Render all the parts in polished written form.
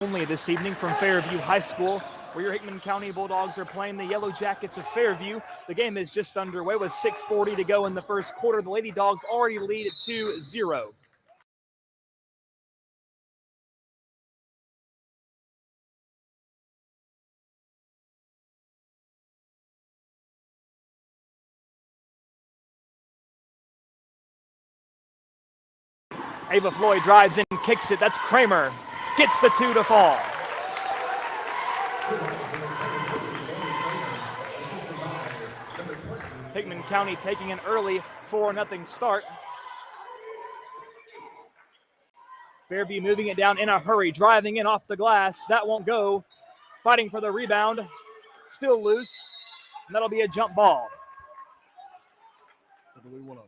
Only this evening from Fairview High School, where your Hickman County Bulldogs are playing the Yellow Jackets of Fairview. The game is just underway with 6:40 to go in the first quarter. The Lady Dogs already lead at 2-0. Ava Floyd drives in, kicks it. That's Kramer. Gets the 2 to fall. Hickman County taking an early 4-0 start. Fairview moving it down in a hurry, driving in off the glass. That won't go. Fighting for the rebound. Still loose. And that'll be a jump ball. So do we want to?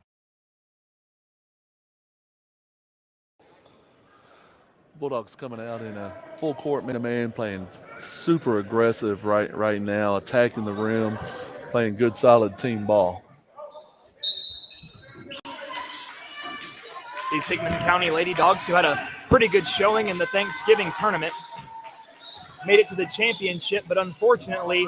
Bulldogs coming out in a full court man-to-man, playing super aggressive right now, attacking the rim, playing good solid team ball. These Hickman County Lady Dogs, who had a pretty good showing in the Thanksgiving tournament, made it to the championship, but unfortunately,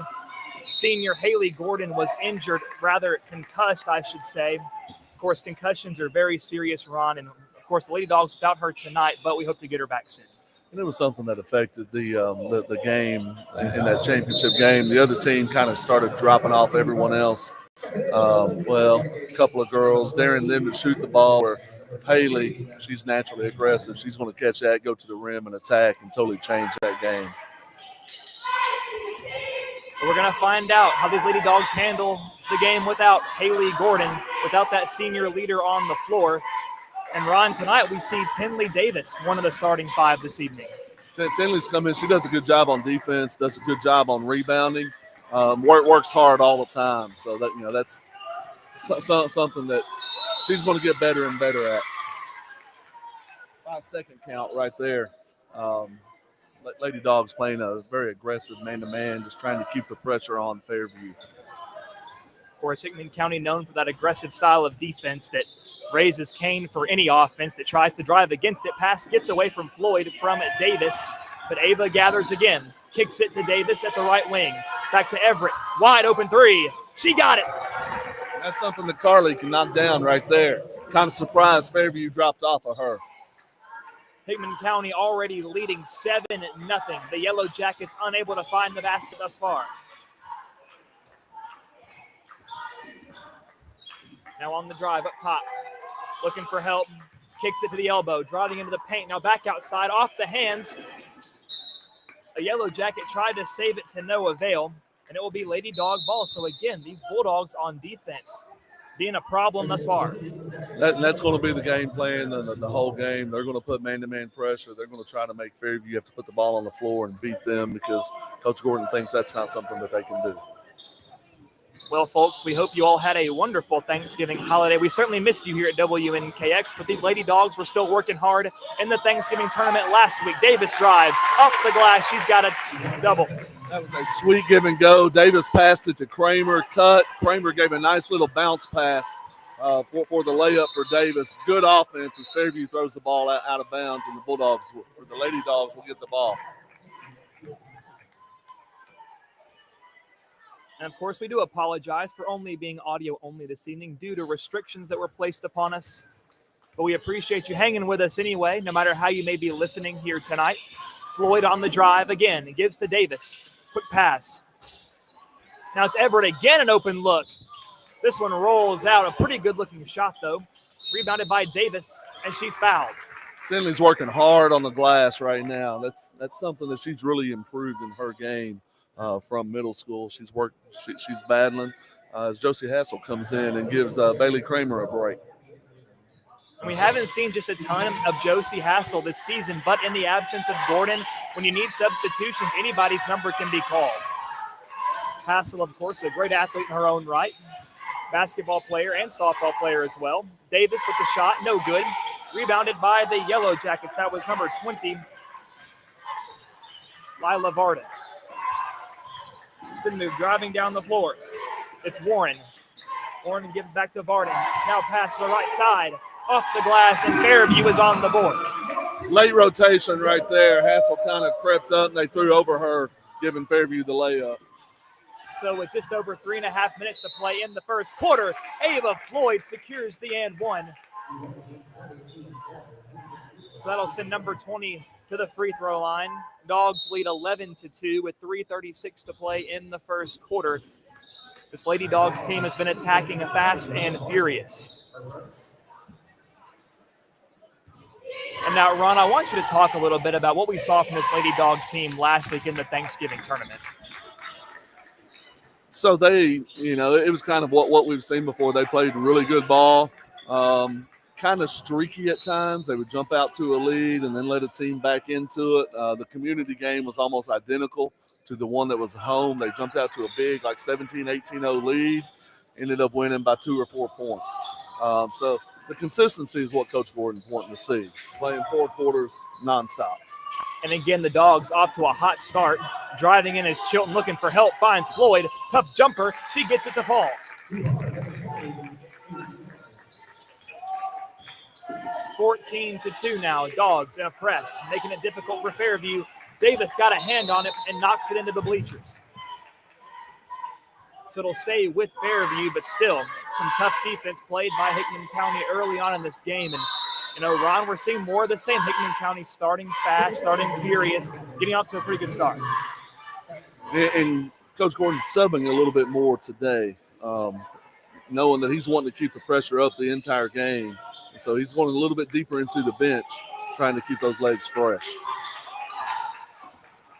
senior Haley Gordon was injured, rather concussed, I should say. Of course, concussions are very serious, Ron, and of course, the Lady Dogs without her tonight, but we hope to get her back soon. And it was something that affected the game in that championship game. The other team kind of started dropping off everyone else. A couple of girls, daring them to shoot the ball. Where Haley, she's naturally aggressive. She's going to catch that, go to the rim, and attack, and totally change that game. We're going to find out how these Lady Dogs handle the game without Haley Gordon, without that senior leader on the floor. And Ron, tonight we see Tinley Davis, one of the starting 5 this evening. Tinley's come in. She does a good job on defense, does a good job on rebounding, works hard all the time. So that's something that she's going to get better and better at. 5-second count right there. Lady Dogs playing a very aggressive man-to-man, just trying to keep the pressure on Fairview. Of course, Hickman County known for that aggressive style of defense that raises Kane for any offense that tries to drive against it. Pass gets away from Floyd from Davis, but Ava gathers again. Kicks it to Davis at the right wing. Back to Everett. Wide open 3. She got it. That's something that Carly can knock down right there. Kind of surprised Fairview dropped off of her. Hickman County already leading 7-0. The Yellow Jackets unable to find the basket thus far. Now on the drive up top. Looking for help. Kicks it to the elbow. Driving into the paint. Now back outside. Off the hands. A Yellow Jacket tried to save it to no avail. And it will be Lady Dog ball. So again, these Bulldogs on defense being a problem thus far. That's going to be the game plan the whole game. They're going to put man-to-man pressure. They're going to try to make Fairview have to put the ball on the floor and beat them because Coach Gordon thinks that's not something that they can do. Well, folks, we hope you all had a wonderful Thanksgiving holiday. We certainly missed you here at WNKX, but these Lady Dogs were still working hard in the Thanksgiving tournament last week. Davis drives off the glass. She's got a double. That was a sweet give and go. Davis passed it to Kramer, cut. Kramer gave a nice little bounce pass for the layup for Davis. Good offense as Fairview throws the ball out of bounds, and the Lady Dogs will get the ball. And, of course, we do apologize for only being audio only this evening due to restrictions that were placed upon us. But we appreciate you hanging with us anyway, no matter how you may be listening here tonight. Floyd on the drive again. It gives to Davis. Quick pass. Now it's Everett again, an open look. This one rolls out. A pretty good-looking shot, though. Rebounded by Davis, and she's fouled. Tinley's working hard on the glass right now. That's something that she's really improved in her game. From middle school. She's battling as Josie Hassel comes in and gives Bailey Kramer a break. And we haven't seen just a ton of Josie Hassel this season, but in the absence of Gordon, when you need substitutions, anybody's number can be called. Hassel, of course, a great athlete in her own right. Basketball player and softball player as well. Davis with the shot, no good. Rebounded by the Yellow Jackets. That was number 20, Lila Varda. Spin move, driving down the floor. It's Warren. Warren gives back to Varden. Now pass to the right side. Off the glass, and Fairview is on the board. Late rotation right there. Hassel kind of crept up and they threw over her, giving Fairview the layup. So with just over 3.5 minutes to play in the first quarter, Ava Floyd secures the and one. So that'll send number 20 to the free throw line. Dogs lead 11-2 with 3:36 to play in the first quarter. This Lady Dogs team has been attacking fast and furious. And now, Ron, I want you to talk a little bit about what we saw from this Lady Dog team last week in the Thanksgiving tournament. So they, it was kind of what we've seen before. They played really good ball, kind of streaky at times. They would jump out to a lead and then let a team back into it. The community game was almost identical to the one that was home. They jumped out to a big, 17-18-0 lead, ended up winning by 2 or 4 points. So the consistency is what Coach Gordon's wanting to see, playing 4 quarters nonstop. And again, the Dogs off to a hot start. Driving in is Chilton looking for help, finds Floyd. Tough jumper. She gets it to fall. 14-2 now. Dogs in a press, making it difficult for Fairview. Davis got a hand on it and knocks it into the bleachers. So it'll stay with Fairview, but still some tough defense played by Hickman County early on in this game. And, Ron, we're seeing more of the same. Hickman County starting fast, starting furious, getting off to a pretty good start. And Coach Gordon's subbing a little bit more today, knowing that he's wanting to keep the pressure up the entire game. And so he's going a little bit deeper into the bench, trying to keep those legs fresh.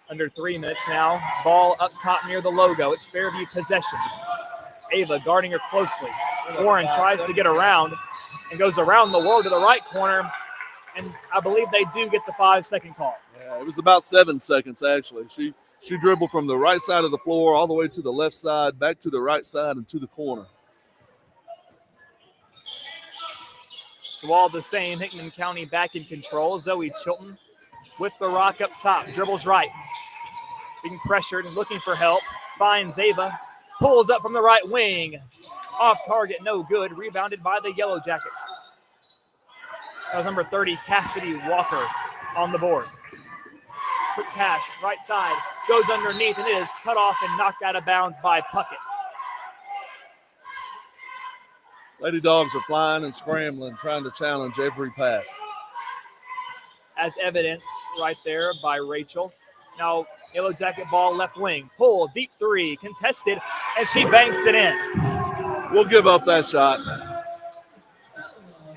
Under 3 minutes now. Ball up top near the logo. It's Fairview possession. Ava guarding her closely. Warren tries to get around and goes around the wall to the right corner. And I believe they do get the 5-second call. Yeah, it was about 7 seconds, actually. She dribbled from the right side of the floor all the way to the left side, back to the right side, and to the corner. So all the same, Hickman County back in control. Zoe Chilton with the rock up top. Dribbles right. Being pressured and looking for help. Finds Ava. Pulls up from the right wing. Off target, no good. Rebounded by the Yellow Jackets. That was number 30, Cassidy Walker, on the board. Quick pass, right side. Goes underneath and it is cut off and knocked out of bounds by Puckett. Lady Dogs are flying and scrambling, trying to challenge every pass. As evidenced right there by Rachel. Now, Yellow Jacket ball left wing. Pull, deep three, contested, and she banks it in. We'll give up that shot.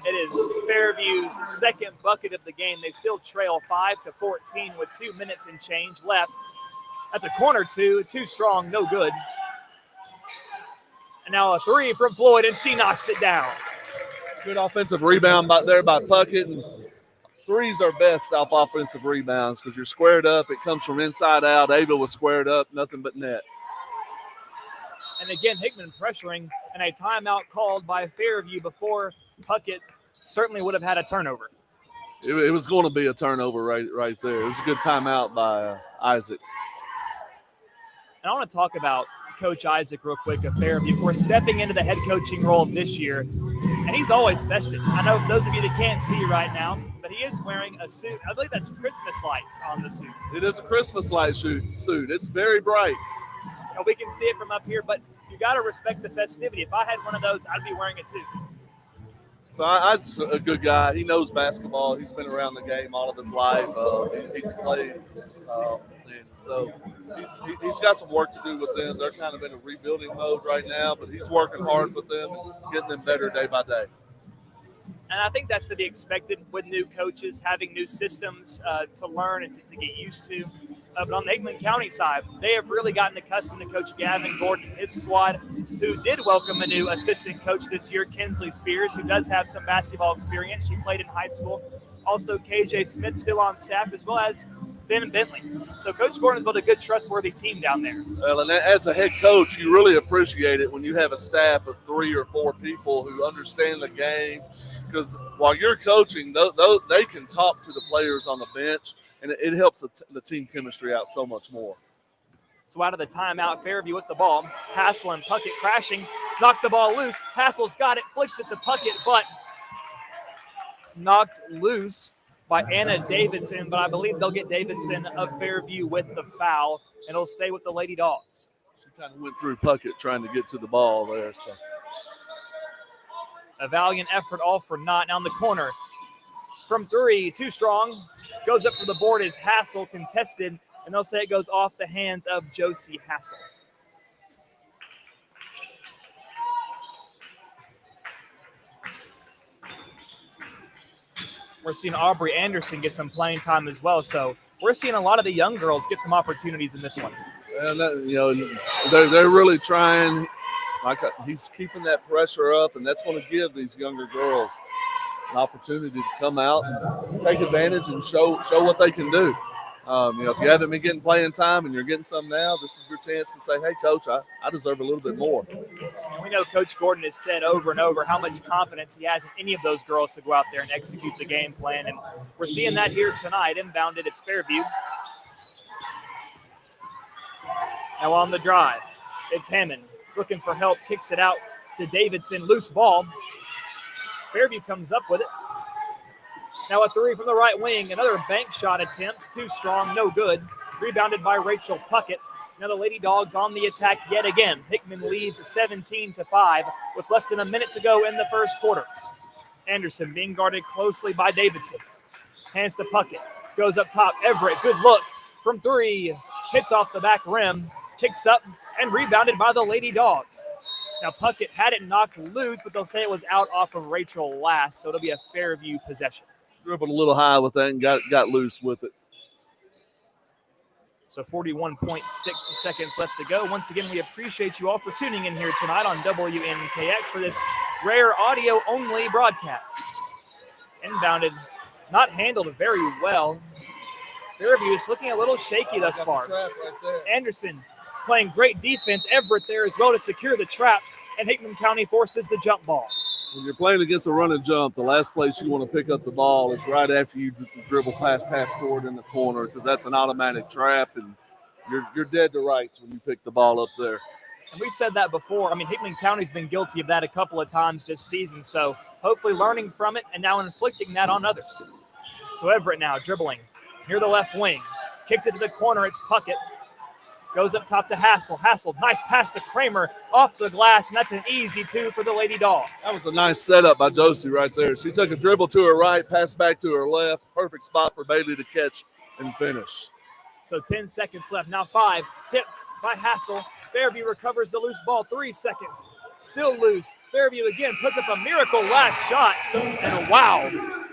It is Fairview's second bucket of the game. They still trail 5-14 with 2 minutes and change left. That's a corner two, too strong, no good. And now a three from Floyd, and she knocks it down. Good offensive rebound by Puckett. And threes are best off offensive rebounds because you're squared up. It comes from inside out. Ava was squared up, nothing but net. And again, Hickman pressuring, and a timeout called by Fairview before Puckett certainly would have had a turnover. It was going to be a turnover right there. It was a good timeout by Isaac. And I want to talk about Coach Isaac real quick of Fairview. We're stepping into the head coaching role this year, and he's always festive. I know those of you that can't see right now, but he is wearing a suit. I believe that's Christmas lights on the suit. It is a Christmas light suit. It's very bright. And we can see it from up here, but you got to respect the festivity. If I had one of those, I'd be wearing it too. So Isaac's a good guy. He knows basketball. He's been around the game all of his life. He's played. And so he's got some work to do with them. They're kind of in a rebuilding mode right now, but he's working hard with them and getting them better day by day. And I think that's to be expected with new coaches, having new systems to learn and to get used to. But on the Hickman County side, they have really gotten accustomed to Coach Gavin Gordon and his squad, who did welcome a new assistant coach this year, Kinsley Spears, who does have some basketball experience. She played in high school. Also, KJ Smith still on staff, as well as Ben Bentley. So Coach Gordon has built a good, trustworthy team down there. Well, and as a head coach, you really appreciate it when you have a staff of 3 or 4 people who understand the game. Because while you're coaching, they can talk to the players on the bench, and it helps the team chemistry out so much more. So out of the timeout, Fairview with the ball. Hassel and Puckett crashing. Knocked the ball loose. Hassel's got it, flicks it to Puckett, but knocked loose by Anna Davidson, but I believe they'll get Davidson of Fairview with the foul, and it'll stay with the Lady Dogs. She kind of went through Puckett trying to get to the ball there. So a valiant effort, all for naught. Now in the corner, from three, too strong. Goes up for the board is Hassel, contested, and they'll say it goes off the hands of Josie Hassel. We're seeing Aubrey Anderson get some playing time as well, so we're seeing a lot of the young girls get some opportunities in this one. And they're really trying. He's keeping that pressure up, and that's going to give these younger girls an opportunity to come out and take advantage and show what they can do. If you haven't been getting playing time and you're getting some now, this is your chance to say, hey, Coach, I deserve a little bit more. And we know Coach Gordon has said over and over how much confidence he has in any of those girls to go out there and execute the game plan. And we're seeing that here tonight. Inbounded, it's Fairview. Now on the drive, it's Hammond looking for help, kicks it out to Davidson, loose ball. Fairview comes up with it. Now a three from the right wing, another bank shot attempt, too strong, no good. Rebounded by Rachel Puckett. Now the Lady Dogs on the attack yet again. Hickman leads 17-5 with less than a minute to go in the first quarter. Anderson being guarded closely by Davidson. Hands to Puckett, goes up top. Everett, good look from three, hits off the back rim, kicks up, and rebounded by the Lady Dogs. Now Puckett had it knocked loose, but they'll say it was out off of Rachel last, so it'll be a Fairview possession. Dribbled a little high with that and got loose with it. So 41.6 seconds left to go. Once again, we appreciate you all for tuning in here tonight on WNKX for this rare audio-only broadcast. Inbounded, not handled very well. Fairview is looking a little shaky thus far. Right there. Anderson playing great defense. Everett there as well to secure the trap, and Hickman County forces the jump ball. When you're playing against a run and jump, the last place you want to pick up the ball is right after you dribble past half court in the corner, because that's an automatic trap, and you're dead to rights when you pick the ball up there. And we said that before. I mean, Hickman County's been guilty of that a couple of times this season, so hopefully learning from it and now inflicting that on others. So Everett now dribbling near the left wing, kicks it to the corner. It's Puckett. Goes up top to Hassel. Hassel, nice pass to Kramer off the glass, and that's an easy two for the Lady Dogs. That was a nice setup by Josie right there. She took a dribble to her right, passed back to her left. Perfect spot for Bailey to catch and finish. So 10 seconds left. Now 5, tipped by Hassel. Fairview recovers the loose ball. 3 seconds, still loose. Fairview again puts up a miracle last shot, and wow,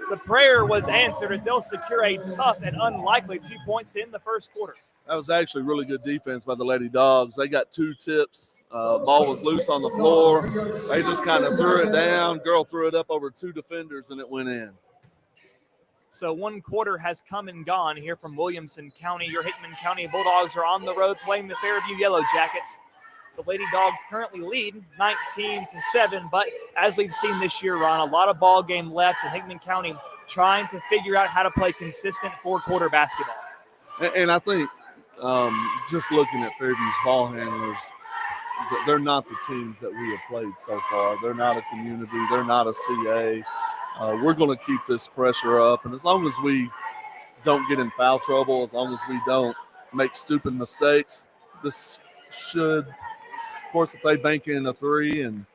the prayer was answered as they'll secure a tough and unlikely 2 points to end the first quarter. That was actually really good defense by the Lady Dogs. They got 2 tips. Ball was loose on the floor. They just kind of threw it down. Girl threw it up over 2 defenders, and it went in. So 1 quarter has come and gone here from Williamson County. Your Hickman County Bulldogs are on the road playing the Fairview Yellow Jackets. The Lady Dogs currently lead 19-7, but as we've seen this year, Ron, a lot of ball game left, and Hickman County trying to figure out how to play consistent 4-quarter basketball. And I think just looking at Fairview's ball handlers, they're not the teams that we have played so far. They're not a community. They're not a CA. We're going to keep this pressure up, and as long as we don't get in foul trouble, as long as we don't make stupid mistakes, this should, of course, if they bank in a 3 and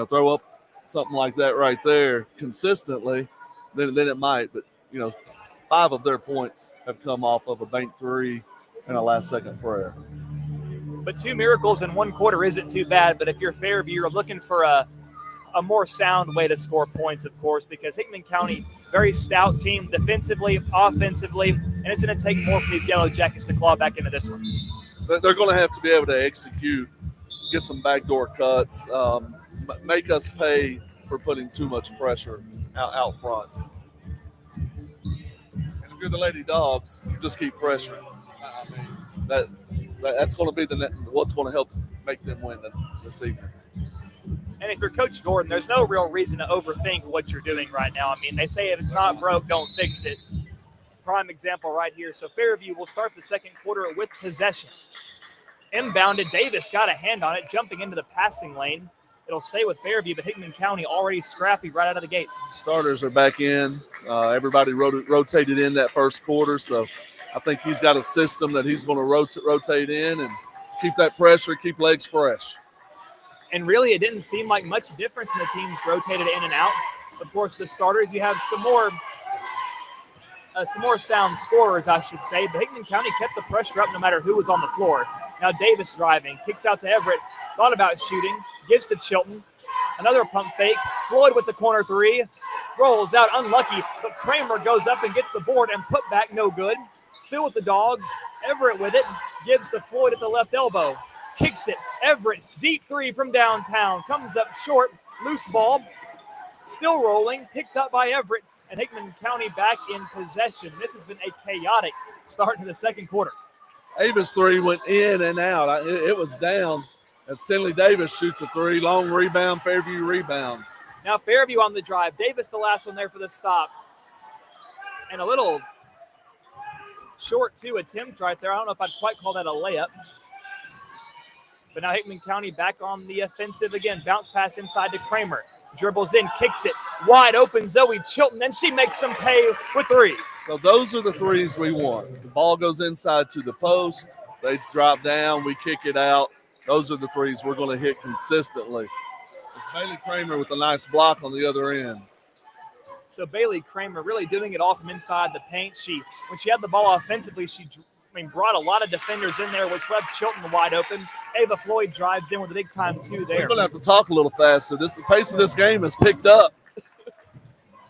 throw up something like that right there consistently, then it might. But 5 of their points have come off of a bank 3 and a last-second prayer. But 2 miracles in 1 quarter isn't too bad. But if you're Fairview, you're looking for a more sound way to score points, of course, because Hickman County, very stout team defensively, offensively, and it's going to take more for these Yellow Jackets to claw back into this one. They're going to have to be able to execute, get some backdoor cuts, make us pay for putting too much pressure out front. And if you're the Lady Dogs, you just keep pressuring. That's going to be what's going to help make them win this evening. And if you're Coach Gordon, there's no real reason to overthink what you're doing right now. I mean, they say if it's not broke, don't fix it. Prime example right here. So Fairview will start the second quarter with possession. Inbounded, Davis got a hand on it, jumping into the passing lane. it'll stay with Fairview, but Hickman County already scrappy right out of the gate. Starters are back in. Everybody rotated in that first quarter, so I think he's got a system that he's going to rotate in and keep that pressure, keep legs fresh. And really, it didn't seem like much difference in the teams rotated in and out. Of course, the starters, you have some more sound scorers, I should say. But Hickman County kept the pressure up no matter who was on the floor. Now Davis driving, kicks out to Everett, thought about shooting, gives to Chilton. Another pump fake. Floyd with the corner three. Rolls out, unlucky, but Kramer goes up and gets the board and put back, no good. Still with the Dogs. Everett with it. Gives to Floyd at the left elbow. Kicks it. Everett, deep three from downtown. Comes up short. Loose ball. Still rolling. Picked up by Everett. And Hickman County back in possession. This has been a chaotic start to the second quarter. Avis three went in and out. It was down as Tinley Davis shoots a three. Long rebound. Fairview rebounds. Now Fairview on the drive. Davis the last one there for the stop. And a little short two attempt right there. I don't know if I'd quite call that a layup. But now Hickman County back on the offensive again. Bounce pass inside to Kramer. Dribbles in, kicks it. Wide open Zoe Chilton, and she makes them pay with three. So those are the threes we want. The ball goes inside to the post. They drop down. We kick it out. Those are the threes we're going to hit consistently. It's Bailey Kramer with a nice block on the other end. So Bailey Kramer really doing it all from inside the paint. When she had the ball offensively, she brought a lot of defenders in there, which left Chilton wide open. Ava Floyd drives in with a big time two there. We're going to have to talk a little faster. The pace of this game has picked up.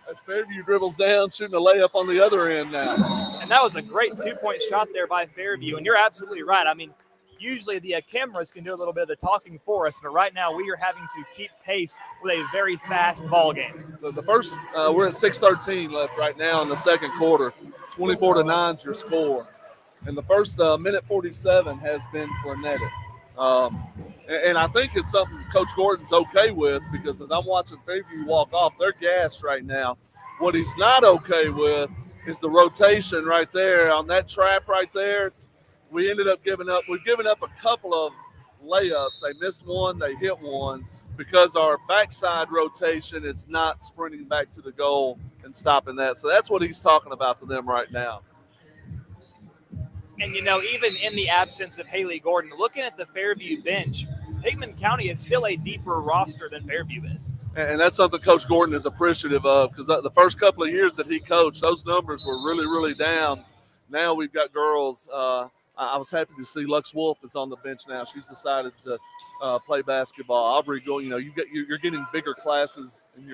As Fairview dribbles down, shooting a layup on the other end now. And that was a great two-point shot there by Fairview. And you're absolutely right. I mean, usually the cameras can do a little bit of the talking for us, but right now we are having to keep pace with a very fast ball game. The first, we're at 6:13 left right now in the second quarter. 24-9 is your score. And the first minute 47 has been frenetic. And I think it's something Coach Gordon's okay with, because as I'm watching Fairview walk off, they're gassed right now. What he's not okay with is the rotation right there on that trap right there. We ended up giving up. We've given up a couple of layups. They missed one. They hit one because our backside rotation is not sprinting back to the goal and stopping that. So that's what he's talking about to them right now. And, even in the absence of Haley Gordon, looking at the Fairview bench, Hickman County is still a deeper roster than Fairview is. And that's something Coach Gordon is appreciative of, because the first couple of years that he coached, those numbers were really, really down. Now we've got girls. I was happy to see Lux Wolf is on the bench now. She's decided to play basketball. Aubrey, you're getting bigger classes, and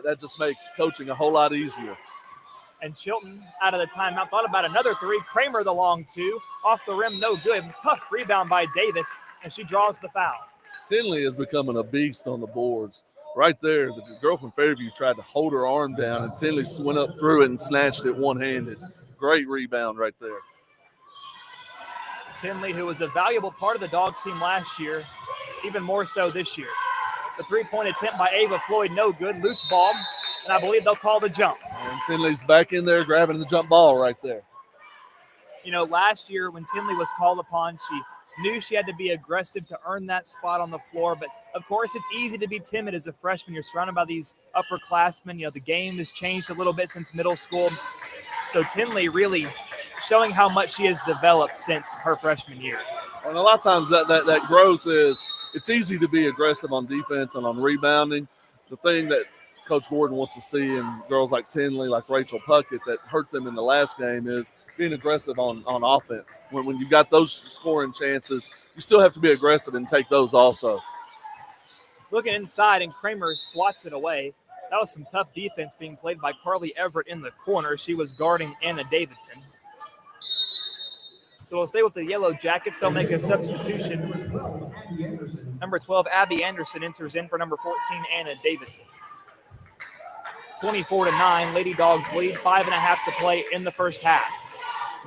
that just makes coaching a whole lot easier. And Chilton out of the timeout, thought about another three. Kramer the long two, off the rim, no good. Tough rebound by Davis, and she draws the foul. Tinley is becoming a beast on the boards. Right there, the girl from Fairview tried to hold her arm down, and Tinley went up through it and snatched it one-handed. Great rebound right there. Tinley, who was a valuable part of the Dogs team last year, even more so this year. The three-point attempt by Ava Floyd, no good. Loose ball, and I believe they'll call the jump. And Tinley's back in there grabbing the jump ball right there. Last year when Tinley was called upon, she knew she had to be aggressive to earn that spot on the floor. But, of course, it's easy to be timid as a freshman. You're surrounded by these upperclassmen. The game has changed a little bit since middle school. So Tinley really showing how much she has developed since her freshman year. And a lot of times that growth is, it's easy to be aggressive on defense and on rebounding. The thing that Coach Gordon wants to see in girls like Tinley, like Rachel Puckett, that hurt them in the last game, is being aggressive on offense. When you got those scoring chances, you still have to be aggressive and take those also. Looking inside, and Kramer swats it away. That was some tough defense being played by Carly Everett in the corner. She was guarding Anna Davidson. So we'll stay with the Yellow Jackets. They'll make a substitution. Number 12, Abby Anderson, enters in for number 14, Anna Davidson. 24-9, Lady Dogs lead. 5.5 to play in the first half.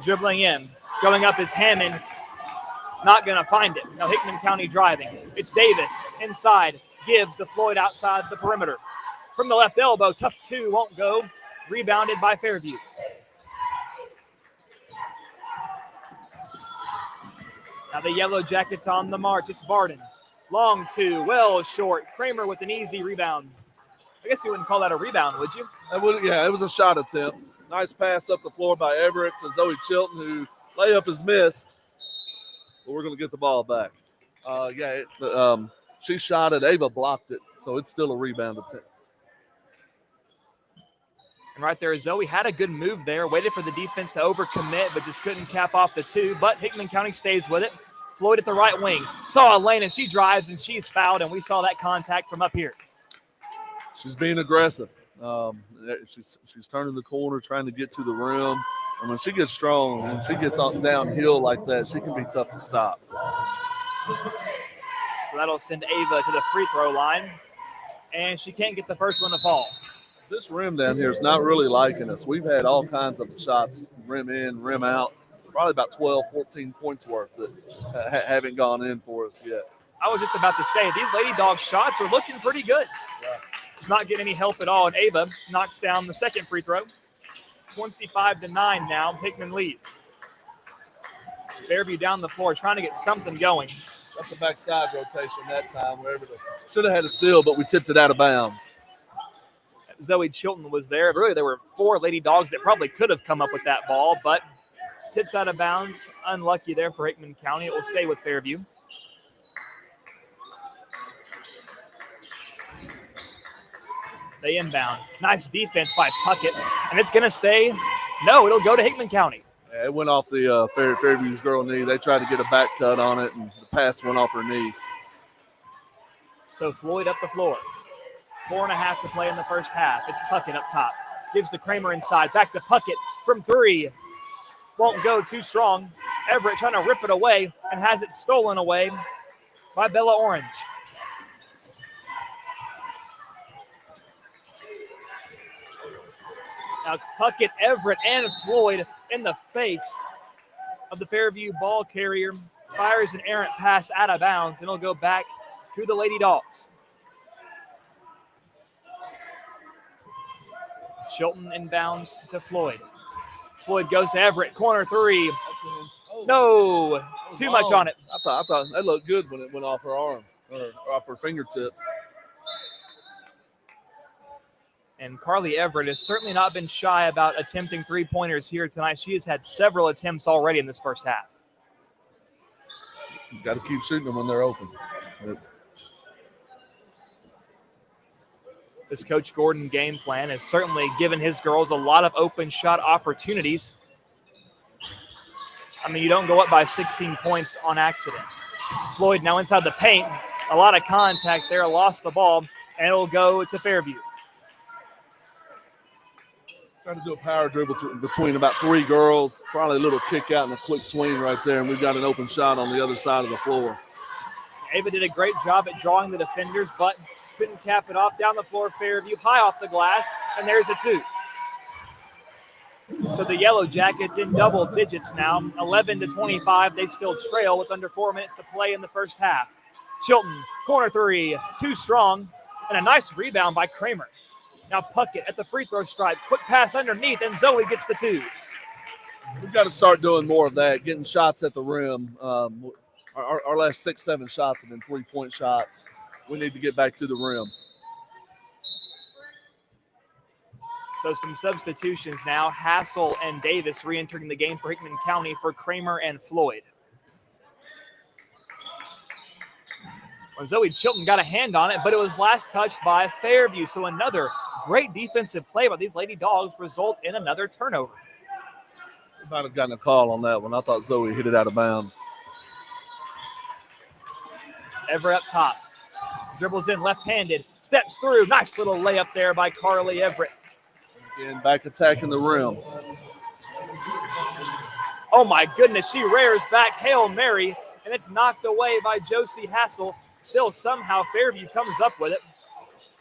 Dribbling in. Going up is Hammond. Not going to find it. Now Hickman County driving. It's Davis inside. Gives to Floyd outside the perimeter. From the left elbow, tough two, won't go. Rebounded by Fairview. Now the Yellow Jackets on the march. It's Varden. Long two, well short. Kramer with an easy rebound. I guess you wouldn't call that a rebound, would you? It was a shot attempt. Nice pass up the floor by Everett to Zoe Chilton, who layup is missed. But we're going to get the ball back. She shot it. Ava blocked it, so it's still a rebound attempt. And right there, Zoe had a good move there, waited for the defense to overcommit, but just couldn't cap off the two. But Hickman County stays with it. Floyd at the right wing. Saw a lane, and she drives, and she's fouled, and we saw that contact from up here. She's being aggressive. She's turning the corner, trying to get to the rim. And when she gets strong, when she gets downhill like that, she can be tough to stop. So that'll send Ava to the free throw line, and she can't get the first one to fall. This rim down here is not really liking us. We've had all kinds of shots, rim in, rim out, probably about 12, 14 points worth that haven't gone in for us yet. I was just about to say, these Lady Dogs shots are looking pretty good. Yeah. It's not getting any help at all, and Ava knocks down the second free throw. 25-9 now, Hickman leads. Fairview down the floor, trying to get something going. That's the backside rotation that time. Should have had a steal, but we tipped it out of bounds. Zoe Chilton was there. Really, there were 4 Lady Dogs that probably could have come up with that ball, but tips out of bounds. Unlucky there for Hickman County. It will stay with Fairview. They inbound. Nice defense by Puckett, and it's going to stay. No, it'll go to Hickman County. Yeah, it went off the Fairview's girl knee. They tried to get a back cut on it, and the pass went off her knee. So Floyd up the floor. 4.5 to play in the first half. It's Puckett up top. Gives to Kramer inside. Back to Puckett from 3. Won't go too strong. Everett trying to rip it away and has it stolen away by Bella Orange. Now it's Puckett, Everett, and Floyd in the face of the Fairview ball carrier. Fires an errant pass out of bounds, and it'll go back to the Lady Dogs. Chilton inbounds to Floyd. Floyd goes to Everett, corner 3. No, too much on it. I thought that looked good when it went off her arms or off her fingertips. And Carly Everett has certainly not been shy about attempting 3-pointers here tonight. She has had several attempts already in this first half. You got to keep shooting them when they're open. This Coach Gordon game plan has certainly given his girls a lot of open shot opportunities. I mean, you don't go up by 16 points on accident. Floyd now inside the paint. A lot of contact there, lost the ball, and it'll go to Fairview. Trying to do a power dribble between about 3 girls. Probably a little kick out and a quick swing right there, and we've got an open shot on the other side of the floor. Ava did a great job at drawing the defenders, but couldn't cap it off. Down the floor, Fairview, high off the glass, and there's a 2. So the Yellow Jackets in double digits now, 11-25. They still trail with under 4 minutes to play in the first half. Chilton, corner 3, too strong, and a nice rebound by Kramer. Now Puckett at the free throw stripe. Quick pass underneath, and Zoe gets the 2. We've got to start doing more of that, getting shots at the rim. Our last 6-7 shots have been 3-point shots. We need to get back to the rim. So some substitutions now. Hassel and Davis re-entering the game for Hickman County for Kramer and Floyd. Well, Zoe Chilton got a hand on it, but it was last touched by Fairview. So another great defensive play by these Lady Dogs result in another turnover. We might have gotten a call on that one. I thought Zoe hit it out of bounds. Everett up top. Dribbles in left-handed. Steps through. Nice little layup there by Carly Everett. Again, back attacking the rim. Oh, my goodness. She rears back. Hail Mary. And it's knocked away by Josie Hassel. Still somehow Fairview comes up with it.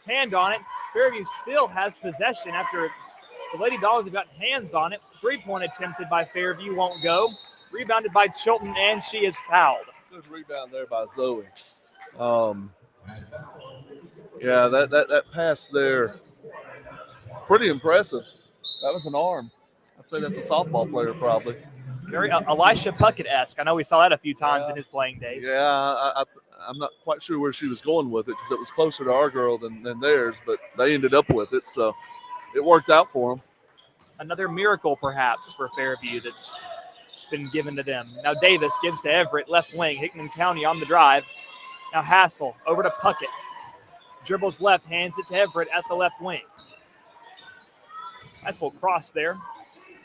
Hand on it. Fairview still has possession after the Lady Dogs have got hands on it. 3-point attempted by Fairview. Won't go. Rebounded by Chilton, and she is fouled. Good rebound there by Zoe. Yeah, that pass there, pretty impressive. That was an arm. I'd say that's a softball player probably. Very Elisha Puckett-esque. I know we saw that a few times in his playing days. Yeah, I'm not quite sure where she was going with it because it was closer to our girl than theirs, but they ended up with it, so it worked out for them. Another miracle, perhaps, for Fairview that's been given to them. Now Davis gives to Everett, left wing. Hickman County on the drive. Now Hassel over to Puckett. Dribbles left, hands it to Everett at the left wing. Hassel cross there.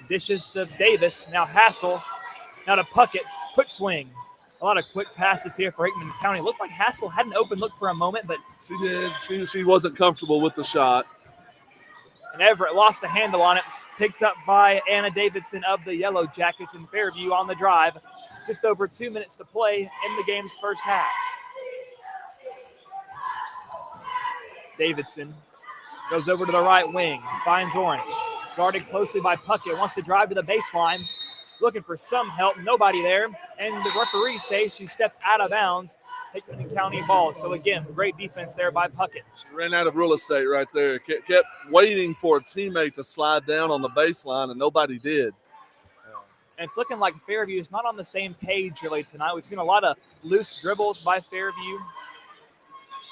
Dishes to Davis. Now Hassel. Now to Puckett. Quick swing. A lot of quick passes here for Hickman County. Looked like Hassel had an open look for a moment, but she did. She wasn't comfortable with the shot. And Everett lost a handle on it. Picked up by Anna Davidson of the Yellow Jackets in Fairview on the drive. Just over 2 minutes to play in the game's first half. Davidson goes over to the right wing, finds Orange. Guarded closely by Puckett, wants to drive to the baseline. Looking for some help, nobody there. And the referee says she stepped out of bounds. Hickman County ball. So again, great defense there by Puckett. She ran out of real estate right there. Kept waiting for a teammate to slide down on the baseline, and nobody did. And it's looking like Fairview is not on the same page really tonight. We've seen a lot of loose dribbles by Fairview.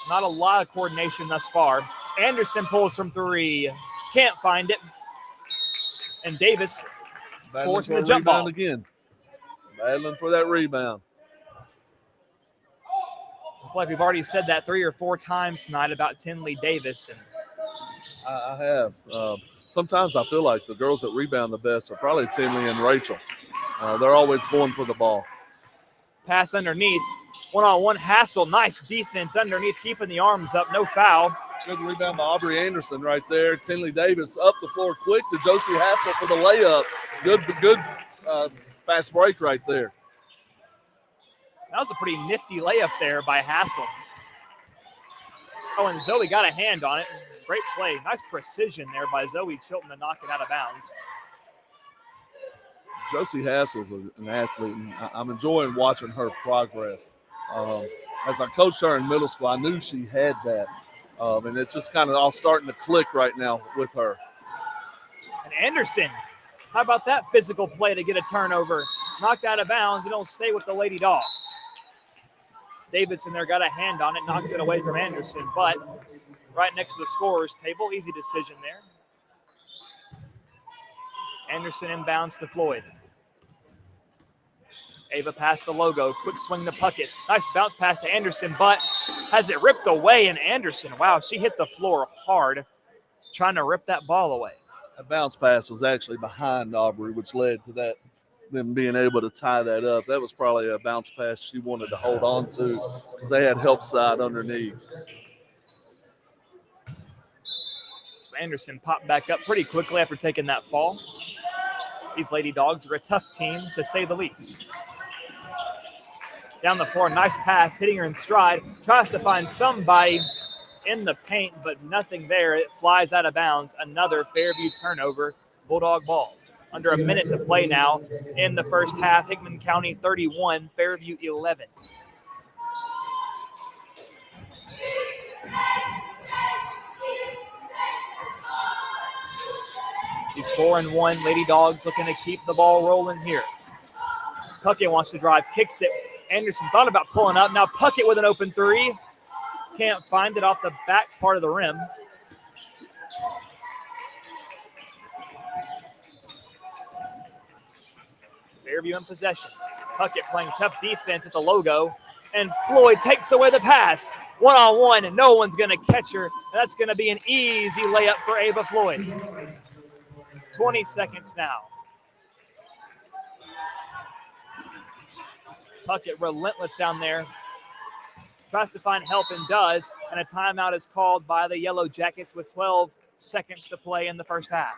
Not a lot of coordination thus far. Anderson pulls from three. Can't find it. And Davis forcing the jump ball. Again. Battling for that rebound. I feel like we've already said that 3 or 4 times tonight about Tinley Davis. And I have. Sometimes I feel like the girls that rebound the best are probably Tinley and Rachel. They're always going for the ball. Pass underneath. One-on-one Hassel. Nice defense underneath, keeping the arms up. No foul. Good rebound by Aubrey Anderson right there. Tinley Davis up the floor quick to Josie Hassel for the layup. Good fast break right there. That was a pretty nifty layup there by Hassel. Oh, and Zoe got a hand on it. Great play. Nice precision there by Zoe Chilton to knock it out of bounds. Josie Hassel's an athlete, and I'm enjoying watching her progress. As I coached her in middle school, I knew she had that. And it's just kind of all starting to click right now with her. And Anderson, how about that physical play to get a turnover? Knocked out of bounds, and it'll stay with the Lady Dogs. Davidson there got a hand on it, knocked it away from Anderson, but right next to the scorer's table, easy decision there. Anderson inbounds to Floyd. Ava past the logo, quick swing to Puckett. Nice bounce pass to Anderson, but has it ripped away, and Anderson, wow, she hit the floor hard trying to rip that ball away. That bounce pass was actually behind Aubrey, which led to them being able to tie that up. That was probably a bounce pass she wanted to hold on to because they had help side underneath. So Anderson popped back up pretty quickly after taking that fall. These Lady Dogs are a tough team, to say the least. Down the floor, nice pass, hitting her in stride. Tries to find somebody in the paint, but nothing there. It flies out of bounds. Another Fairview turnover, Bulldog ball. Under a minute to play now in the first half. Hickman County 31, Fairview 11. These 4-1 Lady Dogs looking to keep the ball rolling here. Puckett wants to drive, kicks it. Anderson thought about pulling up. Now Puckett with an open three. Can't find it off the back part of the rim. Fairview in possession. Puckett playing tough defense at the logo. And Floyd takes away the pass. 1-on-1, and no one's going to catch her. That's going to be an easy layup for Ava Floyd. 20 seconds now. Puckett relentless down there. Tries to find help and does. And a timeout is called by the Yellow Jackets with 12 seconds to play in the first half.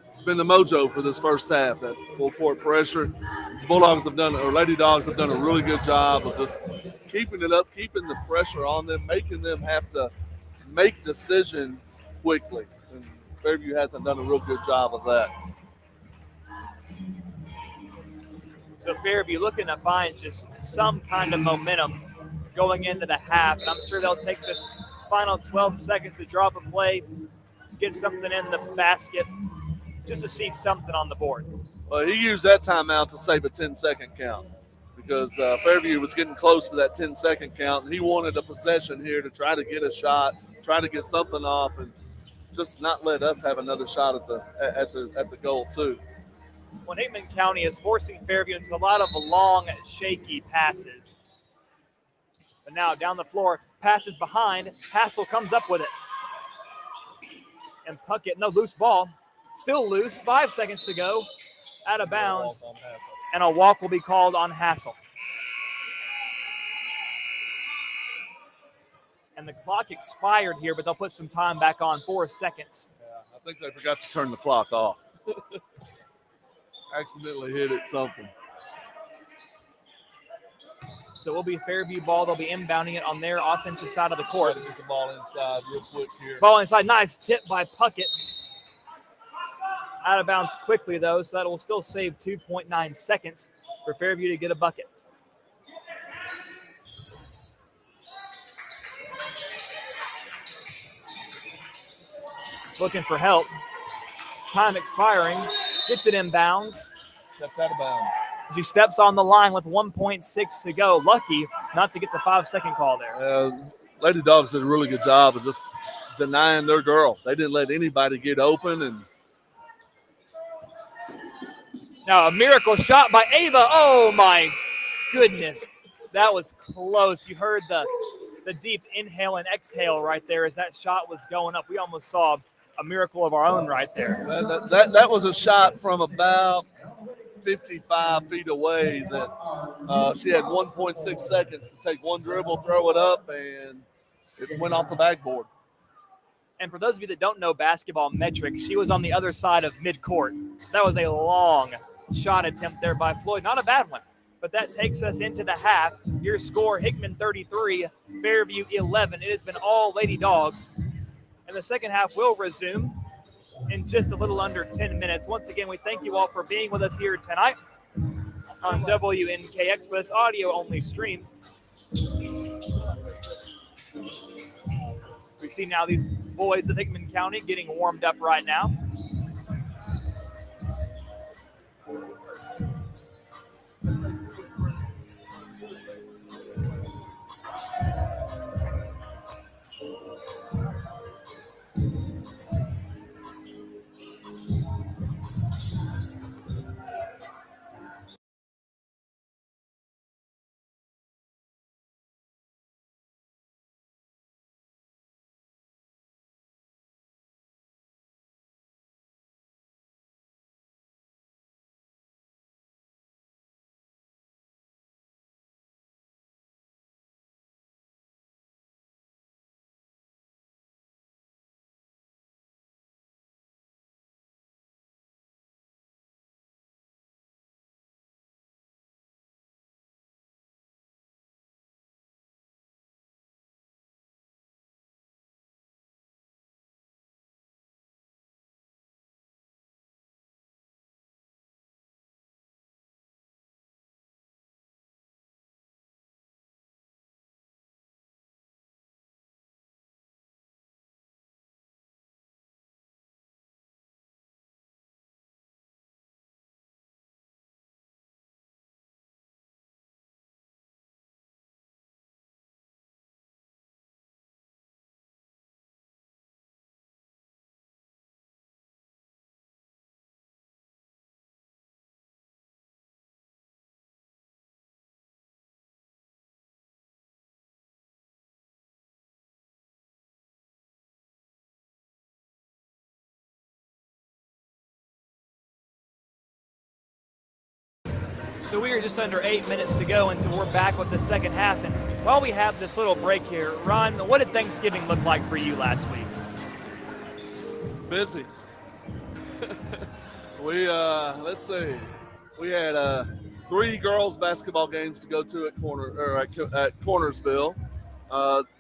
It's been the mojo for this first half, that full court pressure. Lady Dogs have done a really good job of just keeping it up, keeping the pressure on them, making them have to make decisions quickly. And Fairview hasn't done a real good job of that. So Fairview looking to find just some kind of momentum going into the half. And I'm sure they'll take this final 12 seconds to drop a play, get something in the basket, just to see something on the board. Well, he used that timeout to save a 10-second count. because Fairview was getting close to that 10-second count, and he wanted a possession here to try to get a shot, try to get something off, and just not let us have another shot at the goal too. When Hickman County is forcing Fairview into a lot of long, shaky passes. But now down the floor, passes behind. Hassel comes up with it. And Puckett, no, loose ball. Still loose, 5 seconds to go. Out of bounds. And a walk will be called on Hassel. And the clock expired here, but they'll put some time back on, 4 seconds. Yeah, I think they forgot to turn the clock off. Accidentally hit it something. So it will be Fairview ball. They'll be inbounding it on their offensive side of the court. Try to get the ball inside real quick here. Ball inside. Nice tip by Puckett. Out of bounds quickly, though, so that will still save 2.9 seconds for Fairview to get a bucket. Looking for help. Time expiring. Gets it inbounds. Stepped out of bounds. She steps on the line with 1.6 to go. Lucky not to get the 5-second call there. Lady Dogs did a really good job of just denying their girl. They didn't let anybody get open. And now a miracle shot by Ava. Oh, my goodness. That was close. You heard the deep inhale and exhale right there as that shot was going up. We almost saw a miracle of our own right there. That was a shot from about 55 feet away that she had 1.6 seconds to take one dribble, throw it up, and it went off the backboard. And for those of you that don't know basketball metrics, she was on the other side of midcourt. That was a long shot attempt there by Floyd. Not a bad one, but that takes us into the half. Your score, Hickman 33, Fairview 11. It has been all Lady Dogs. And the second half will resume in just a little under 10 minutes. Once again, we thank you all for being with us here tonight on WNKX for this audio-only stream. We see now these boys of Hickman County getting warmed up right now. So we are just under 8 minutes to go until we're back with the second half. And while we have this little break here, Ron, what did Thanksgiving look like for you last week? Busy. Let's see. We had 3 girls basketball games to go to at Cornersville.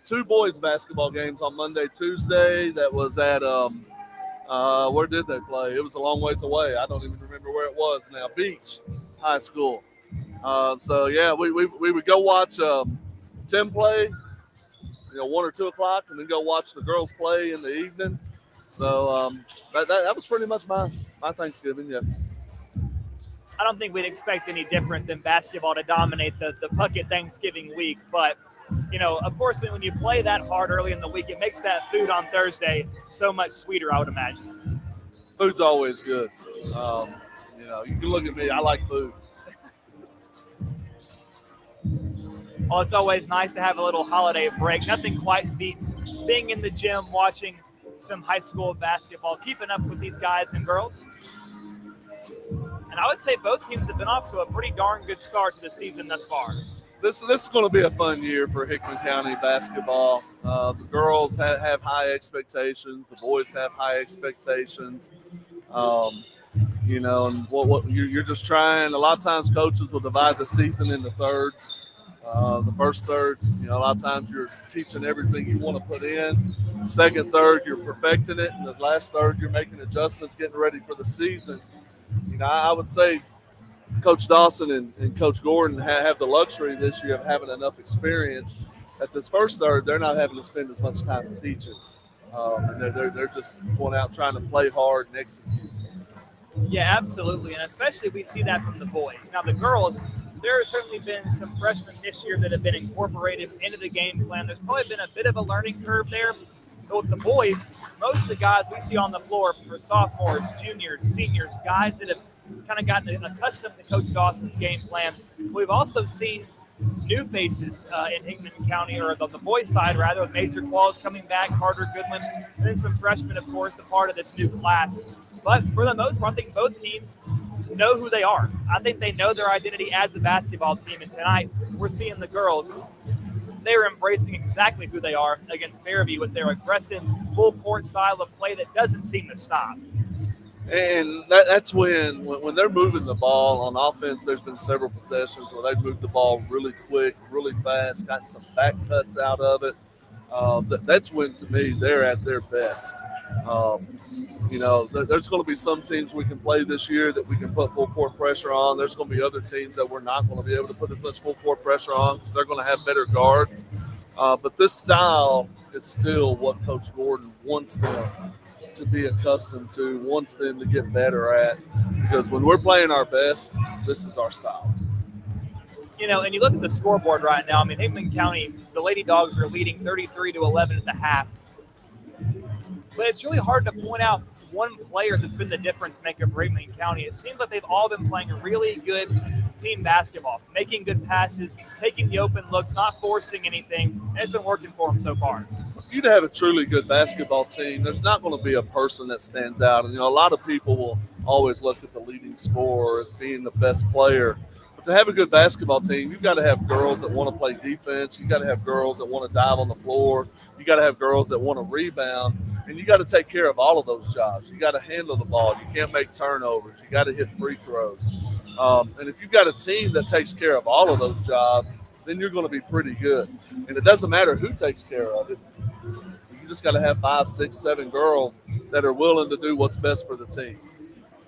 2 boys basketball games on Monday, Tuesday. That was at where did they play? It was a long ways away. I don't even remember where it was now. Beach High School. So yeah, we would go watch Tim play, 1 or 2 o'clock, and then go watch the girls play in the evening. So that was pretty much my Thanksgiving. Yes. I don't think we'd expect any different than basketball to dominate the Puckett Thanksgiving week. But, of course, when you play that hard early in the week, it makes that food on Thursday so much sweeter, I would imagine. Food's always good. You can look at me. I like food. Well, it's always nice to have a little holiday break. Nothing quite beats being in the gym, watching some high school basketball, keeping up with these guys and girls. And I would say both teams have been off to a pretty darn good start to the season thus far. This is going to be a fun year for Hickman County basketball. The girls have high expectations. The boys have high expectations. And what you're just trying. A lot of times coaches will divide the season into thirds. The first third, a lot of times you're teaching everything you want to put in. Second third, you're perfecting it. And the last third, you're making adjustments, getting ready for the season. I would say Coach Dawson and Coach Gordon have the luxury this year of having enough experience. At this first third, they're not having to spend as much time teaching. And they're just going out trying to play hard and execute. Yeah, absolutely. And especially we see that from the boys. Now, the girls, there have certainly been some freshmen this year that have been incorporated into the game plan. There's probably been a bit of a learning curve there. But with the boys, most of the guys we see on the floor are sophomores, juniors, seniors, guys that have kind of gotten accustomed to Coach Dawson's game plan. We've also seen new faces in Hickman County, or the boys' side rather, with Major Qualls coming back, Carter Goodwin, and then some freshmen, of course, a part of this new class. But for the most part, I think both teams know who they are. I think they know their identity as a basketball team. And tonight, we're seeing the girls. They're embracing exactly who they are against Fairview with their aggressive, full-court style of play that doesn't seem to stop. And that's when they're moving the ball on offense. There's been several possessions where they've moved the ball really quick, really fast, gotten some back cuts out of it. That's when, to me, they're at their best. There's going to be some teams we can play this year that we can put full court pressure on. There's going to be other teams that we're not going to be able to put as much full court pressure on because they're going to have better guards. But this style is still what Coach Gordon wants them to be accustomed to, wants them to get better at. Because when we're playing our best, this is our style. And you look at the scoreboard right now. I mean, Hickman County, the Lady Dogs are leading 33-11 at the half. But it's really hard to point out one player that's been the difference maker for Hickman County. It seems like they've all been playing really good team basketball, making good passes, taking the open looks, not forcing anything. And it's been working for them so far. For you to have a truly good basketball team, there's not going to be a person that stands out. And, a lot of people will always look at the leading scorer as being the best player. To have a good basketball team, you've got to have girls that want to play defense. You've got to have girls that want to dive on the floor. You got to have girls that want to rebound. And you got to take care of all of those jobs. You got to handle the ball. You can't make turnovers. You got to hit free throws. And if you've got a team that takes care of all of those jobs, then you're going to be pretty good. And it doesn't matter who takes care of it. You just got to have 5, 6, 7 girls that are willing to do what's best for the team.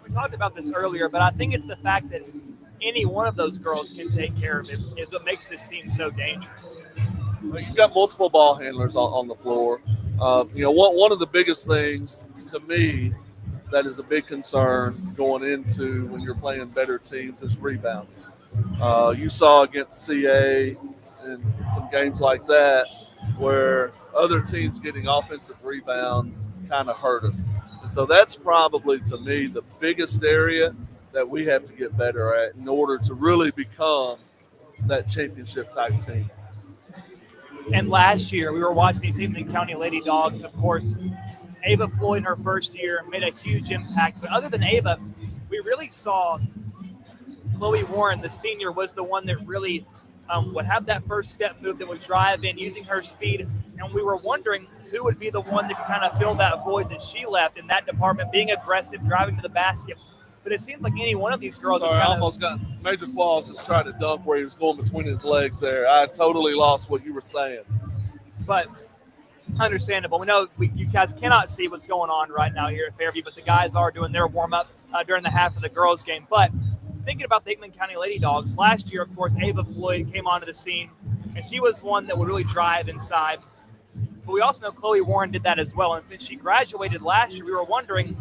We talked about this earlier, but I think it's the fact that any one of those girls can take care of it is what makes this team so dangerous. You've got multiple ball handlers on the floor. One of the biggest things to me that is a big concern going into when you're playing better teams is rebounding. You saw against CA and some games like that where other teams getting offensive rebounds kind of hurt us. And so that's probably, to me, the biggest area that we have to get better at in order to really become that championship-type team. And last year, we were watching these Hickman County Lady Dogs. Of course, Ava Floyd in her first year made a huge impact. But other than Ava, we really saw Chloe Warren, the senior, was the one that really would have that first step move that would drive in using her speed. And we were wondering who would be the one that could kind of fill that void that she left in that department, being aggressive, driving to the basket. But it seems like any one of these girls. Sorry, I almost got Major Claus just trying to dunk where he was going between his legs there. I totally lost what you were saying. But understandable. We know you guys cannot see what's going on right now here at Fairview, but the guys are doing their warm-up during the half of the girls' game. But thinking about the Hickman County Lady Dogs, last year, of course, Ava Floyd came onto the scene, and she was one that would really drive inside. But we also know Chloe Warren did that as well. And since she graduated last year, we were wondering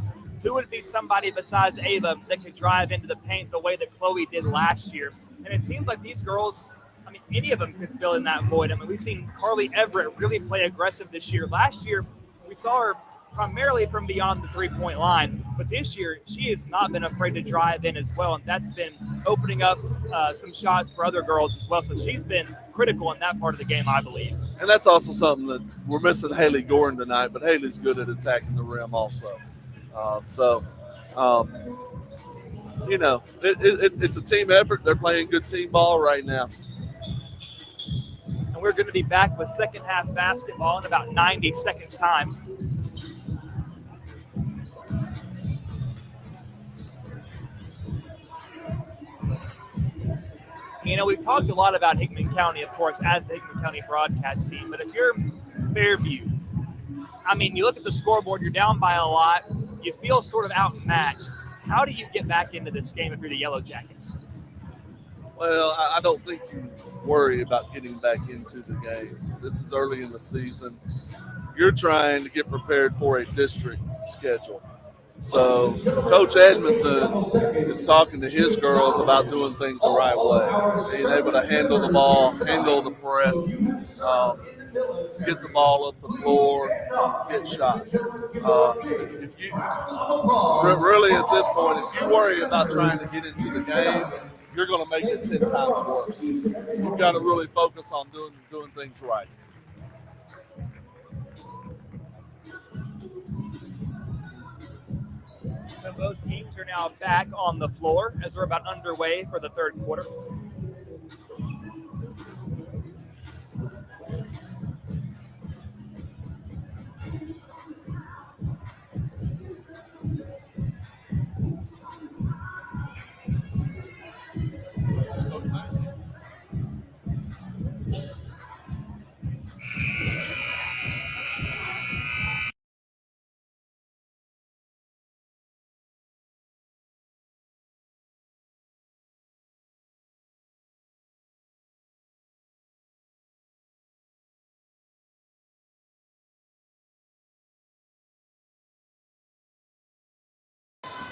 who would be somebody besides Ava that could drive into the paint the way that Chloe did last year? And it seems like these girls, I mean, any of them could fill in that void. I mean, we've seen Carly Everett really play aggressive this year. Last year, we saw her primarily from beyond the three-point line, but this year she has not been afraid to drive in as well, and that's been opening up some shots for other girls as well. So she's been critical in that part of the game, I believe. And that's also something that we're missing Haley Gordon tonight, but Haley's good at attacking the rim also. You know, it's a team effort. They're playing good team ball right now. And we're going to be back with second half basketball in about 90 seconds time. You know, we've talked a lot about Hickman County, of course, as the Hickman County broadcast team. But if you're Fairview, I mean, you look at the scoreboard, you're down by a lot. You feel sort of outmatched. How do you get back into this game if you're the Yellow Jackets? Well, I don't think you worry about getting back into the game. This is early in the season. You're trying to get prepared for a district schedule. So Coach Edmondson is talking to his girls about doing things the right way, being able to handle the ball, handle the press, get the ball up the floor, get shots. If you really at this point, if you worry about trying to get into the game, you're going to make it 10 times worse. You've got to really focus on doing things right. So both teams are now back on the floor as we're about underway for the third quarter.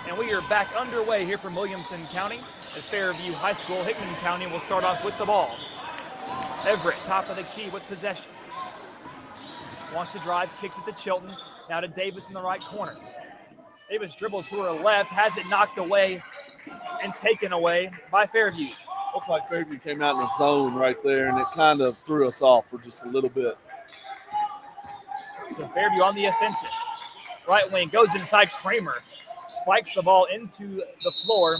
And we are back underway here from Williamson County at Fairview High School. Hickman County will start off with the ball. Everett, top of the key with possession. Wants to drive, kicks it to Chilton. Now to Davis in the right corner. Davis dribbles to her left, has it knocked away and taken away by Fairview. Looks like Fairview came out in the zone right there, and it kind of threw us off for just a little bit. So Fairview on the offensive. Right wing goes inside Kramer. Spikes the ball into the floor,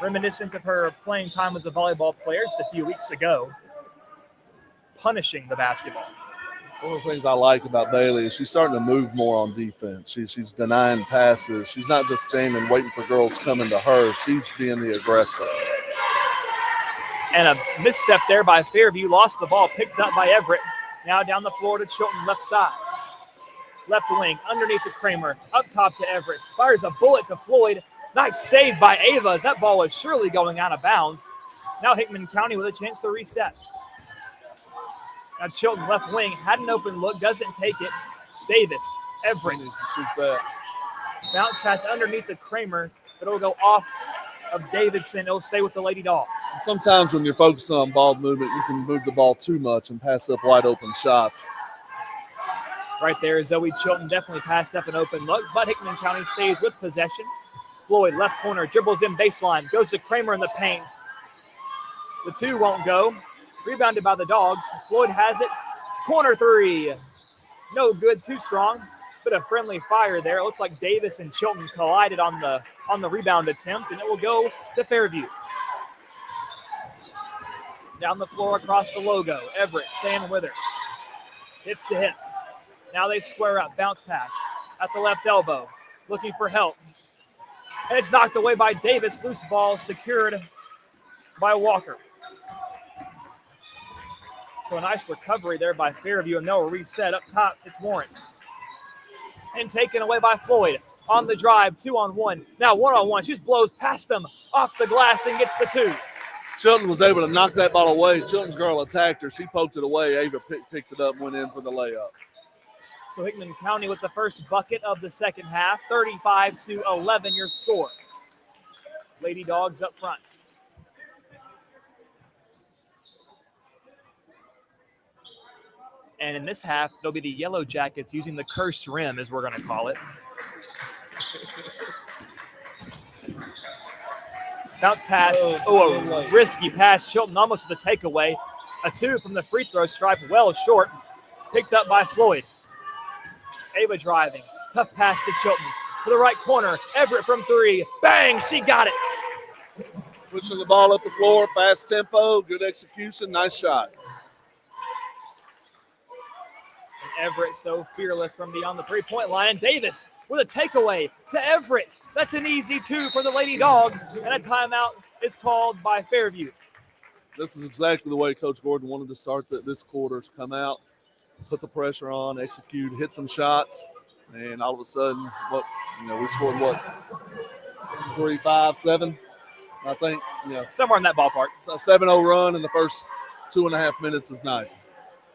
reminiscent of her playing time as a volleyball player just a few weeks ago, punishing the basketball. One of the things I like about Bailey is she's starting to move more on defense. She's denying passes. She's not just standing waiting for girls coming to her. She's being the aggressor. And a misstep there by Fairview. Lost the ball, picked up by Everett. Now down the floor to Chilton, left side. Left wing, underneath the Kramer, up top to Everett. Fires a bullet to Floyd. Nice save by Ava as that ball was surely going out of bounds. Now Hickman County with a chance to reset. Now Chilton, left wing, had an open look, doesn't take it. Davis, Everett. Needs to shoot that. Bounce pass underneath the Kramer, but it'll go off of Davidson. It'll stay with the Lady Dogs. Sometimes when you're focusing on ball movement, you can move the ball too much and pass up wide open shots. Right there, Zoe Chilton definitely passed up an open look, but Hickman County stays with possession. Floyd, left corner, dribbles in baseline, goes to Kramer in the paint. The two won't go. Rebounded by the Dogs. Floyd has it. Corner three. No good, too strong. Bit of friendly fire there. It looked like Davis and Chilton collided on the rebound attempt, and it will go to Fairview. Down the floor across the logo. Everett staying with her. Hip to hip. Now they square up. Bounce pass at the left elbow. Looking for help. And it's knocked away by Davis. Loose ball secured by Walker. So a nice recovery there by Fairview, and they'll reset up top. It's Warren. And taken away by Floyd. On the drive, 2-on-1. Now 1-on-1. She just blows past them off the glass and gets the two. Chilton was able to knock that ball away. Chilton's girl attacked her. She poked it away. Ava picked it up and went in for the layup. So Hickman County with the first bucket of the second half, 35-11 your score. Lady Dogs up front. And in this half, it'll be the Yellow Jackets using the cursed rim, as we're going to call it. Bounce pass. A risky pass. Chilton almost with the takeaway. A 2 from the free throw stripe, well short. Picked up by Floyd. Ava driving. Tough pass to Chilton. To the right corner. Everett from 3. Bang! She got it. Pushing the ball up the floor. Fast tempo. Good execution. Nice shot. Everett so fearless from beyond the three-point line. Davis with a takeaway to Everett. That's an easy 2 for the Lady Dogs, and a timeout is called by Fairview. This is exactly the way Coach Gordon wanted to start this quarter, to come out, put the pressure on, execute, hit some shots, and all of a sudden, we scored 3, 5, 7, I think. Somewhere in that ballpark. It's a 7-0 run in the first 2.5 minutes is nice.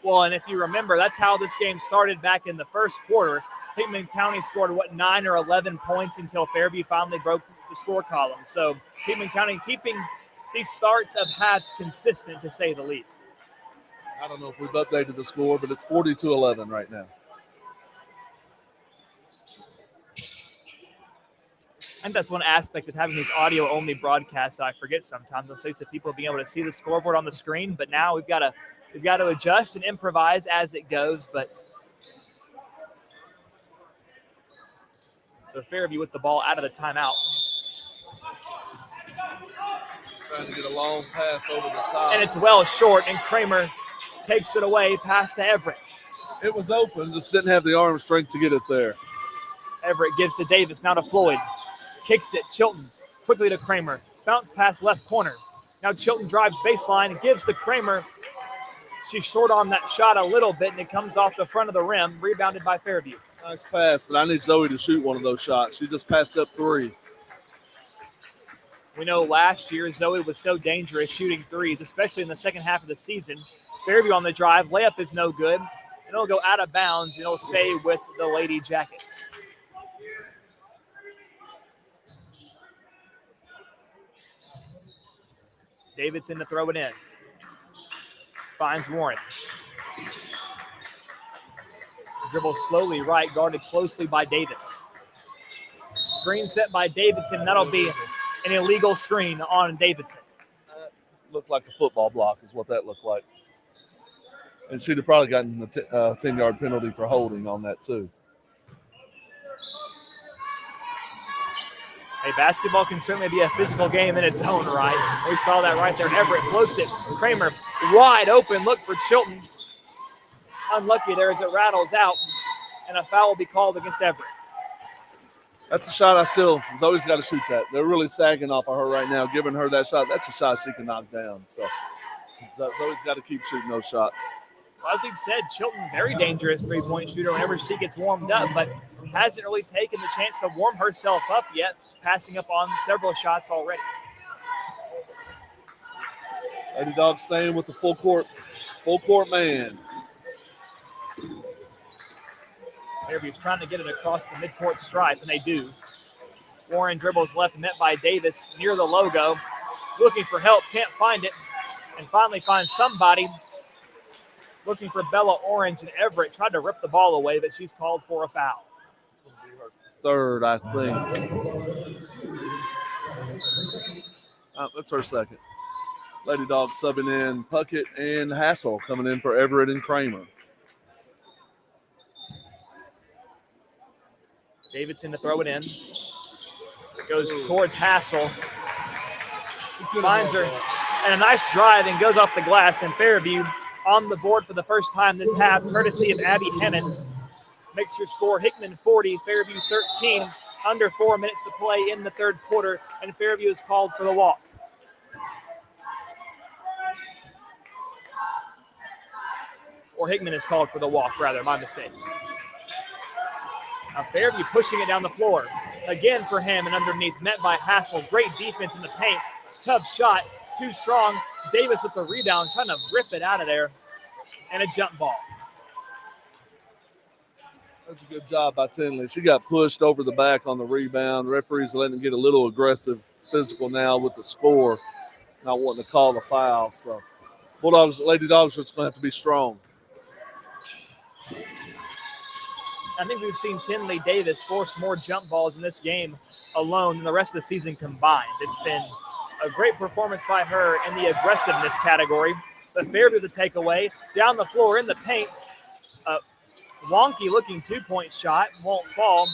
Well, and if you remember, that's how this game started back in the first quarter. Hickman County scored, 9 or 11 points until Fairview finally broke the score column. So Hickman County keeping these starts of halves consistent, to say the least. I don't know if we've updated the score, but it's 40-11 right now. I think that's one aspect of having these audio-only broadcasts that I forget sometimes. They'll say to people being able to see the scoreboard on the screen, but now we've got to adjust and improvise as it goes. But so Fairview with the ball out of the timeout. Trying to get a long pass over the top. And it's well short, and Kramer takes it away, pass to Everett. It was open, just didn't have the arm strength to get it there. Everett gives to Davis, now to Floyd. Kicks it, Chilton, quickly to Kramer. Bounce pass left corner. Now Chilton drives baseline and gives to Kramer. She's short on that shot a little bit, and it comes off the front of the rim, rebounded by Fairview. Nice pass, but I need Zoe to shoot one of those shots. She just passed up 3. We know last year Zoe was so dangerous shooting threes, especially in the second half of the season. Fairview on the drive. Layup is no good. And it'll go out of bounds, and it'll stay with the Lady Jackets. Davidson to throw it in. Finds Warren. Dribbles slowly right, guarded closely by Davis. Screen set by Davidson. That'll be an illegal screen on Davidson. Looked like a football block is what that looked like. And she'd have probably gotten a 10-yard penalty for holding on that too. Hey, basketball can certainly be a physical game in its own right. We saw that right there. Everett floats it. Kramer wide open. Look for Chilton. Unlucky there as it rattles out, and a foul will be called against Everett. That's a shot Zoe's always got to shoot that. They're really sagging off of her right now, giving her that shot. That's a shot she can knock down. So Zoe's got to keep shooting those shots. Well, as we've said, Chilton, very dangerous three-point shooter whenever she gets warmed up, but hasn't really taken the chance to warm herself up yet, passing up on several shots already. Lady Dogs staying with the full court man. Fairview's trying to get it across the midcourt stripe, and they do. Warren dribbles left, met by Davis near the logo. Looking for help, can't find it, and finally finds somebody. Looking for Bella Orange, and Everett tried to rip the ball away, but she's called for a foul. Third, I think. That's her second. Lady Dogs subbing in Puckett and Hassel coming in for Everett and Kramer. Davidson to throw it in. Goes towards Hassel. Finds her. And a nice drive and goes off the glass. And Fairview on the board for the first time this half, courtesy of Abby Hennon. Makes your score Hickman 40, Fairview 13. Under 4 minutes to play in the third quarter. And Fairview is called for the walk. Or Hickman is called for the walk, rather. My mistake. Now Fairview pushing it down the floor. Again for him and underneath, met by Hassel. Great defense in the paint. Tough shot. Too strong. Davis with the rebound, trying to rip it out of there. And a jump ball. That's a good job by Tinley. She got pushed over the back on the rebound. Referees letting them get a little aggressive, physical now with the score, not wanting to call the foul. So Lady Dogs are just going to have to be strong. I think we've seen Tinley Davis force more jump balls in this game alone than the rest of the season combined. It's been a great performance by her in the aggressiveness category. But Fairview the takeaway. Down the floor in the paint. Wonky looking 2-point shot. Won't fall.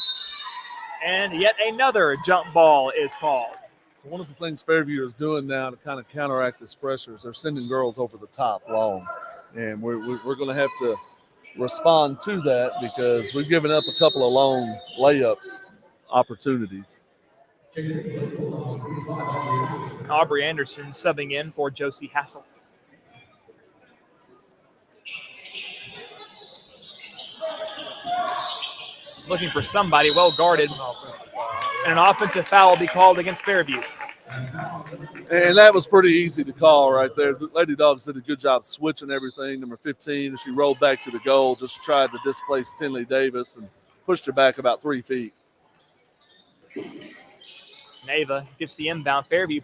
And yet another jump ball is called. So one of the things Fairview is doing now to kind of counteract this pressure is they're sending girls over the top long. And we're going to have to respond to that because we've given up a couple of long layups opportunities. Aubrey Anderson subbing in for Josie Hassel. Looking for somebody well guarded. And an offensive foul will be called against Fairview. And that was pretty easy to call right there. The Lady Dogs did a good job switching everything. Number 15, she rolled back to the goal, just tried to displace Tinley Davis and pushed her back about 3 feet. Neva gets the inbound. Fairview,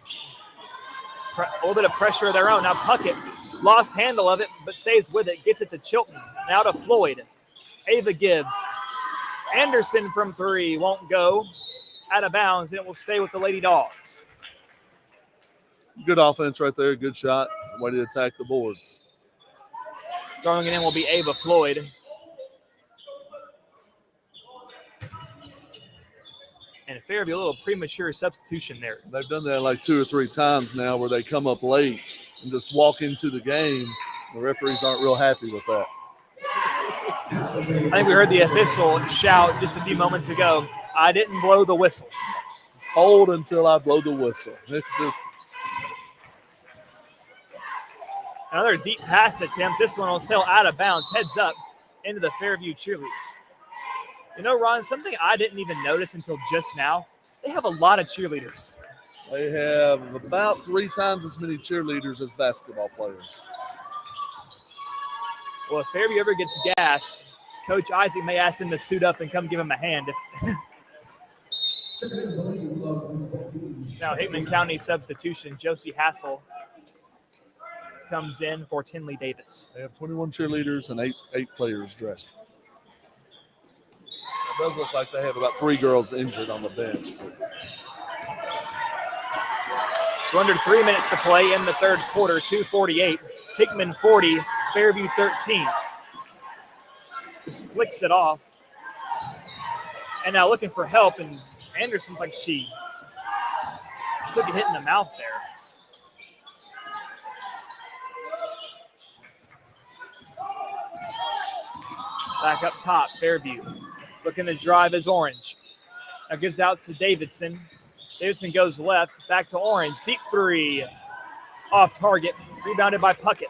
a little bit of pressure of their own. Now Puckett lost handle of it, but stays with it. Gets it to Chilton. Now to Floyd. Ava Gibbs. Anderson from 3 won't go. Out of bounds, and it will stay with the Lady Dogs. Good offense right there. Good shot. Way to attack the boards. Throwing it in will be Ava Floyd. And Fairview, a little premature substitution there. They've done that like 2 or 3 times now where they come up late and just walk into the game. The referees aren't real happy with that. I think we heard the official shout just a few moments ago, I didn't blow the whistle. Hold until I blow the whistle. Another deep pass attempt. This one will sail out of bounds, heads up into the Fairview cheerleaders. You know, Ron, something I didn't even notice until just now, they have a lot of cheerleaders. They have about 3 times as many cheerleaders as basketball players. Well, if Fairview ever gets gassed, Coach Isaac may ask them to suit up and come give him a hand. Now Hickman County substitution. Josie Hassel comes in for Tinley Davis. They have 21 cheerleaders and eight players dressed. It does look like they have about 3 girls injured on the bench. So under 3 minutes to play in the third quarter, 2:48. Hickman 40, Fairview 13. Just flicks it off. And now looking for help, and Anderson, like she took a hit in the mouth there. Back up top, Fairview. Looking to drive is Orange. Now gives out to Davidson. Davidson goes left, back to Orange. Deep 3. Off target. Rebounded by Puckett.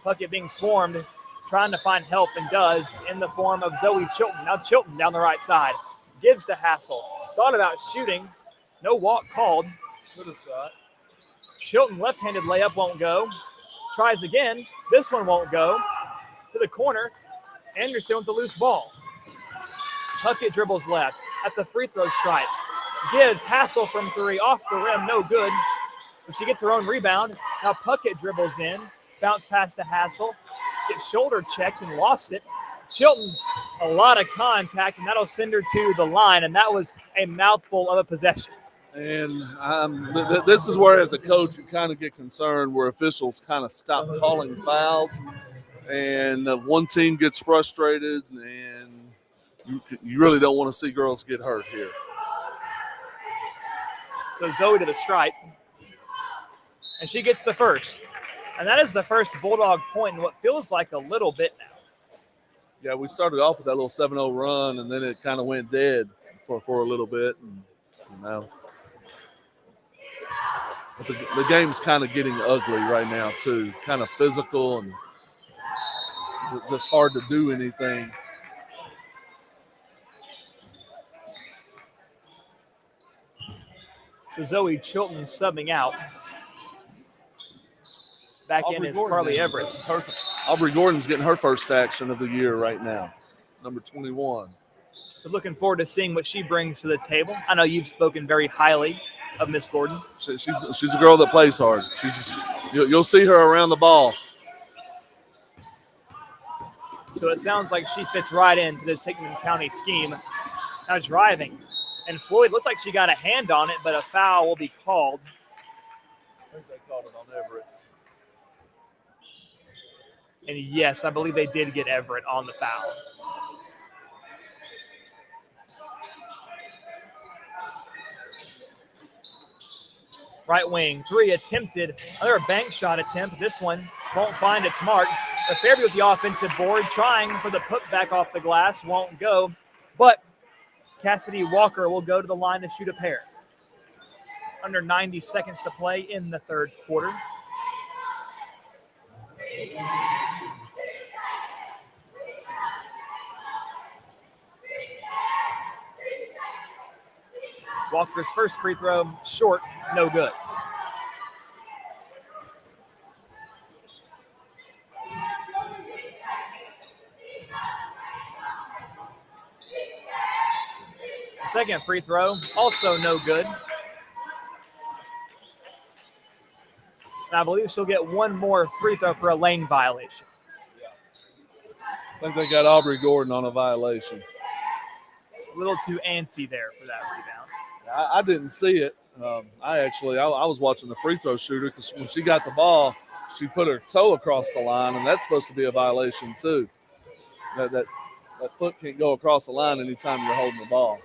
Puckett being swarmed, trying to find help, and does in the form of Zoe Chilton. Now Chilton down the right side. Gives to Hassel. Thought about shooting. No walk called. Should have shot. Chilton left-handed layup won't go. Tries again. This one won't go. To the corner. Anderson with the loose ball. Puckett dribbles left at the free throw stripe. Gives Hassel from 3 off the rim. No good. But she gets her own rebound. Now Puckett dribbles in. Bounce pass to Hassel. Gets shoulder checked and lost it. Chilton, a lot of contact, and that'll send her to the line. And that was a mouthful of a possession. And this is where, as a coach, you kind of get concerned where officials kind of stop calling fouls. And one team gets frustrated, and you really don't want to see girls get hurt here. So Zoe to the stripe. And she gets the first. And that is the first Bulldog point in what feels like a little bit now. Yeah, we started off with that little 7-0 run, and then it kind of went dead for a little bit. And now, but the game's kind of getting ugly right now, too. Kind of physical and just hard to do anything. So Zoe Chilton subbing out. Back Aubrey in is Gordon Carly Everett. Aubrey Gordon's getting her first action of the year right now. number 21. So looking forward to seeing what she brings to the table. I know you've spoken very highly of Miss Gordon. She's a girl that plays hard. You'll see her around the ball. So it sounds like she fits right into this Hickman County scheme. Now driving. And Floyd looked like she got a hand on it, but a foul will be called. I think they called it on Everett. And yes, I believe they did get Everett on the foul. Right wing, 3 attempted. Another bank shot attempt. This one won't find its mark. But Fairview with the offensive board, trying for the putback off the glass, won't go. But Cassidy Walker will go to the line to shoot a pair. Under 90 seconds to play in the third quarter. Walker's first free throw, short, no good. Second free throw, also no good. And I believe she'll get one more free throw for a lane violation. I think they got Aubrey Gordon on a violation. A little too antsy there for that rebound. I didn't see it. I was watching the free throw shooter because when she got the ball, she put her toe across the line, and that's supposed to be a violation too. That foot can't go across the line anytime you're holding the ball.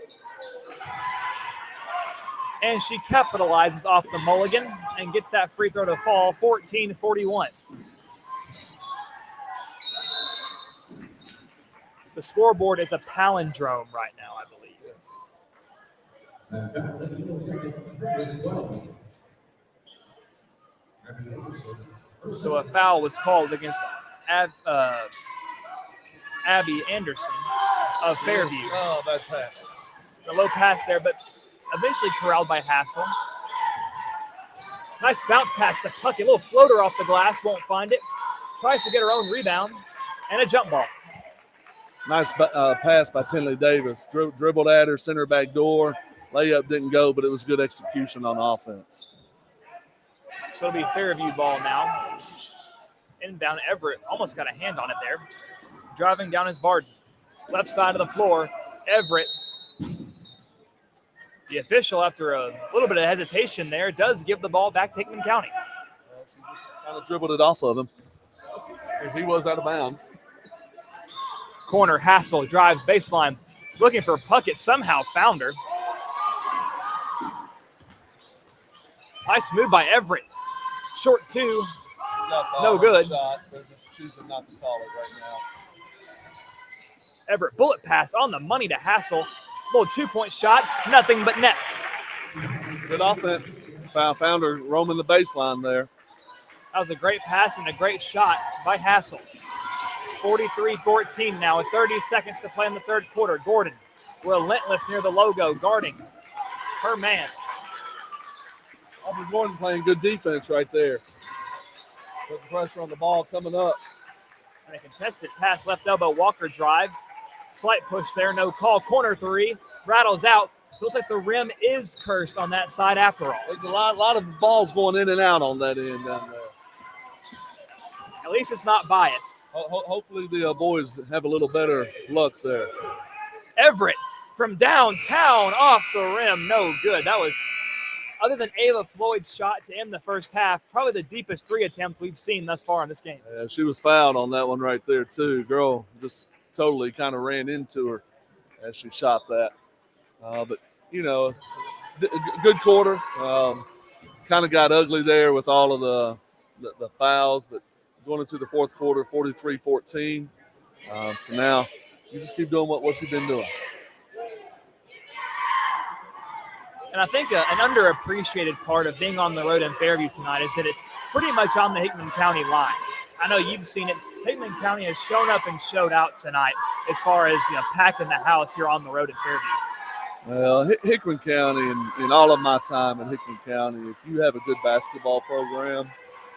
And she capitalizes off the mulligan and gets that free throw to fall, 14-41. The scoreboard is a palindrome right now, I believe. So a foul was called against Abby Anderson of Fairview. Oh, bad pass. A low pass there, but eventually corralled by Hassel. Nice bounce pass to Puckett. A little floater off the glass, won't find it. Tries to get her own rebound and a jump ball. Nice pass by Tinley Davis. Dribbled at her, center back door. Layup didn't go, but it was good execution on offense. So it'll be Fairview ball now. Inbound Everett. Almost got a hand on it there. Driving down is Varden. Left side of the floor. Everett. The official, after a little bit of hesitation there, does give the ball back to Hickman County. She just kind of dribbled it off of him. He was out of bounds. Corner, Hassel drives baseline. Looking for Puckett. Somehow found her. Nice move by Everett. Short 2. No good. Shot. They're just choosing not to call it right now. Everett, bullet pass on the money to Hassel. Little 2-point shot, nothing but net. Good offense. Found her roaming the baseline there. That was a great pass and a great shot by Hassel. 43-14 now with 30 seconds to play in the third quarter. Gordon, relentless near the logo, guarding her man. Aubrey Gordon playing good defense right there. Put the pressure on the ball coming up. And a contested pass, left elbow. Walker drives. Slight push there, no call. Corner 3, rattles out. So it looks like the rim is cursed on that side after all. There's a lot of balls going in and out on that end down there. At least it's not biased. Hopefully the boys have a little better luck there. Everett from downtown off the rim, no good. That was, other than Ava Floyd's shot to end the first half, probably the deepest 3 attempt we've seen thus far in this game. Yeah, she was fouled on that one right there too. Girl just totally kind of ran into her as she shot that. But, you know, good quarter. Kind of got ugly there with all of the fouls, but going into the fourth quarter, 43-14. So now you just keep doing what you've been doing. And I think an underappreciated part of being on the road in Fairview tonight is that it's pretty much on the Hickman County line. I know you've seen it. Hickman County has shown up and showed out tonight as far as packing the house here on the road in Fairview. Well, Hickman County, in all of my time in Hickman County, if you have a good basketball program,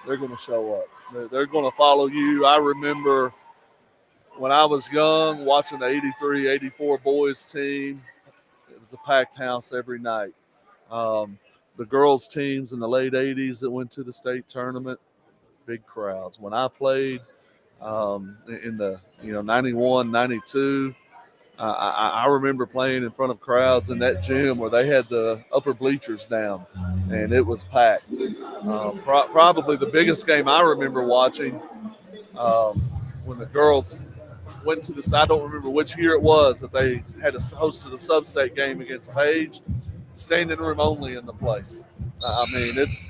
they're going to show up. They're going to follow you. I remember when I was young, watching the 83, 84 boys team, it was a packed house every night. The girls teams in the late 80s that went to the state tournament, big crowds. When I played in the 91, 92, I remember playing in front of crowds in that gym where they had the upper bleachers down, and it was packed. Probably the biggest game I remember watching when the girls went to I don't remember which year it was that they had hosted a sub-state game against Page, standing room only in the place. I mean, it's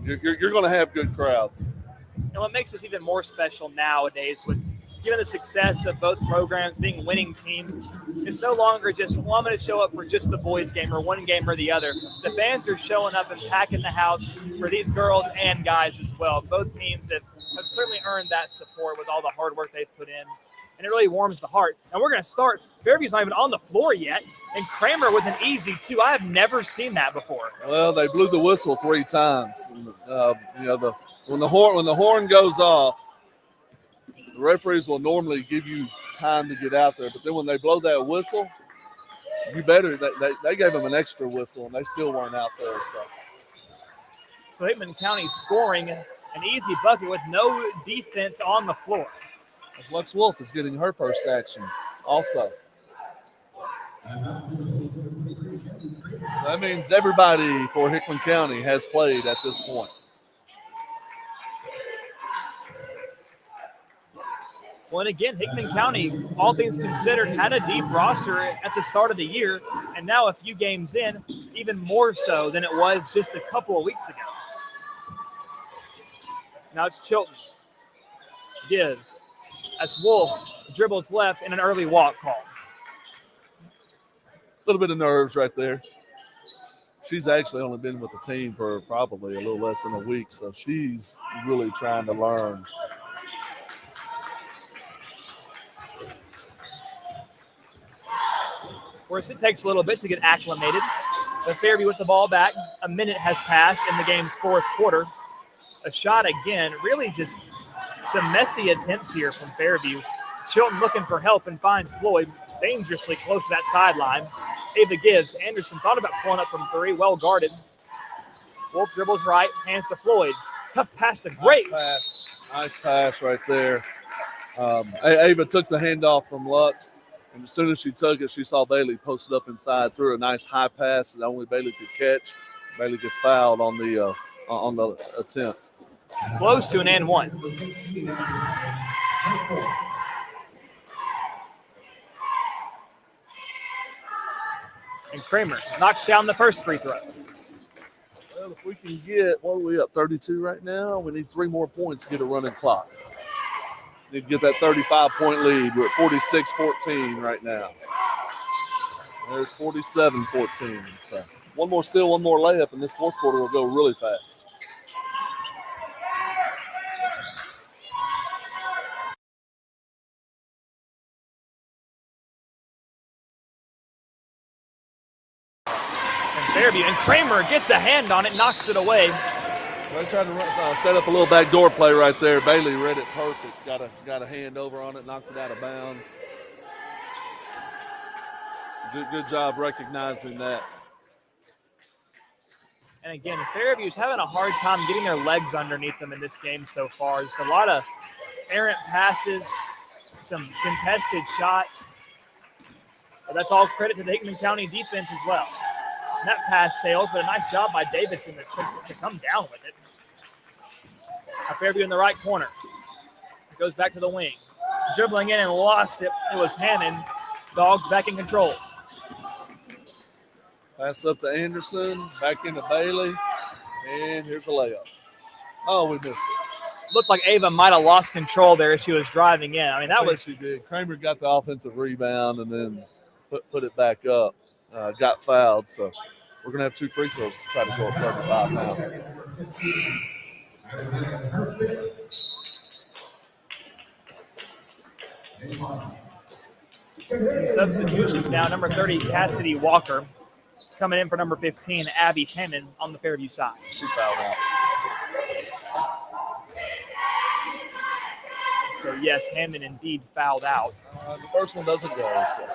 you're going to have good crowds. And what makes this even more special nowadays, with given the success of both programs being winning teams, it's no longer just, well, I'm going to show up for just the boys game or one game or the other. The fans are showing up and packing the house for these girls and guys as well. Both teams have certainly earned that support with all the hard work they've put in, and it really warms the heart. And we're going to start. Fairview's not even on the floor yet, and Kramer with an easy 2. I have never seen that before. Well, they blew the whistle 3 times. When the horn goes off, the referees will normally give you time to get out there, but then when they blow that whistle, you better. They gave them an extra whistle, and they still weren't out there. So Hickman County scoring an easy bucket with no defense on the floor. As Lux Wolf is getting her first action also. So that means everybody for Hickman County has played at this point. Well, and again, Hickman County, all things considered, had a deep roster at the start of the year, and now a few games in, even more so than it was just a couple of weeks ago. Now it's Chilton. Gives. As Wolf dribbles left and an early walk call. A little bit of nerves right there. She's actually only been with the team for probably a little less than a week, so she's really trying to learn. Of course, it takes a little bit to get acclimated. But Fairview with the ball back. A minute has passed in the game's fourth quarter. A shot again, really just some messy attempts here from Fairview. Chilton looking for help and finds Floyd dangerously close to that sideline. Ava gives. Anderson thought about pulling up from 3, well guarded. Wolf dribbles right, hands to Floyd. Tough pass to Gray. Nice pass right there. Ava took the handoff from Lux, and as soon as she took it, she saw Bailey posted up inside, threw a nice high pass that only Bailey could catch. Bailey gets fouled on the attempt. Close to an and 1. And Kramer knocks down the first free throw. Well, if we can get, what are we up, 32 right now? We need 3 more points to get a running clock. Need to get that 35-point lead. We're at 46-14 right now. There's 47-14. So one more steal, one more layup, and this fourth quarter will go really fast. Fairview, and Kramer gets a hand on it, knocks it away. So they tried to set up a little backdoor play right there. Bailey read it perfect. Got a hand over on it, knocked it out of bounds. So good job recognizing that. And again, Fairview's having a hard time getting their legs underneath them in this game so far. Just a lot of errant passes, some contested shots. But that's all credit to the Hickman County defense as well. And that pass sails, but a nice job by Davidson to come down with it. Now Fairview in the right corner. It goes back to the wing. Dribbling in and lost it. It was Hammond. Dogs back in control. Pass up to Anderson, back into Bailey, and here's a layup. Oh, we missed it. Looked like Ava might have lost control there as she was driving in. I mean, that was. She did. Kramer got the offensive rebound and then put it back up. Got fouled, so we're going to have 2 free throws to try to go up 35 now. Some substitutions now. Number 30, Cassidy Walker, coming in for number 15, Abby Hammond on the Fairview side. She fouled out. So, yes, Hammond indeed fouled out. The first one doesn't go. So.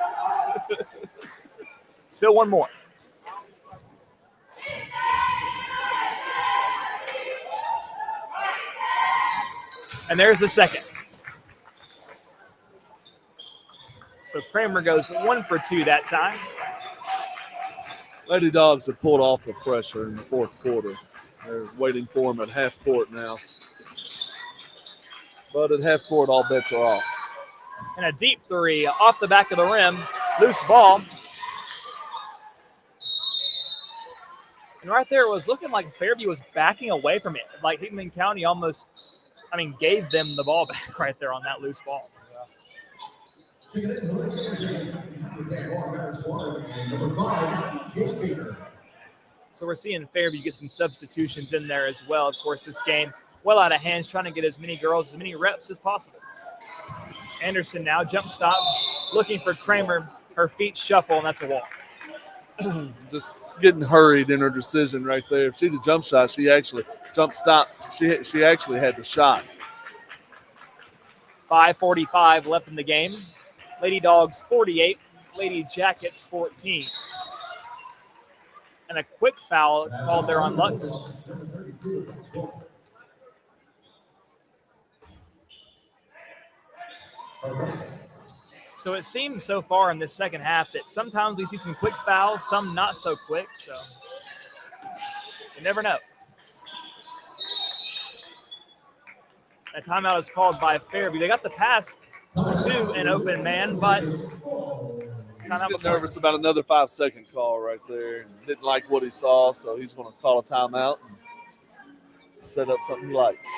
Still one more. And there's the second. So Kramer goes 1 for 2 that time. Lady Dogs have pulled off the pressure in the fourth quarter. They're waiting for him at half court now. But at half court, all bets are off. And a deep three off the back of the rim. Loose ball. And right there, it was looking like Fairview was backing away from it. Like Hickman County almost, gave them the ball back right there on that loose ball. So we're seeing Fairview get some substitutions in there as well. Of course, this game well out of hands, trying to get as many girls, as many reps as possible. Anderson now jump stop, looking for Kramer. Her feet shuffle, and that's a walk. Just getting hurried in her decision right there. If she'd have jump shot, she actually jump stop. She actually had the shot. 5:45 left in the game. Lady Dogs 48, Lady Jackets 14. And a quick foul called there on Lutz. So it seems so far in this second half that sometimes we see some quick fouls, some not so quick. So you never know. That timeout is called by Fairview. They got the pass to an open man, but He's getting nervous about another 5-second call right there. Didn't like what he saw, so he's going to call a timeout and set up something he likes.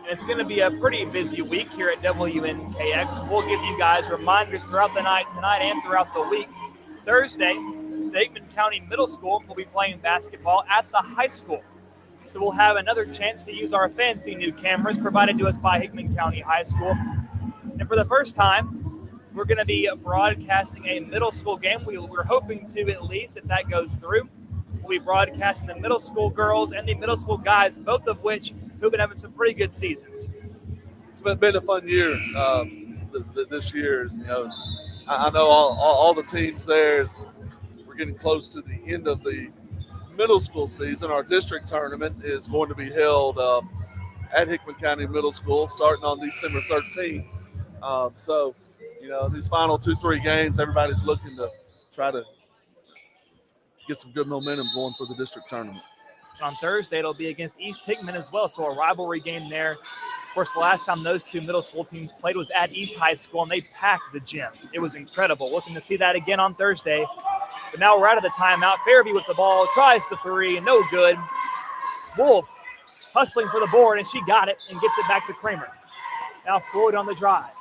It's going to be a pretty busy week here at WNKX. We'll give you guys reminders throughout the night, tonight, and throughout the week. Thursday, the Hickman County Middle School will be playing basketball at the high school. So we'll have another chance to use our fancy new cameras provided to us by Hickman County High School. And for the first time, we're going to be broadcasting a middle school game. We're hoping to, at least, if that goes through. We'll be broadcasting the middle school girls and the middle school guys, both of which who've been having some pretty good seasons. It's been a fun year this year. You know, I know all the teams there. We're getting close to the end of the middle school season. Our district tournament is going to be held at Hickman County Middle School starting on December 13th. So, you know, these final 2-3 games, everybody's looking to try to get some good momentum going for the district tournament. On Thursday, it'll be against East Hickman as well, so a rivalry game there. Of course, the last time those two middle school teams played was at East High School, and they packed the gym. It was incredible. Looking to see that again on Thursday. But now we're out of the timeout. Fairview with the ball, tries the three, no good. Wolf hustling for the board, and she got it and gets it back to Kramer. Now Floyd on the drive.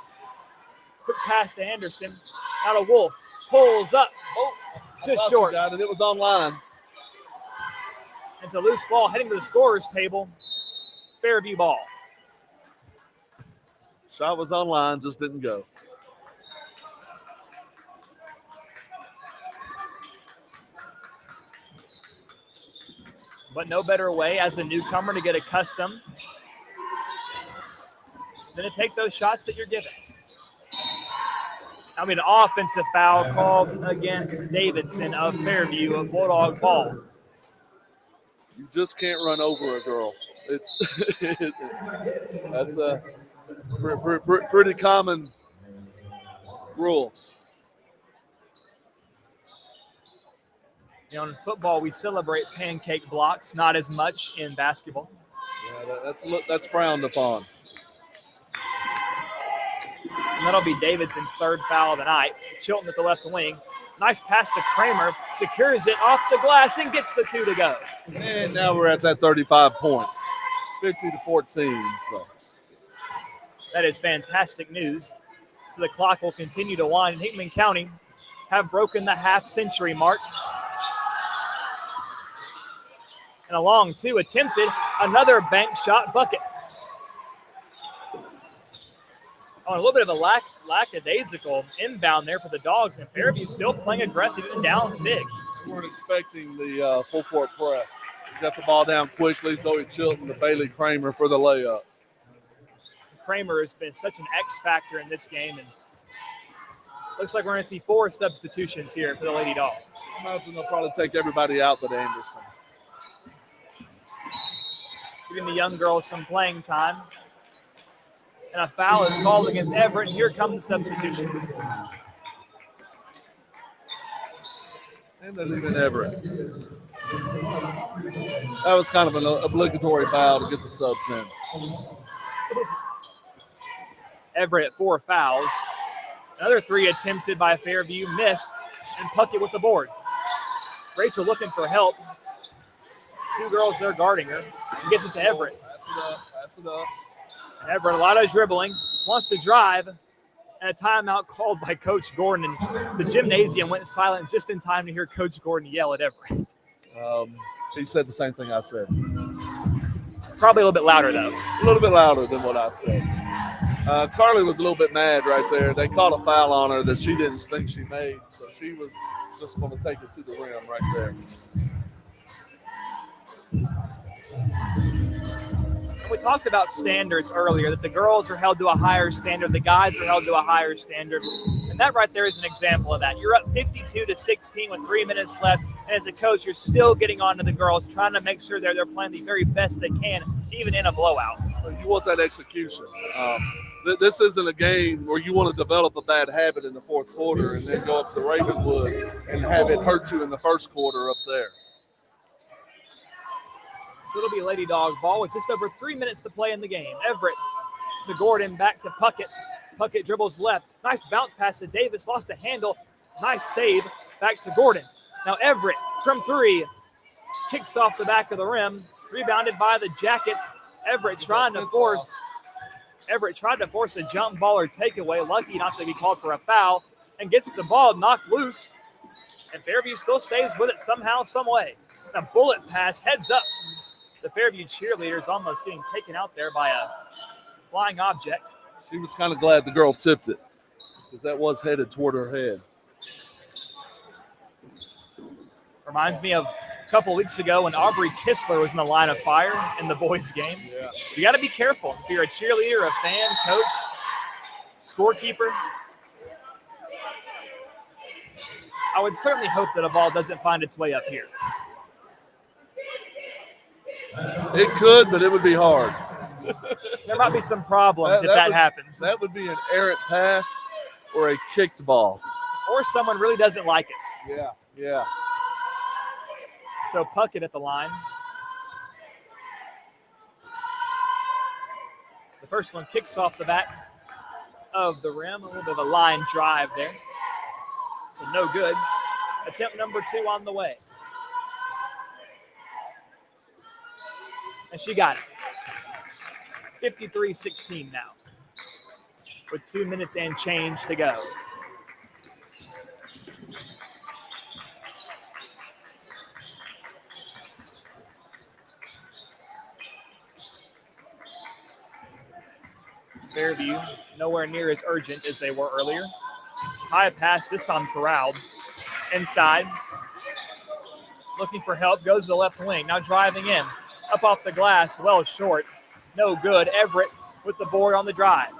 Quick pass to Anderson. Now to Wolf. Pulls up. Oh, just short. Got it. It was online. It's a loose ball heading to the scorer's table. Fairview ball. Shot was online, just didn't go. But no better way as a newcomer to get accustomed than to take those shots that you're given. An offensive foul called against Davidson of Fairview, a Bulldog ball. You just can't run over a girl. It's that's a pretty common rule. You know, in football, we celebrate pancake blocks, not as much in basketball. Yeah, that's frowned upon. And that'll be Davidson's third foul of the night. Chilton at the left wing. Nice pass to Kramer. Secures it off the glass and gets the two to go. And now we're at that 35 points. 50-14. So that is fantastic news. So the clock will continue to wind. Hickman County have broken the half-century mark. And a long two attempted. Another bank shot bucket. Oh, a little bit of a lackadaisical inbound there for the Dogs, and Fairview still playing aggressive, even down big. weren't expecting the full court press. He got the ball down quickly. Zoe Chilton to Bailey Kramer for the layup. Kramer has been such an X factor in this game, and looks like we're going to see 4 substitutions here for the Lady Dogs. I imagine they'll probably take everybody out but Anderson. Giving the young girls some playing time. And a foul is called against Everett. Here come the substitutions. And they're leaving Everett. That was kind of an obligatory foul to get the subs in. Everett 4 fouls. Another 3 attempted by Fairview, missed, and Puckett with the board. Rachel looking for help. 2 girls there guarding her. And gets it to Everett. Pass it up. And Everett, a lot of dribbling, wants to drive, and a timeout called by Coach Gordon. And the gymnasium went silent just in time to hear Coach Gordon yell at Everett. He said the same thing I said. Probably a little bit louder, though. A little bit louder than what I said. Carly was a little bit mad right there. They called a foul on her that she didn't think she made, so she was just going to take it to the rim right there. And we talked about standards earlier, that the girls are held to a higher standard, the guys are held to a higher standard. And that right there is an example of that. You're up 52-16 with 3 minutes left, and as a coach, you're still getting on to the girls, trying to make sure they're playing the very best they can, even in a blowout. You want that execution. This isn't a game where you want to develop a bad habit in the fourth quarter and then go up to Ravenwood and have it hurt you in the first quarter up there. So it'll be Lady Dog ball with just over 3 minutes to play in the game. Everett to Gordon, back to Puckett. Puckett dribbles left. Nice bounce pass to Davis, lost a handle. Nice save, back to Gordon. Now Everett from 3, kicks off the back of the rim, rebounded by the Jackets. Everett tried to force a jump ball or takeaway, lucky not to be called for a foul, and gets the ball knocked loose. And Fairview still stays with it somehow, some way. A bullet pass, heads up. The Fairview cheerleaders almost getting taken out there by a flying object. She was kind of glad the girl tipped it because that was headed toward her head. Reminds me of a couple weeks ago when Aubrey Kistler was in the line of fire in the boys' game. Yeah. You got to be careful. If you're a cheerleader, a fan, coach, scorekeeper, I would certainly hope that a ball doesn't find its way up here. It could, but it would be hard. There might be some problems if that happens. That would be an errant pass or a kicked ball. Or someone really doesn't like us. Yeah. So Puckett at the line. The first one kicks off the back of the rim. A little bit of a line drive there. So no good. Attempt number 2 on the way. And she got it. 53-16 now. With 2 minutes and change to go. Fairview, nowhere near as urgent as they were earlier. High pass, this time corralled. Inside. Looking for help, goes to the left wing. Now driving in. Up off the glass, well short. No good. Everett with the board on the drive.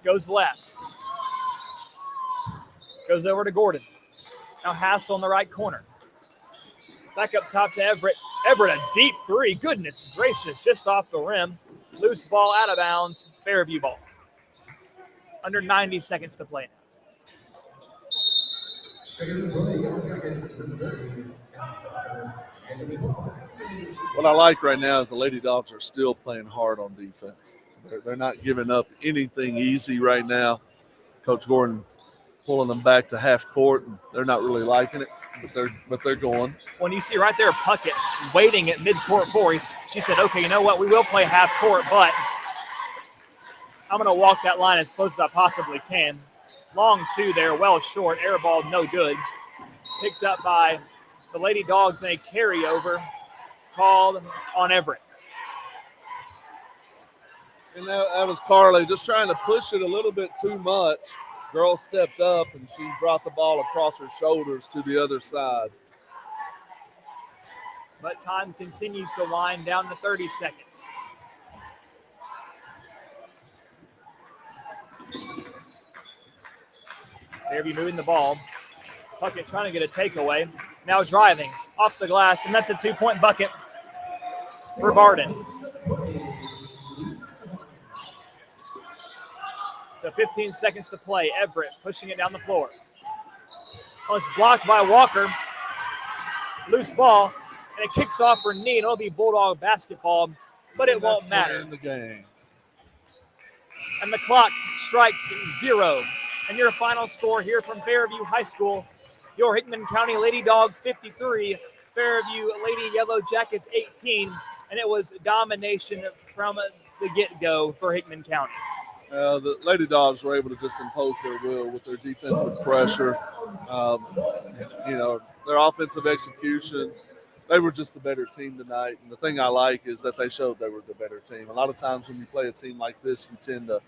Goes left. Goes over to Gordon. Now Hassel in the right corner. Back up top to Everett. Everett, a deep 3. Goodness gracious, just off the rim. Loose ball out of bounds. Fairview ball. Under 90 seconds to play now. What I like right now is the Lady Dogs are still playing hard on defense. They're not giving up anything easy right now. Coach Gordon pulling them back to half court, and they're not really liking it, but they're going. When you see right there Puckett waiting at midcourt voice, she said, okay, you know what? We will play half court, but I'm going to walk that line as close as I possibly can. Long 2 there, well short. Air ball, no good. Picked up by the Lady Dogs and a carryover called on Everett. And that was Carly just trying to push it a little bit too much. Girl stepped up and she brought the ball across her shoulders to the other side. But time continues to wind down to 30 seconds. Fairview moving the ball. Puckett trying to get a takeaway. Now driving off the glass, and that's a 2-point bucket for Varden. So 15 seconds to play. Everett pushing it down the floor. Oh, it's blocked by Walker. Loose ball, and it kicks off for knee. It'll be Bulldog basketball, but it won't matter. In the game. And the clock strikes 0. And your final score here from Fairview High School, your Hickman County Lady Dogs 53, Fairview Lady Yellow Jackets 18, and it was domination from the get-go for Hickman County. The Lady Dogs were able to just impose their will with their defensive pressure. Their offensive execution. They were just the better team tonight. And the thing I like is that they showed they were the better team. A lot of times when you play a team like this, you tend to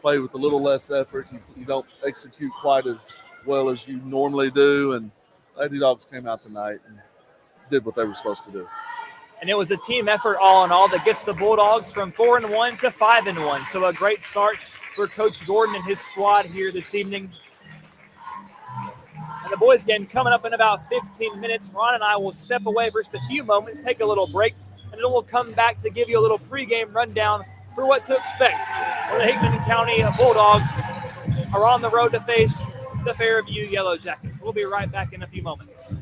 play with a little less effort. You don't execute quite as well as you normally do. And Lady Dogs came out tonight and did what they were supposed to do. And it was a team effort all in all that gets the Bulldogs from 4-1 to 5-1. So a great start for Coach Gordon and his squad here this evening. And the boys game coming up in about 15 minutes. Ron and I will step away for just a few moments, take a little break, and then we'll come back to give you a little pregame rundown for what to expect when the Hickman County Bulldogs are on the road to face the Fairview Yellow Jackets. We'll be right back in a few moments.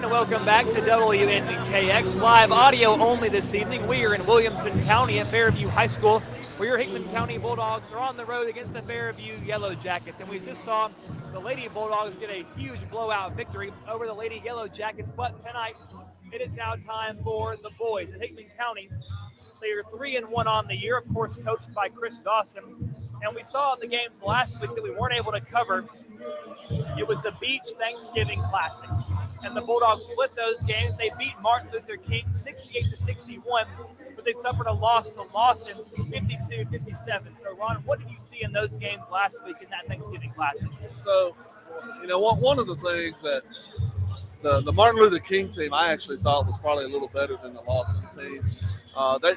And welcome back to WNKX Live Audio only this evening. We are in Williamson County at Fairview High School, where your Hickman County Bulldogs are on the road against the Fairview Yellow Jackets. And we just saw the Lady Bulldogs get a huge blowout victory over the Lady Yellow Jackets. But tonight, it is now time for the boys at Hickman County. They are 3-1 on the year, of course, coached by Chris Dawson. And we saw in the games last week that we weren't able to cover. It was the Beach Thanksgiving Classic. And the Bulldogs split those games. They beat Martin Luther King 68-61, but they suffered a loss to Lawson 52-57. So, Ron, what did you see in those games last week in that Thanksgiving Classic? So, one of the things that the Martin Luther King team I actually thought was probably a little better than the Lawson team. They,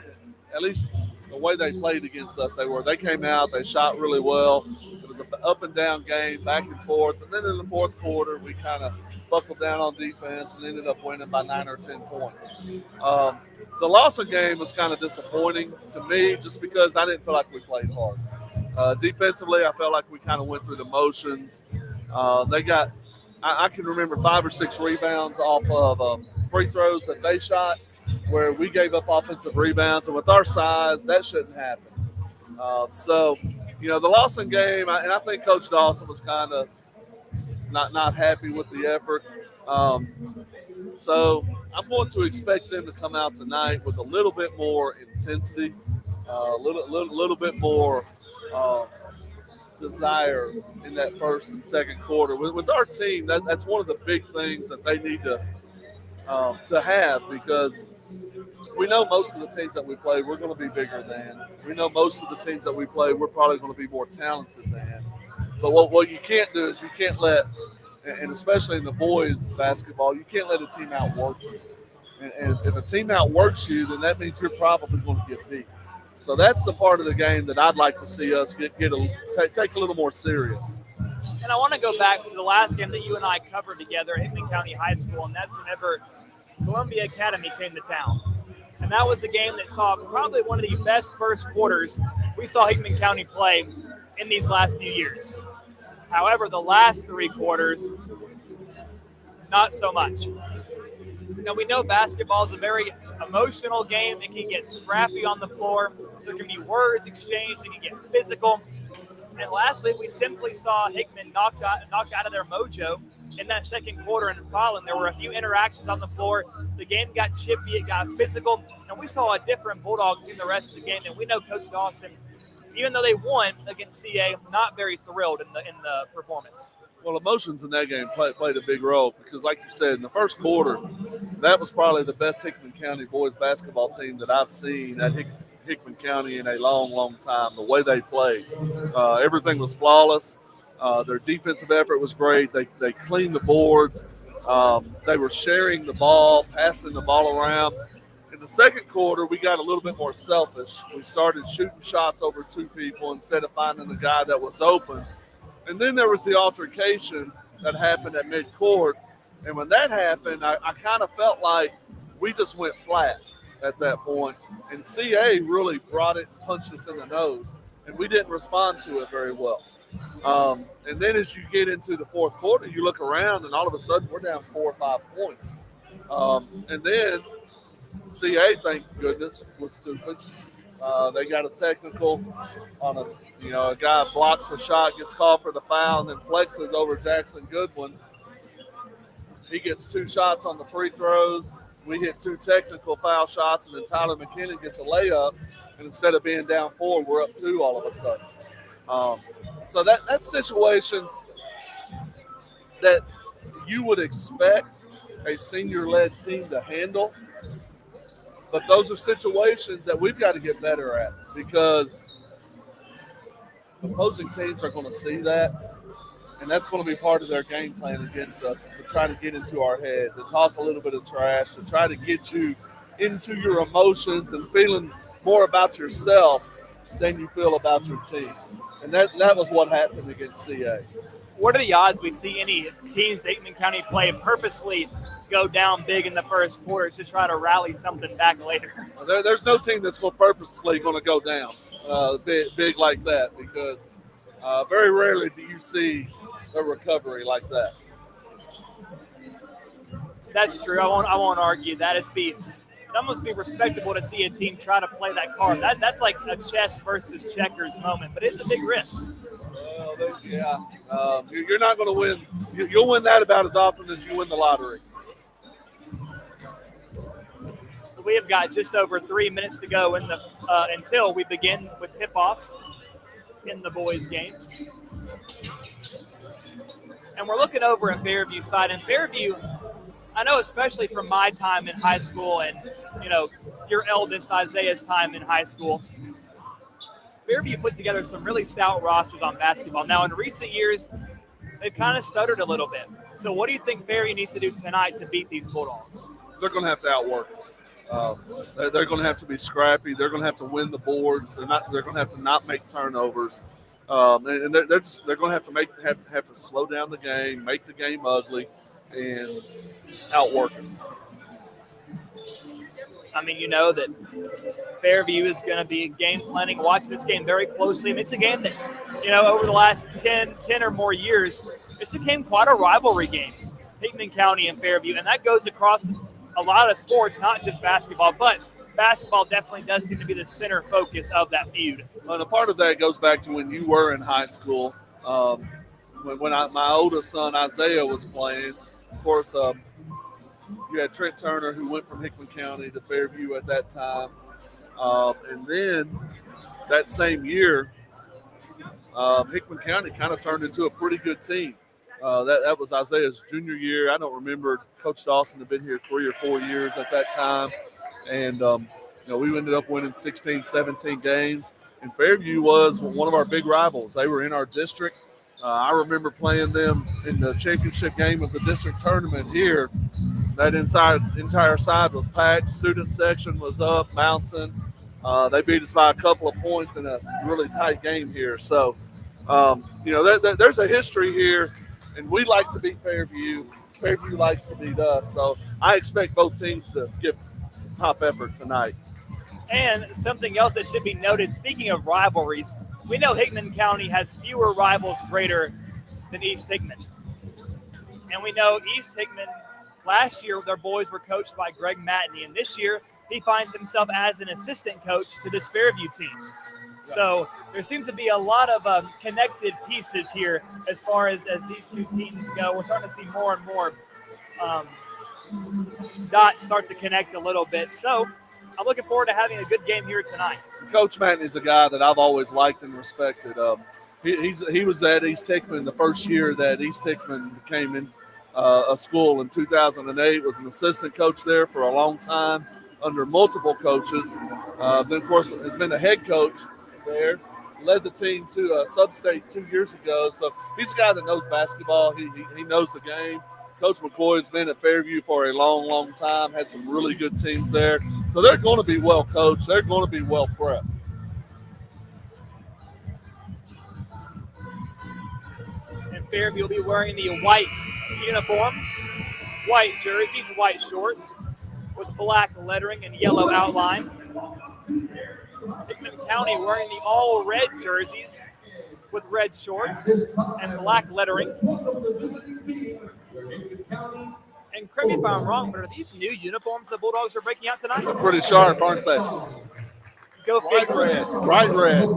at least the way they played against us, they came out, they shot really well. It was an up and down game, back and forth. And then in the fourth quarter, we kind of buckled down on defense and ended up winning by 9 or 10 points. The Lawson game was kind of disappointing to me just because I didn't feel like we played hard. Defensively, I felt like we kind of went through the motions. I can remember 5 or 6 rebounds off of free throws that they shot where we gave up offensive rebounds. And with our size, that shouldn't happen. The Lawson game, and I think Coach Dawson was kind of not happy with the effort. So I'm going to expect them to come out tonight with a little bit more intensity, a little bit more desire in that first and second quarter. With our team, that's one of the big things that they need to have, because we know most of the teams that we play, we're going to be bigger than. We know most of the teams that we play, we're probably going to be more talented than. But what you can't do is you can't let, and especially in the boys basketball, you can't let a team outwork you. And if a team outworks you, then that means you're probably going to get beat. So that's the part of the game that I'd like to see us take a little more serious. And I want to go back to the last game that you and I covered together at Hickman County High School, and that's whenever Columbia Academy came to town. And that was the game that saw probably one of the best first quarters we saw Hickman County play in these last few years. However, the last 3 quarters, not so much. Now, we know basketball is a very emotional game. It can get scrappy on the floor. There can be words exchanged. It can get physical. And last week, we simply saw Hickman knocked out of their mojo in that second quarter and following. There were a few interactions on the floor. The game got chippy. It got physical. And we saw a different Bulldog team the rest of the game. And we know Coach Dawson, even though they won against CA, not very thrilled in the performance. Well, emotions in that game played a big role because, like you said, in the first quarter, that was probably the best Hickman County boys basketball team that I've seen at Hickman County in a long, long time. The way they played, everything was flawless. Their defensive effort was great. They cleaned the boards. They were sharing the ball, passing the ball around. In the second quarter, we got a little bit more selfish. We started shooting shots over 2 people instead of finding the guy that was open. And then there was the altercation that happened at midcourt. And when that happened, I kind of felt like we just went flat at that point. And CA really brought it and punched us in the nose. And we didn't respond to it very well. And then as you get into the fourth quarter, you look around and all of a sudden we're down 4 or 5 points. And then CA, thank goodness, was stupid. They got a technical on a guy blocks the shot, gets called for the foul, and then flexes over Jackson Goodwin. He gets 2 shots on the free throws. We hit 2 technical foul shots, and then Tyler McKinnon gets a layup. And instead of being down 4, we're up 2 all of a sudden. So that's situations that you would expect a senior-led team to handle. But those are situations that we've got to get better at because opposing teams are going to see that, and that's going to be part of their game plan against us, to try to get into our head, to talk a little bit of trash, to try to get you into your emotions and feeling more about yourself than you feel about your team. And that was what happened against CA. What are the odds we see any teams that Hickman County play purposely go down big in the first quarter to try to rally something back later? There's no team that's purposely going to go down big like that because very rarely do you see a recovery like that. That's true. I won't argue that. It almost be respectable to see a team try to play that card. That's like a chess versus checkers moment, but it's a big risk. Well, yeah. You're not going to win. You'll win that about as often as you win the lottery. So we have got just over 3 minutes to go until we begin with tip-off in the boys' game. And we're looking over at Fairview side. And Fairview, I know especially from my time in high school and, your eldest Isaiah's time in high school, Fairview put together some really stout rosters on basketball. Now, in recent years, they've kind of stuttered a little bit. So what do you think Fairview needs to do tonight to beat these Bulldogs? They're going to have to outwork us. They're going to have to be scrappy. They're going to have to win the boards. They're going to have to not make turnovers. And they're going to have to have to slow down the game, make the game ugly, and outwork us. I mean, you know that Fairview is going to be game planning. Watch this game very closely. And it's a game that, over the last 10 or more years, it's became quite a rivalry game, Hickman County and Fairview. And that goes across a lot of sports, not just basketball, but basketball definitely does seem to be the center focus of that feud. And a part of that goes back to when you were in high school. When my oldest son, Isaiah, was playing, of course, you had Trent Turner, who went from Hickman County to Fairview at that time. And then that same year, Hickman County kind of turned into a pretty good team. That was Isaiah's junior year. I don't remember. Coach Dawson had been here 3 or 4 years at that time. And, we ended up winning 16, 17 games. And Fairview was one of our big rivals. They were in our district. I remember playing them in the championship game of the district tournament here. That entire side was packed. Student section was up, bouncing. They beat us by a couple of points in a really tight game here. So, there's a history here, and we like to beat Fairview. Fairview likes to beat us. So I expect both teams to give top effort tonight. And something else that should be noted, speaking of rivalries, we know Hickman County has fewer rivals greater than East Hickman. And we know East Hickman, last year their boys were coached by Greg Matney, and this year he finds himself as an assistant coach to this Fairview team. So there seems to be a lot of connected pieces here as far as these two teams go. We're starting to see more and more dots start to connect a little bit. So I'm looking forward to having a good game here tonight. Coach Matney is a guy that I've always liked and respected. He was at East Hickman the first year that East Hickman became in a school in 2008, was an assistant coach there for a long time under multiple coaches. Then, of course, has been a head coach there, led the team to a sub-state 2 years ago. So he's a guy that knows basketball. He knows the game. Coach McCoy has been at Fairview for a long, long time, had some really good teams there. So they're going to be well coached. They're going to be well prepped. And Fairview will be wearing the white uniforms, white jerseys, white shorts with black lettering and yellow outline. Hickman County wearing the all-red jerseys with red shorts and black lettering. And correct me if I'm wrong, but are these new uniforms the Bulldogs are breaking out tonight? They're pretty sharp, aren't they? Go figure. Bright red.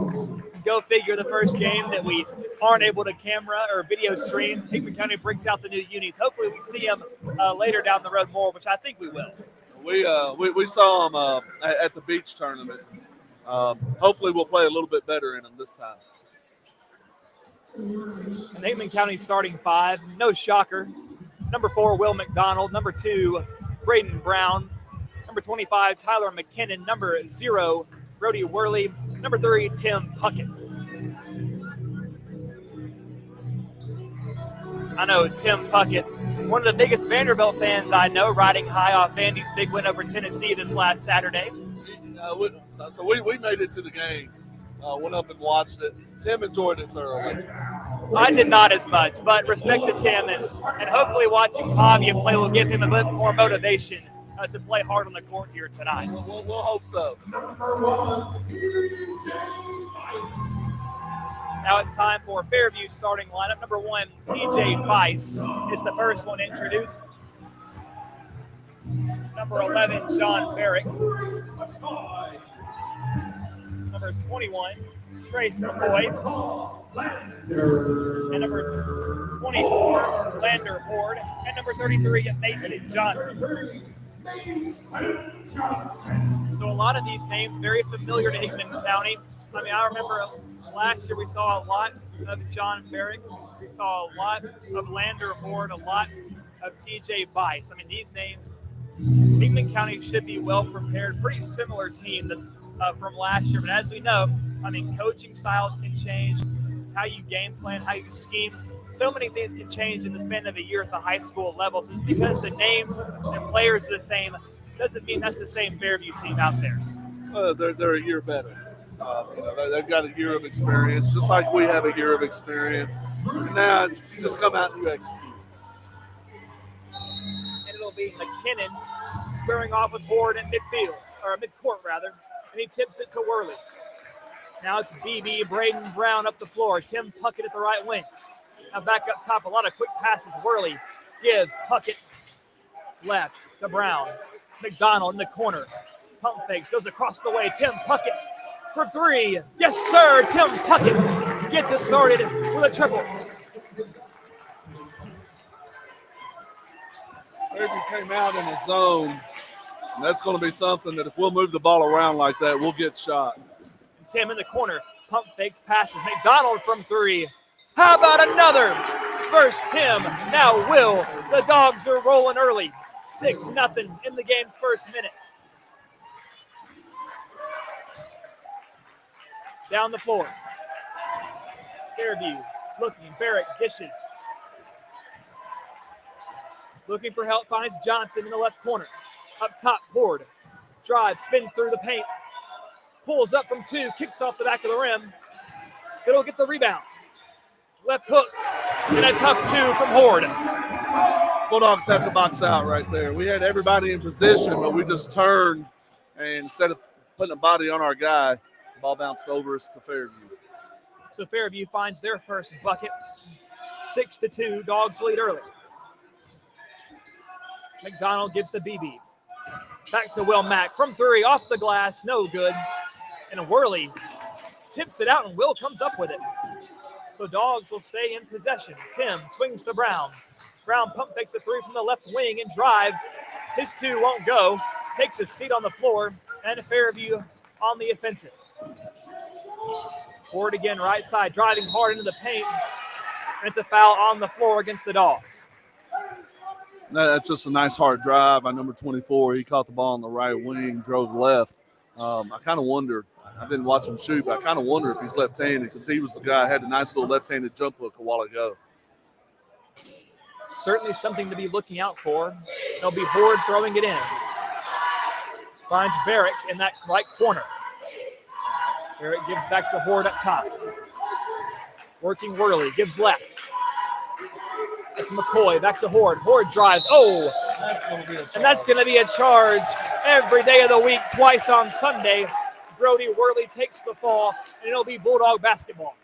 Go figure, the first game that we aren't able to camera or video stream, Hickman County breaks out the new unis. Hopefully we see them later down the road more, which I think we will. We saw them at the beach tournament. Hopefully we'll play a little bit better in them this time. And Hickman County starting five, no shocker. Number 4, Will McDonald. Number 2, Braden Brown. Number 25, Tyler McKinnon. Number 0, Brody Worley. Number 3, Tim Puckett. I know Tim Puckett, one of the biggest Vanderbilt fans I know, riding high off Vandy's big win over Tennessee this last Saturday. So we made it to the game, went up and watched it. Tim enjoyed it thoroughly. I did not as much, but respect to Tim, and hopefully watching Pavia play will give him a bit more motivation to play hard on the court here tonight. We'll hope so. Now it's time for Fairview starting lineup. Number 1, TJ Weiss is the first one introduced. Number 11, John Barrick. Number 21, Trace McCoy. And number 24, Lander Horde. And number 33, Mason Johnson. So a lot of these names very familiar to Hickman County. I mean, I remember last year we saw a lot of John Barrick. We saw a lot of Lander Horde, a lot of TJ Bice. I mean, these names, Hickman County should be well prepared. Pretty similar team from last year. But as we know, I mean, coaching styles can change, how you game plan, how you scheme. So many things can change in the span of a year at the high school level. So just because the names and players are the same doesn't mean that's the same Fairview team out there. They're a year better. They've got a year of experience, just like we have a year of experience. And now you just come out and you execute. And it'll be McKinnon squaring off with Horde at midfield, or midcourt rather, and he tips it to Worley. Now it's BB, Braden Brown up the floor, Tim Puckett at the right wing. Now back up top, a lot of quick passes. Worley gives Puckett left to Brown. McDonald in the corner. Pump fakes, goes across the way. Tim Puckett for three. Yes, sir. Tim Puckett gets us started with a triple. Fairview came out in a zone, and that's going to be something that if we'll move the ball around like that, we'll get shots. And Tim in the corner. Pump fakes, passes. McDonald from three. How about another? First Tim, now Will. The Dogs are rolling early. 6-0 in the game's first minute. Down the floor. Fairview looking. Barrett dishes. Looking for help, finds Johnson in the left corner. Up top, Horde. Drive, spins through the paint. Pulls up from two, kicks off the back of the rim. It'll get the rebound. Left hook, and a tough two from Horde. Bulldogs have to box out right there. We had everybody in position, but we just turned, and instead of putting a body on our guy, the ball bounced over us to Fairview. So Fairview finds their first bucket. 6-2, Dogs lead early. McDonald gives to BB. Back to Will Mack from three, off the glass, no good. And Worley tips it out, and Will comes up with it. So Dogs will stay in possession. Tim swings to Brown. Brown pump fakes a three from the left wing and drives. His two won't go. Takes his seat on the floor, and Fairview on the offensive. Horde again, right side, driving hard into the paint. And it's a foul on the floor against the Dogs. That's just a nice hard drive by number 24. He caught the ball on the right wing, drove left. I kind of wondered. I didn't watch him shoot, but I kind of wonder if he's left-handed because he was the guy who had a nice little left-handed jump hook a while ago. Certainly something to be looking out for. It'll be Horde throwing it in. Finds Barrick in that right corner. Barrick gives back to Horde up top. Working Worley, gives left. That's McCoy, back to Horde. Horde drives. Oh! That's going to be a charge every day of the week, twice on Sunday. Brody Worley takes the fall, and it'll be Bulldog basketball.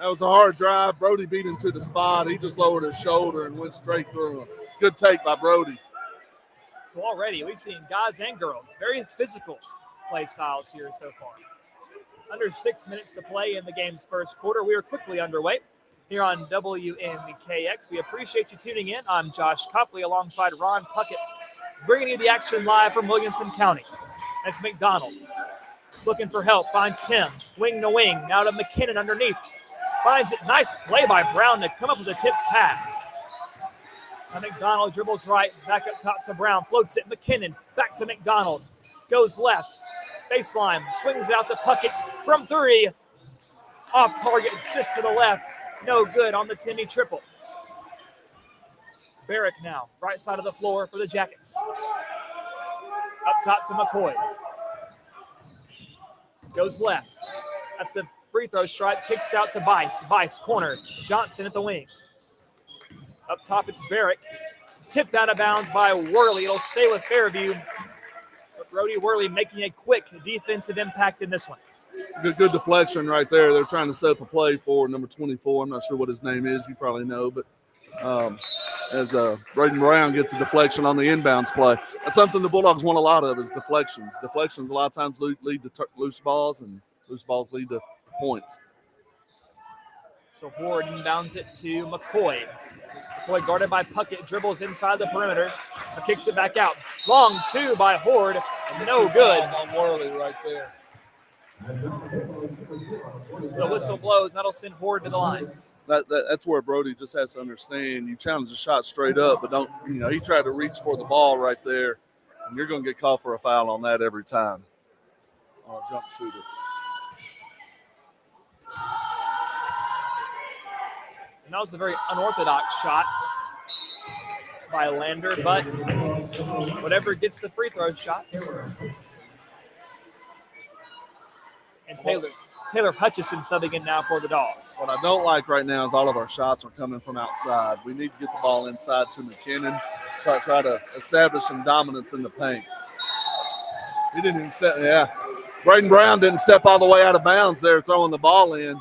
That was a hard drive. Brody beat him to the spot. He just lowered his shoulder and went straight through him. Good take by Brody. So already we've seen guys and girls, very physical play styles here so far. Under 6 minutes to play in the game's first quarter. We are quickly underway here on WNKX. We appreciate you tuning in. I'm Josh Copley alongside Ron Puckett, bringing you the action live from Williamson County. That's McDonald. Looking for help, finds Tim, wing to wing, now to McKinnon underneath. Finds it, nice play by Brown to come up with a tipped pass. Now McDonald dribbles right, back up top to Brown, floats it, McKinnon, back to McDonald, goes left, baseline, swings it out to Puckett from three. Off target, just to the left, no good on the Timmy triple. Barrick now, right side of the floor for the Jackets. Up top to McCoy. Goes left. At the free throw stripe, kicks out to Bice. Bice, corner. Johnson at the wing. Up top, it's Barrick. Tipped out of bounds by Worley. It'll stay with Fairview. But Brody Worley making a quick defensive impact in this one. Good deflection right there. They're trying to set up a play for number 24. I'm not sure what his name is. You probably know, but as Braden Brown gets a deflection on the inbounds play. That's something the Bulldogs want a lot of is deflections. Deflections a lot of times lead to loose balls, and loose balls lead to points. So Horde inbounds it to McCoy. McCoy guarded by Puckett, dribbles inside the perimeter, kicks it back out. Long two by Horde, no good. On Worley right there. So the whistle blows, that'll send Horde to the line. That's where Brody just has to understand. You challenge the shot straight up, but don't, he tried to reach for the ball right there, and you're going to get called for a foul on that every time on a jump shooter. And that was a very unorthodox shot by Lander, but whatever gets the free throw shots. And Taylor Hutchison subbing in now for the Dogs. What I don't like right now is all of our shots are coming from outside. We need to get the ball inside to McKinnon, try to establish some dominance in the paint. He didn't even step, Braden Brown didn't step all the way out of bounds there throwing the ball in.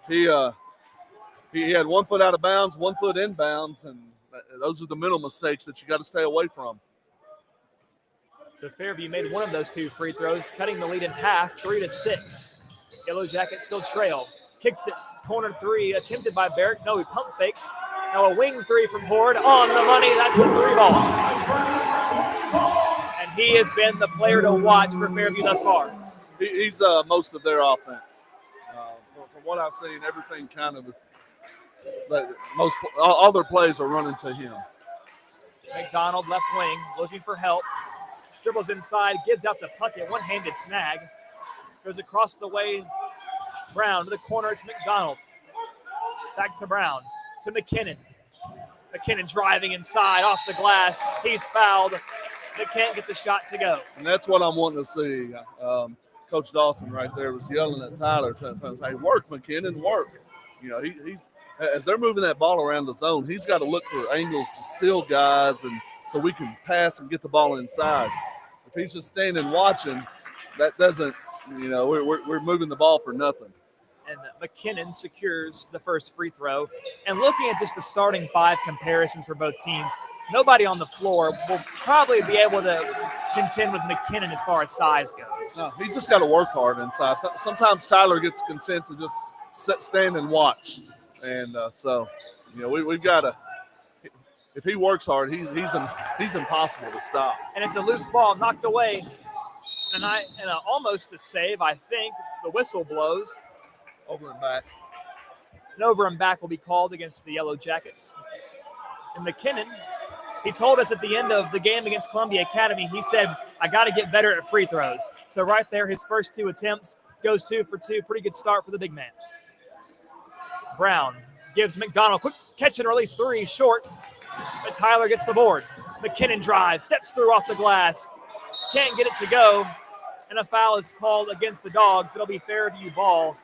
He had 1 foot out of bounds, 1 foot inbounds, and those are the mental mistakes that you got to stay away from. So Fairview made one of those two free throws, cutting the lead in half, 3-6. Yellow Jackets still trail. Kicks it, corner three, attempted by Barrett. No, he pump fakes. Now a wing three from Horde on the money. That's the three ball. And he has been the player to watch for Fairview thus far. He's most of their offense. From what I've seen, everything kind of all their plays are running to him. McDonald left wing, looking for help. Dribbles inside, gives out the Puckett, one-handed snag. Goes across the way, Brown to the corner, it's McDonald. Back to Brown, to McKinnon. McKinnon driving inside, off the glass. He's fouled, but can't get the shot to go. And that's what I'm wanting to see. Coach Dawson right there was yelling at Tyler, hey, work, McKinnon, work. He's as they're moving that ball around the zone, he's got to look for angles to seal guys, and so we can pass and get the ball inside. If he's just standing watching, that doesn't, we're moving the ball for nothing. And McKinnon secures the first free throw. And looking at just the starting five comparisons for both teams, nobody on the floor will probably be able to contend with McKinnon as far as size goes. No, he's just got to work hard inside. Sometimes Tyler gets content to just stand and watch. And we've got to – if he works hard, he's impossible to stop. And it's a loose ball knocked away. And almost a save, I think. The whistle blows. Over and back. And over and back will be called against the Yellow Jackets. And McKinnon, he told us at the end of the game against Columbia Academy, he said, I got to get better at free throws. So right there, his first two attempts goes 2 for 2. Pretty good start for the big man. Brown gives McDonald quick catch and release three, short. But Tyler gets the board. McKinnon drives, steps through off the glass. Can't get it to go. And a foul is called against the Dogs. It'll be Fairview ball.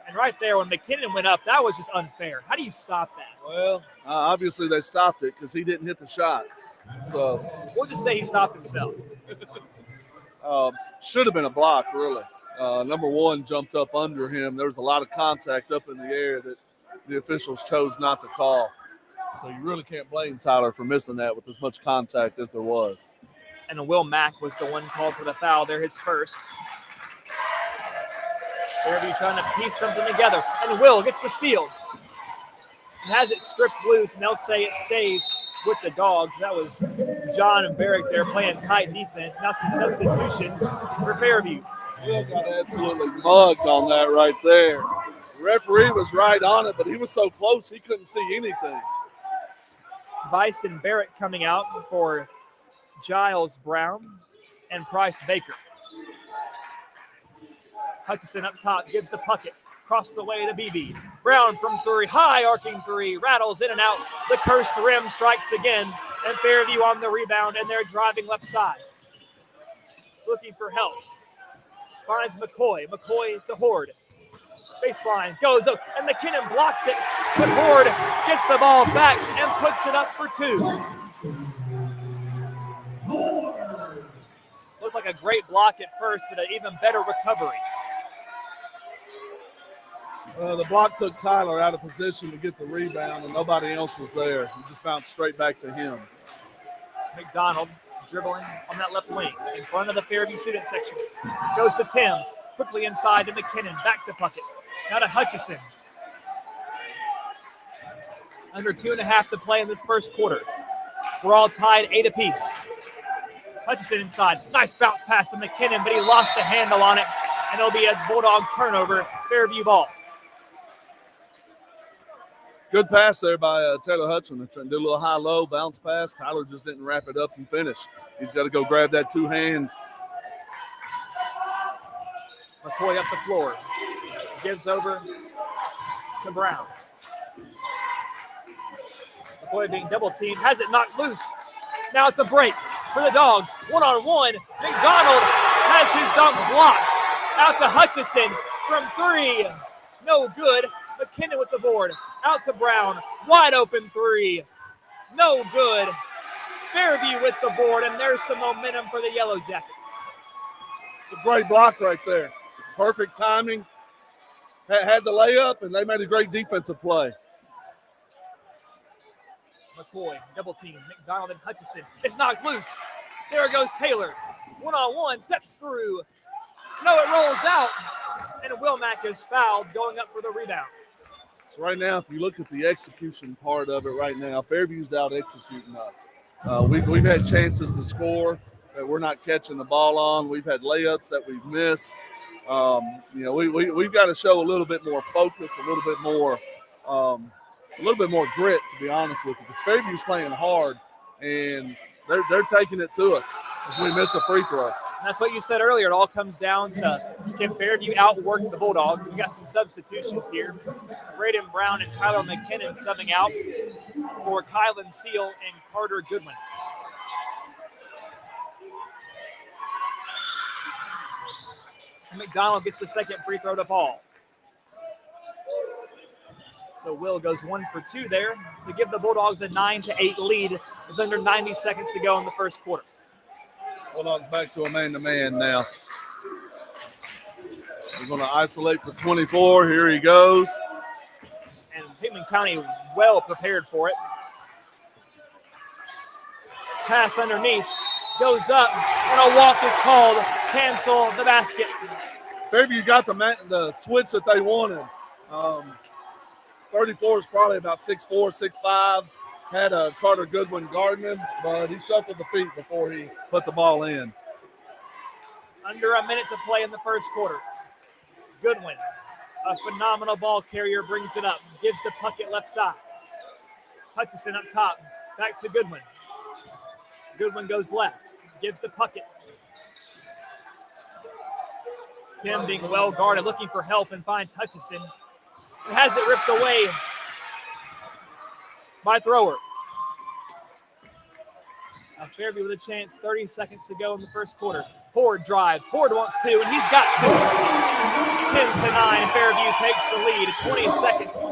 And right there, when McKinnon went up, that was just unfair. How do you stop that? Well, obviously they stopped it because he didn't hit the shot. So we'll just say he stopped himself. Should have been a block, really. Number one jumped up under him. There was a lot of contact up in the air that the officials chose not to call. So you really can't blame Tyler for missing that with as much contact as there was. And Will Mack was the one called for the foul there, his first. Fairview trying to piece something together. And Will gets the steal. And has it stripped loose, and they'll say it stays with the Dogs. That was John and Barrick there playing tight defense. Now some substitutions for Fairview. Will got absolutely mugged on that right there. The referee was right on it, but he was so close he couldn't see anything. Bison Barrett coming out for Giles Brown and Price Baker. Hutchison up top gives the Puckett. Across the way to BB. Brown from three, high arcing three, rattles in and out. The cursed rim strikes again, and Fairview on the rebound, and they're driving left side. Looking for help. Finds McCoy. McCoy to Horde. Baseline goes up, and McKinnon blocks it, but Horde gets the ball back and puts it up for two. Looked like a great block at first, but an even better recovery. The block took Tyler out of position to get the rebound, and nobody else was there. He just bounced straight back to him. McDonald dribbling on that left wing in front of the Fairview student section. Goes to Tim, quickly inside to McKinnon, back to Puckett. Now to Hutchison. Under 2.5 to play in this first quarter. We're all tied 8 apiece. Hutchison inside. Nice bounce pass to McKinnon, but he lost the handle on it, and it'll be a Bulldog turnover, Fairview ball. Good pass there by Taylor Hutchison. Did a little high-low bounce pass. Tyler just didn't wrap it up and finish. He's got to go grab that 2 hands. McCoy up the floor. Gives over to Brown. McCoy being double teamed. Has it knocked loose. Now it's a break for the Dogs. 1-on-1. McDonald has his dunk blocked. Out to Hutchison from 3. No good. McKinnon with the board. Out to Brown. Wide open 3. No good. Fairview with the board, and there's some momentum for the Yellow Jackets. A great block right there. Perfect timing. Had the layup, and they made a great defensive play. McCoy, double team. McDonald and Hutchison. It's knocked loose. There goes Taylor. 1-on-1, steps through. No, it rolls out. And Wilmack is fouled, going up for the rebound. So right now, if you look at the execution part of it right now, Fairview's out executing us. We've had chances to score that we're not catching the ball on. We've had layups that we've missed. We've got to show a little bit more focus, a little bit more grit, to be honest with you, because Fairview's playing hard, and they're taking it to us as we miss a free throw. And that's what you said earlier. It all comes down to can Fairview outwork the Bulldogs. We got some substitutions here. Braden Brown and Tyler McKinnon subbing out for Kylan Seal and Carter Goodwin. And McDonald gets the second free throw to fall. So Will goes 1 for 2 there to give the Bulldogs a 9-8 lead with under 90 seconds to go in the first quarter. Bulldogs back to a man-to-man now. We're going to isolate for 24. Here he goes. And Hickman County well prepared for it. Pass underneath. Goes up, and a walk is called. Cancel the basket. Fairview got the switch that they wanted. 34 is probably about 6'4", 6'5". Had Carter Goodwin guarding him, but he shuffled the feet before he put the ball in. Under a minute to play in the first quarter. Goodwin, a phenomenal ball carrier, brings it up. Gives to Puckett left side. Hutchison up top. Back to Goodwin. Goodwin goes left. Gives to Puckett. Tim being well guarded, looking for help, and finds Hutchison. And has it ripped away by Thrower. Now Fairview with a chance, 30 seconds to go in the first quarter. Horde drives, Horde wants 2, and he's got 2. 10-9, Fairview takes the lead. 20 seconds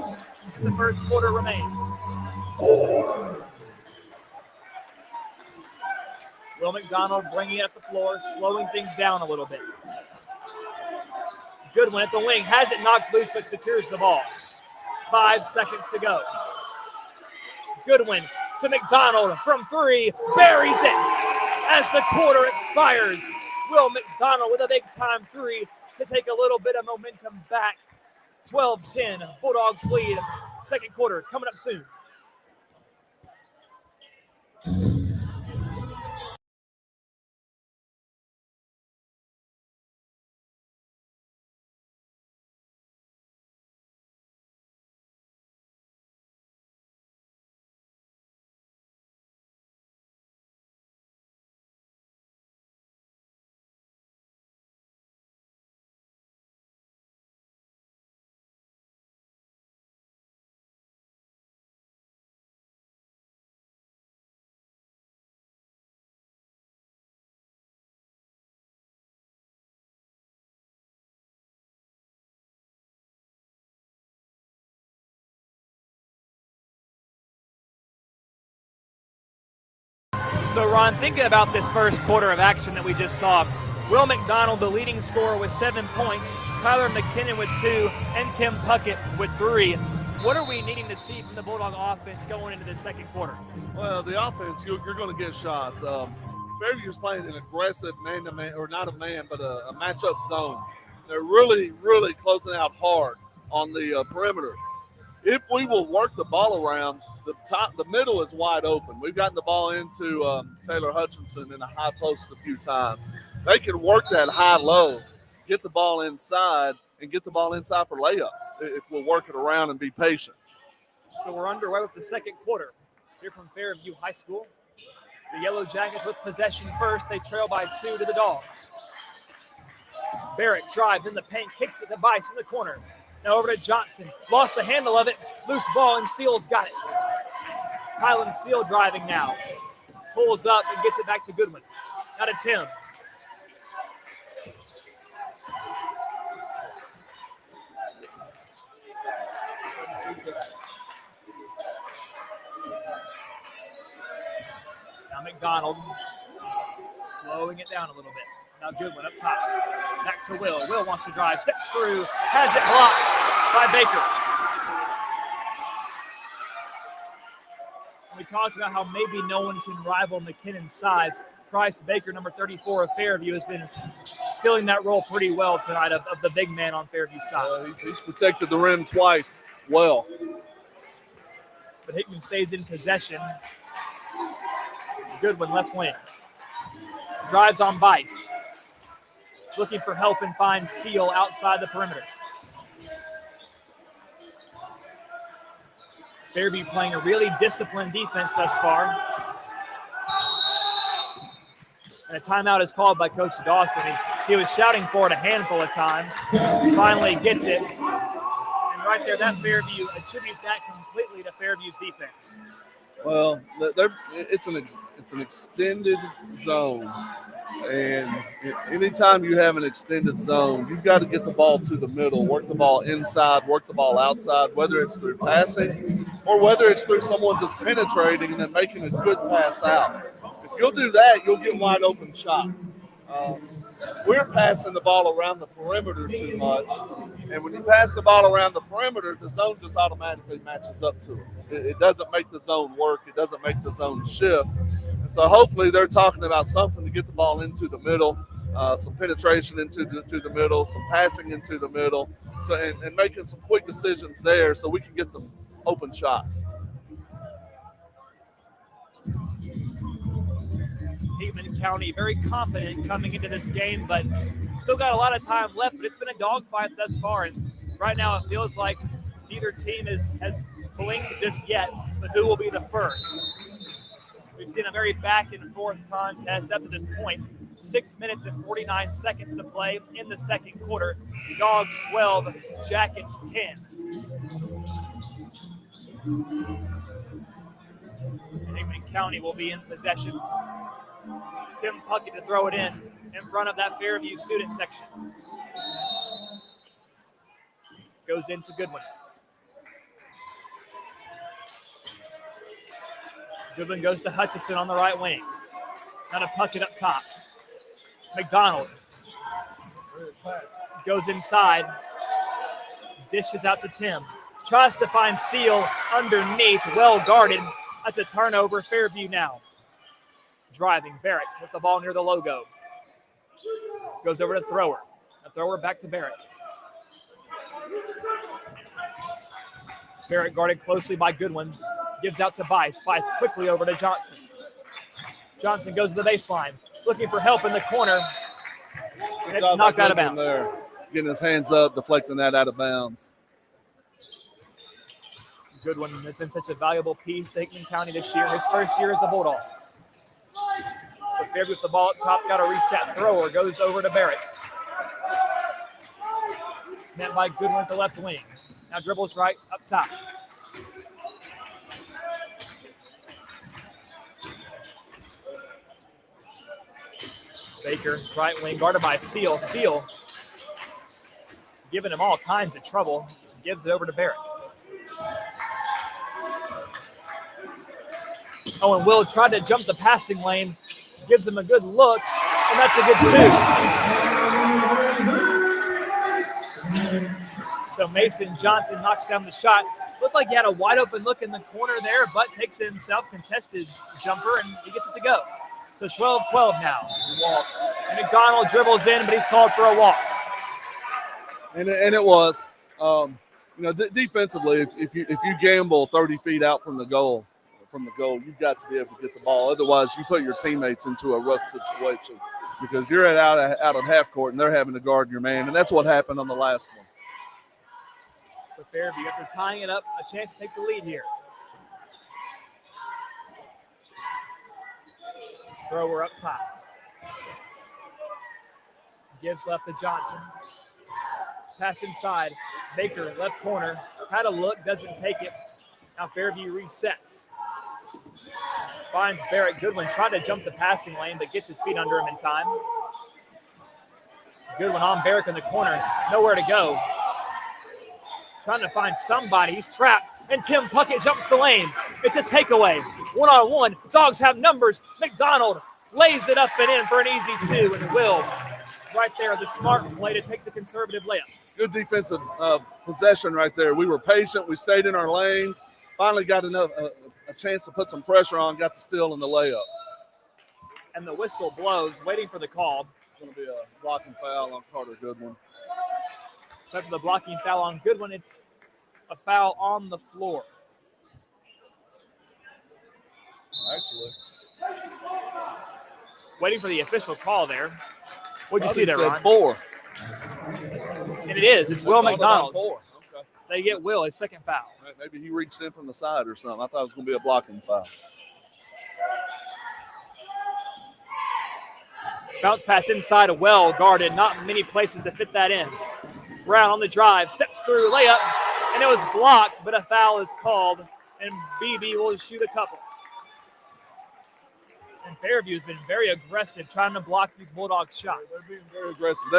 in the first quarter remain. Will McDonald bringing it up the floor, slowing things down a little bit. Goodwin at the wing, has it knocked loose, but secures the ball. 5 seconds to go. Goodwin to McDonald from 3, buries it as the quarter expires. Will McDonald with a big-time 3 to take a little bit of momentum back. 12-10, Bulldogs lead. Second quarter coming up soon. So, Ron, thinking about this first quarter of action that we just saw, Will McDonald, the leading scorer, with 7 points. Tyler McKinnon with 2, and Tim Puckett with 3. What are we needing to see from the Bulldog offense going into the second quarter? Well, the offense, you're going to get shots. Fairview's playing an aggressive man-to-man, or not a man, but a matchup zone. They're really, really closing out hard on the perimeter. If we will work the ball around, the middle is wide open. We've gotten the ball into Taylor Hutchinson in a high post a few times. They can work that high-low, get the ball inside, and get the ball inside for layups if we'll work it around and be patient. So we're underway with the second quarter here from Fairview High School. The Yellow Jackets with possession first. They trail by 2 to the Dogs. Barrett drives in the paint, kicks it to Bice in the corner. Now over to Johnson. Lost the handle of it. Loose ball, and Seal's got it. Kylan Seal driving now. Pulls up and gets it back to Goodwin. Now to Tim. Now McDonald slowing it down a little bit. Now Goodwin up top. Back to Will. Will wants to drive. Steps through. Has it blocked by Baker. We talked about how maybe no one can rival McKinnon's size. Bryce Baker, number 34 of Fairview, has been filling that role pretty well tonight of the big man on Fairview's side. He's protected the rim twice well. But Hickman stays in possession. Goodwin left wing. Drives on Bice. Looking for help and finds Seal outside the perimeter. Fairview playing a really disciplined defense thus far. And a timeout is called by Coach Dawson. He was shouting for it a handful of times. Finally gets it. And right there, that Fairview, attribute that completely to Fairview's defense. Well, it's an extended zone, and anytime you have an extended zone, you've got to get the ball to the middle, work the ball inside, work the ball outside, whether it's through passing or whether it's through someone just penetrating and then making a good pass out. If you'll do that, you'll get wide open shots. We're passing the ball around the perimeter too much, and when you pass the ball around the perimeter, the zone just automatically matches up to it. It doesn't make the zone work. It doesn't make the zone shift. And so hopefully they're talking about something to get the ball into the middle, some penetration into the middle, some passing into the middle, and making some quick decisions there so we can get some open shots. Hickman County very confident coming into this game, but still got a lot of time left. But it's been a dogfight thus far, and right now it feels like neither team has blinked just yet, but who will be the first? We've seen a very back and forth contest up to this point. 6 minutes and 49 seconds to play in the second quarter. Dogs 12, Jackets 10. Hickman County will be in possession. Tim Puckett to throw it in front of that Fairview student section. Goes into Goodwin. Goodwin goes to Hutchison on the right wing. Now to Puckett up top. McDonald goes inside. Dishes out to Tim. Tries to find Seal underneath. Well guarded. That's a turnover. Fairview now. Driving. Barrett with the ball near the logo. Goes over to Thrower. A Thrower back to Barrett. Barrett guarded closely by Goodwin. Gives out to Bice. Bice quickly over to Johnson. Johnson goes to the baseline. Looking for help in the corner. And it's knocked out of bounds. There. Getting his hands up, deflecting that out of bounds. Goodwin has been such a valuable piece to Hickman County this year. His first year as a Bulldog. So Fairview with the ball up top, got a reset. Thrower goes over to Barrett. Met by Goodwin at the left wing. Now dribbles right up top. Baker, right wing, guarded by Seal. Seal giving him all kinds of trouble. Gives it over to Barrett. And Will tried to jump the passing lane. Gives him a good look, and that's a good two. So Mason Johnson knocks down the shot. Looked like he had a wide open look in the corner there, but takes it himself, contested jumper, and he gets it to go. So 12-12 now. McDonald dribbles in, but he's called for a walk. And it was, defensively, if you gamble 30 feet out from the goal, you've got to be able to get the ball. Otherwise, you put your teammates into a rough situation because you're out of half court and they're having to guard your man, and that's what happened on the last one. For Fairview, after tying it up, a chance to take the lead here. Thrower up top. Gives left to Johnson. Pass inside. Baker, left corner. Had a look, doesn't take it. Now Fairview resets. Finds Barrett Goodwin trying to jump the passing lane, but gets his feet under him in time. Goodwin on Barrett in the corner. Nowhere to go. Trying to find somebody. He's trapped. And Tim Puckett jumps the lane. It's a takeaway. One-on-one. Dogs have numbers. McDonald lays it up and in for an easy two. And Will, right there, the smart play to take the conservative layup. Good defensive possession right there. We were patient. We stayed in our lanes. Finally got a chance to put some pressure on. Got the steal and the layup. And the whistle blows, waiting for the call. It's going to be a blocking foul on Carter Goodwin. So after the blocking foul on Goodwin, it's a foul on the floor. Actually. Waiting for the official call there. What'd you see there, Ron? 4. And it is. It's Will McDonald. 4. Okay. They get Will his second foul. Maybe he reached in from the side or something. I thought it was going to be a blocking foul. Bounce pass inside, well guarded. Not many places to fit that in. Brown on the drive, steps through, layup, and it was blocked, but a foul is called, and BB will shoot a couple. And Fairview has been very aggressive trying to block these Bulldogs shots. They're being very aggressive.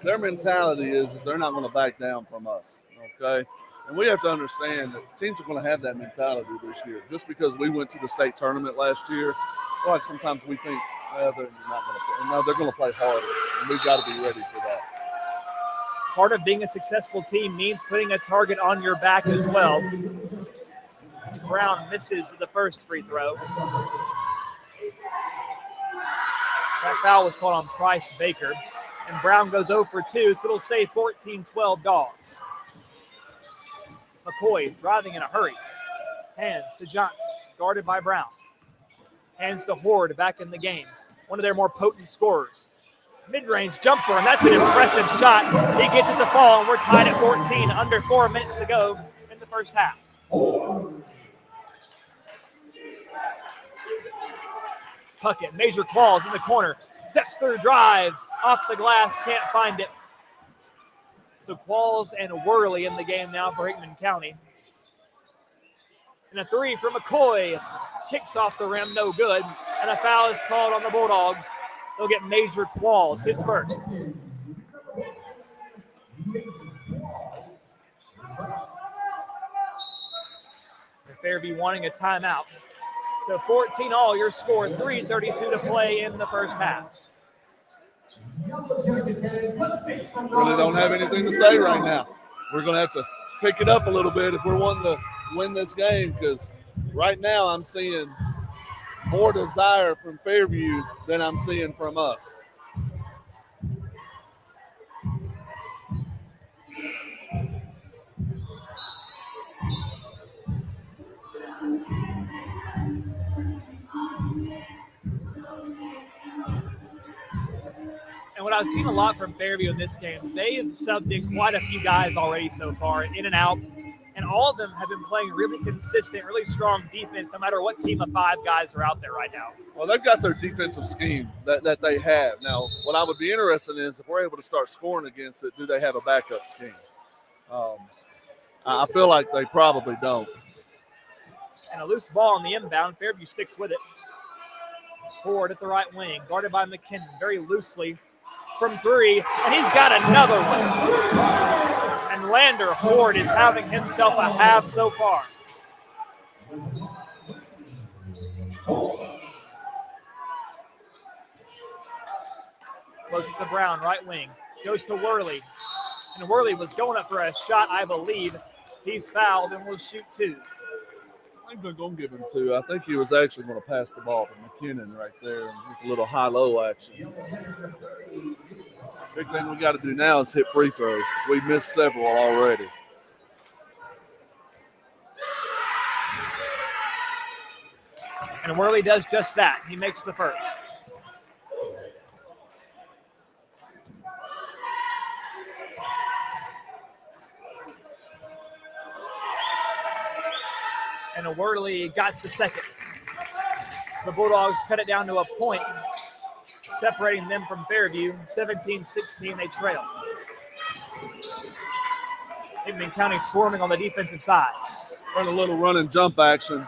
Their mentality is they're not going to back down from us, okay? And we have to understand that teams are going to have that mentality this year. Just because we went to the state tournament last year, I feel like sometimes we think, they're not going to play. No, they're going to play harder, and we've got to be ready for that. Part of being a successful team means putting a target on your back as well. Brown misses the first free throw. That foul was called on Price Baker. And Brown goes 0 for 2, so it'll stay 14-12 Dogs. McCoy driving in a hurry. Hands to Johnson, guarded by Brown. Hands to Horde back in the game. One of their more potent scorers. Mid-range jumper, and that's an impressive shot. He gets it to fall, and we're tied at 14. Under 4 minutes to go in the first half. Puckett, Major Qualls in the corner. Steps through, drives, off the glass, can't find it. So Qualls and Worley in the game now for Hickman County. And a three from McCoy. Kicks off the rim, no good. And a foul is called on the Bulldogs. They'll get Major Qualls, his first. Fairview wanting a timeout. So 14 all, your score, 3:32 to play in the first half. Really don't have anything to say right now. We're going to have to pick it up a little bit if we're wanting to win this game, because right now I'm seeing more desire from Fairview than I'm seeing from us. And what I've seen a lot from Fairview in this game, they have subbed in quite a few guys already so far, in and out. And all of them have been playing really consistent, really strong defense, no matter what team of 5 guys are out there right now. Well, they've got their defensive scheme that they have. Now, what I would be interested in is if we're able to start scoring against it, do they have a backup scheme? I feel like they probably don't. And a loose ball on the inbound. Fairview sticks with it. Ford at the right wing, guarded by McKinnon very loosely from 3, and he's got another one. And Lander Ford is having himself a half so far. Close it to Brown, right wing. Goes to Worley. And Worley was going up for a shot, I believe. He's fouled and will shoot 2. I think they're going to give him 2. I think he was actually going to pass the ball to McKinnon right there with a little high-low action. Big thing we got to do now is hit free throws because we missed several already. And Worley does just that. He makes the first. And Worley got the second. The Bulldogs cut it down to a point, separating them from Fairview. 17-16, they trail. Hickman County swarming on the defensive side. Run a little run and jump action.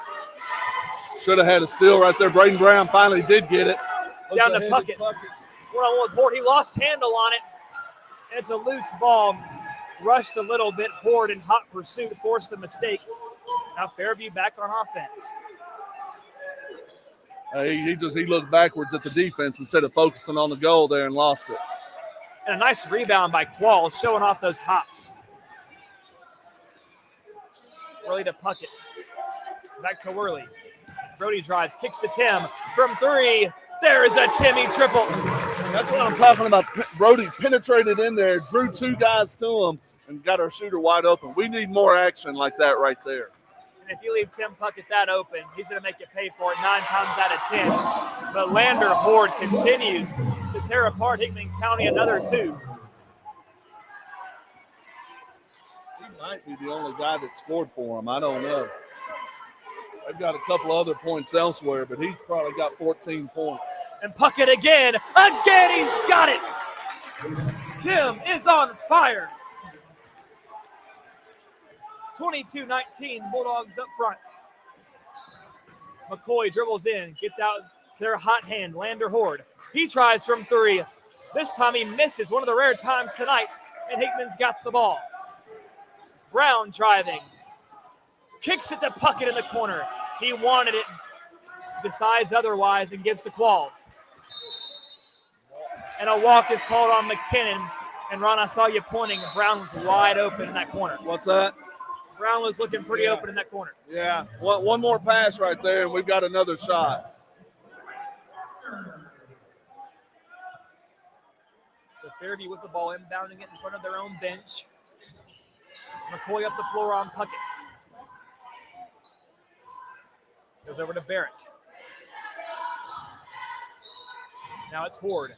Should have had a steal right there. Braden Brown finally did get it. Down to Puckett. One-on-one with Horde. He lost handle on it. And it's a loose ball. Rushed a little bit. Horde in hot pursuit forced the mistake. Now Fairview back on offense. He looked backwards at the defense instead of focusing on the goal there and lost it. And a nice rebound by Qualls, showing off those hops. Worley to Puckett. Back to Worley. Brody drives, kicks to Tim from 3. There is a Timmy triple. That's what I'm talking about. Brody penetrated in there, drew 2 guys to him, and got our shooter wide open. We need more action like that right there. And if you leave Tim Puckett that open, he's going to make you pay for it 9 times out of 10. But Lander Horde continues to tear apart Hickman County another 2. He might be the only guy that scored for him. I don't know. They've got a couple other points elsewhere, but he's probably got 14 points. And Puckett again. Again, he's got it. Tim is on fire. 22-19, Bulldogs up front. McCoy dribbles in, gets out their hot hand, Lander Horde. He tries from 3. This time he misses, one of the rare times tonight, and Hickman's got the ball. Brown driving. Kicks it to Puckett in the corner. He wanted it, decides otherwise, and gives to Qualls. And a walk is called on McKinnon. And Ron, I saw you pointing. Brown was wide open in that corner. What's that? Brown was looking pretty open in that corner. Yeah, one more pass right there, and we've got another shot. So Fairview with the ball, inbounding it in front of their own bench. McCoy up the floor on Puckett. Goes over to Barrett. Now it's Horde.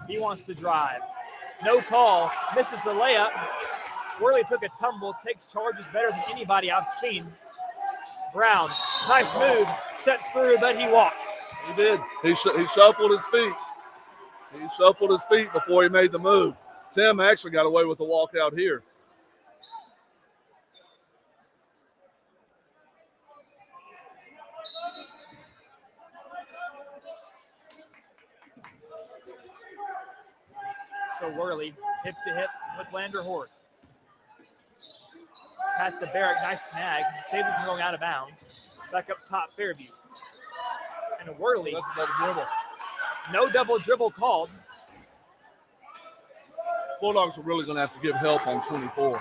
He wants to drive. No call. Misses the layup. Worley took a tumble. Takes charges better than anybody I've seen. Brown. Nice move. Steps through, but he walks. He did. He shuffled his feet. He shuffled his feet before he made the move. Tim actually got away with the walk out here. So Worley, hip to hip with Lander Horde. Pass to Barrett, nice snag. Saves it from going out of bounds. Back up top, Fairview. And Worley. That's a double dribble. No double dribble called. Bulldogs are really going to have to give help on 24.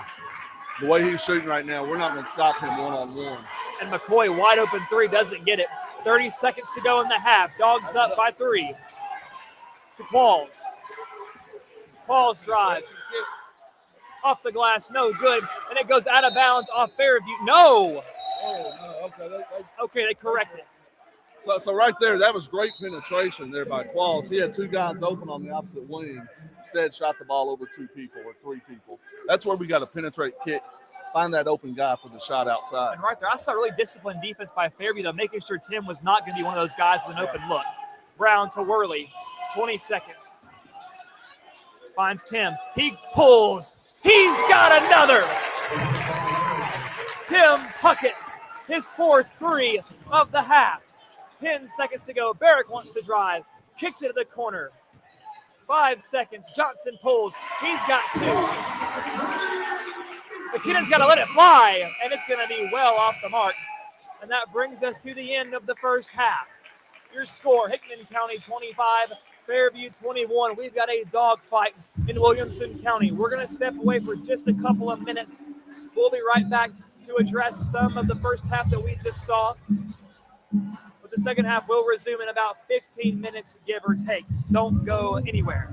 The way he's shooting right now, we're not going to stop him one-on-one. And McCoy, wide open 3, doesn't get it. 30 seconds to go in the half. Dogs up by 3. To Qualls. Qualls drives. Off the glass, no good. And it goes out of bounds off Fairview. No! Oh, no, okay. Okay, they correct it. So right there, that was great penetration there by Qualls. He had 2 guys open on the opposite wing. Instead, shot the ball over 2 people or 3 people. That's where we got to penetrate, kick, find that open guy for the shot outside. And right there, I saw really disciplined defense by Fairview, though, making sure Tim was not going to be one of those guys with an open look. Brown to Worley, 20 seconds. Finds Tim. He pulls. He's got another. Tim Puckett, his 4th 3 of the half. 10 seconds to go. Barrick wants to drive. Kicks it to the corner. 5 seconds. Johnson pulls. He's got 2. McKinnon's got to let it fly, and it's going to be well off the mark. And that brings us to the end of the first half. Your score, Hickman County 25, Fairview 21. We've got a dogfight in Williamson County. We're going to step away for just a couple of minutes. We'll be right back to address some of the first half that we just saw. But the second half will resume in about 15 minutes, give or take. Don't go anywhere.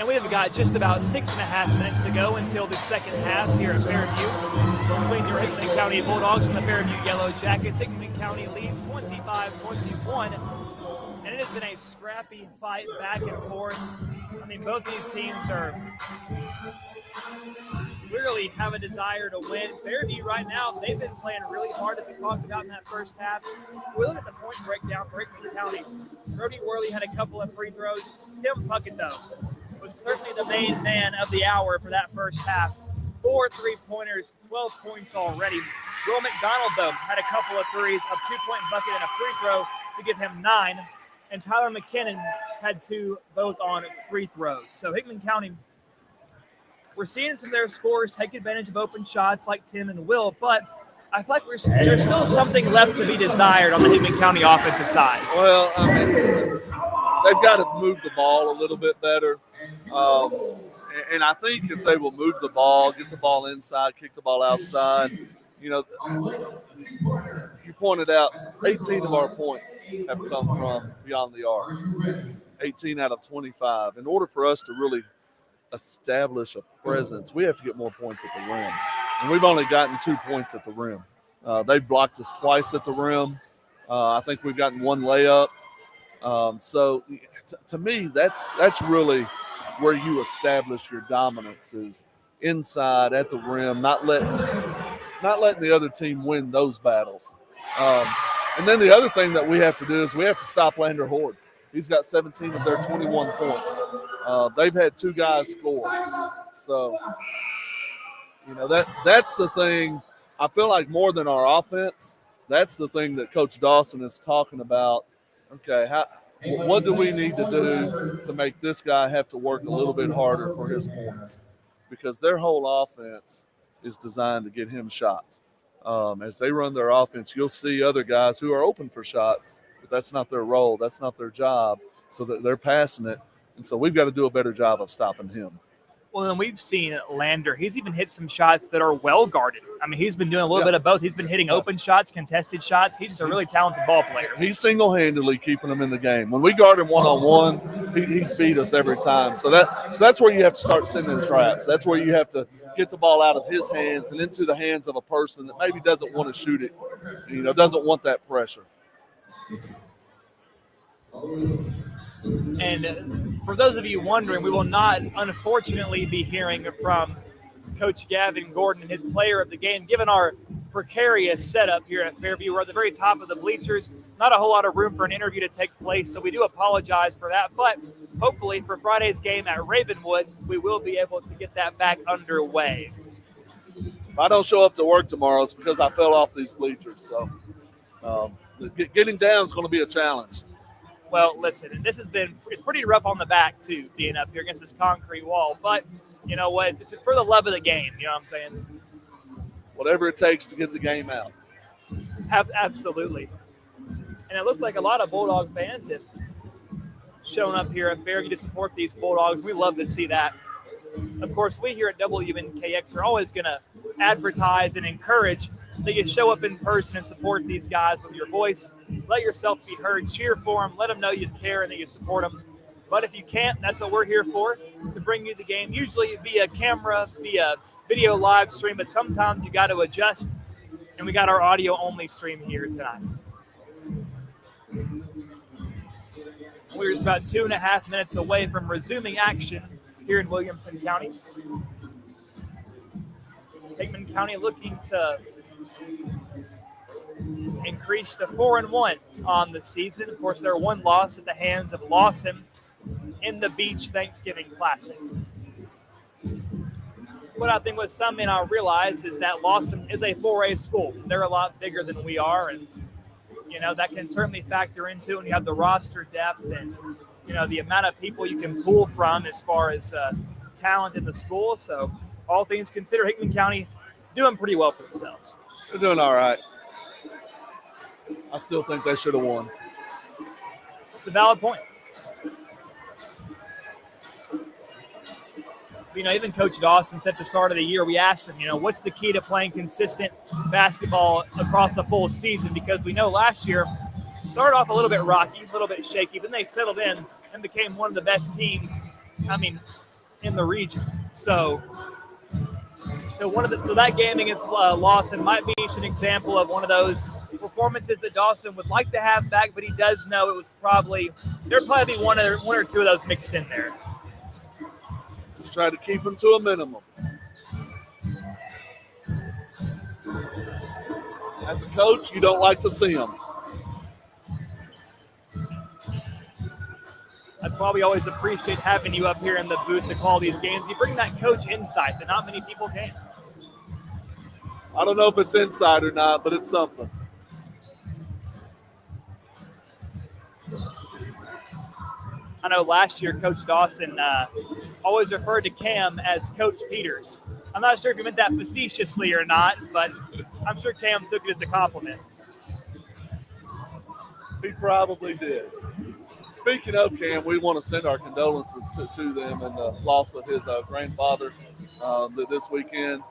And we have got just about 6.5 minutes to go until the second half here at Fairview. Between your Hickman County Bulldogs and the Fairview Yellow Jackets, Hickman County leads 25-21. And it has been a scrappy fight back and forth. I mean, both these teams are really have a desire to win. Fairview right now, they've been playing really hard, as we talked about in that first half. We look at the point breakdown for Hickman County. Brody Worley had a couple of free throws. Tim Puckett, though, was certainly the main man of the hour for that first half. 4 3-pointers, 12 points already. Will McDonald, though, had a couple of threes, a 2-point bucket and a free throw to give him 9. And Tyler McKinnon had 2, both on free throws. So Hickman County, we're seeing some of their scorers take advantage of open shots like Tim and Will, but I feel like there's still something left to be desired on the Hickman County offensive side. Well, I mean, they've got to move the ball a little bit better. And I think if they will move the ball, get the ball inside, kick the ball outside, you know, you pointed out 18 of our points have come from beyond the arc, 18 out of 25. In order for us to really establish a presence, we have to get more points at the rim. And we've only gotten 2 points at the rim. They've blocked us twice at the rim. I think we've gotten 1 layup. So to me, that's really where you establish your dominance, is inside at the rim, not letting the other team win those battles. And then the other thing that we have to do is we have to stop Lander Horde. He's got 17 of their 21 points. They've had 2 guys score. So, that's the thing. I feel like more than our offense, that's the thing that Coach Dawson is talking about. Okay, what do we need to do to make this guy have to work a little bit harder for his points? Because their whole offense is designed to get him shots. As they run their offense, you'll see other guys who are open for shots, but that's not their role. That's not their job. So that they're passing it. And so we've got to do a better job of stopping him. Well, then we've seen Lander. He's even hit some shots that are well guarded. I mean, he's been doing a little bit of both. He's been hitting open shots, contested shots. He's just a really talented ball player. He's single-handedly keeping them in the game. When we guard him one-on-one, he's beat us every time. So that's where you have to start sending traps. That's where you have to get the ball out of his hands and into the hands of a person that maybe doesn't want to shoot it, doesn't want that pressure. And for those of you wondering, we will not, unfortunately, be hearing from Coach Gavin Gordon, his player of the game. Given our precarious setup here at Fairview, we're at the very top of the bleachers. Not a whole lot of room for an interview to take place, so we do apologize for that. But hopefully for Friday's game at Ravenwood, we will be able to get that back underway. If I don't show up to work tomorrow, it's because I fell off these bleachers. So getting down is going to be a challenge. Well, listen, it's pretty rough on the back, too, being up here against this concrete wall. But you know what? It's for the love of the game. You know what I'm saying? Whatever it takes to get the game out. Absolutely. And it looks like a lot of Bulldog fans have shown up here at Fairview to support these Bulldogs. We love to see that. Of course, we here at WNKX are always going to advertise and encourage that you show up in person and support these guys with your voice. Let yourself be heard. Cheer for them. Let them know you care and that you support them. But if you can't, that's what we're here for, to bring you the game, usually via camera, via video live stream, but sometimes you got to adjust, and we got our audio-only stream here tonight. We're just about 2.5 minutes away from resuming action here in Williamson County. Hickman County looking to increase to 4-1 on the season. Of course, their one loss at the hands of Lawson in the Beach Thanksgiving Classic. What I think what some may not realize is that Lawson is a 4A school. They're a lot bigger than we are, and that can certainly factor into when you have the roster depth and the amount of people you can pull from as far as talent in the school. So all things considered, Hickman County doing pretty well for themselves. They're doing all right. I still think they should have won. It's a valid point. Even Coach Dawson said at the start of the year, we asked him, what's the key to playing consistent basketball across a full season? Because we know last year started off a little bit rocky, a little bit shaky, but then they settled in and became one of the best teams, in the region. So that game against Lawson might be an example of one of those performances that Dawson would like to have back, but he does know it was there'd probably be one or two of those mixed in there. Just try to keep them to a minimum. As a coach, you don't like to see them. That's why we always appreciate having you up here in the booth to call these games. You bring that coach insight that not many people can. I don't know if it's insight or not, but it's something. I know last year Coach Dawson always referred to Cam as Coach Peters. I'm not sure if he meant that facetiously or not, but I'm sure Cam took it as a compliment. He probably did. Speaking of Cam, we want to send our condolences to them and the loss of his grandfather this weekend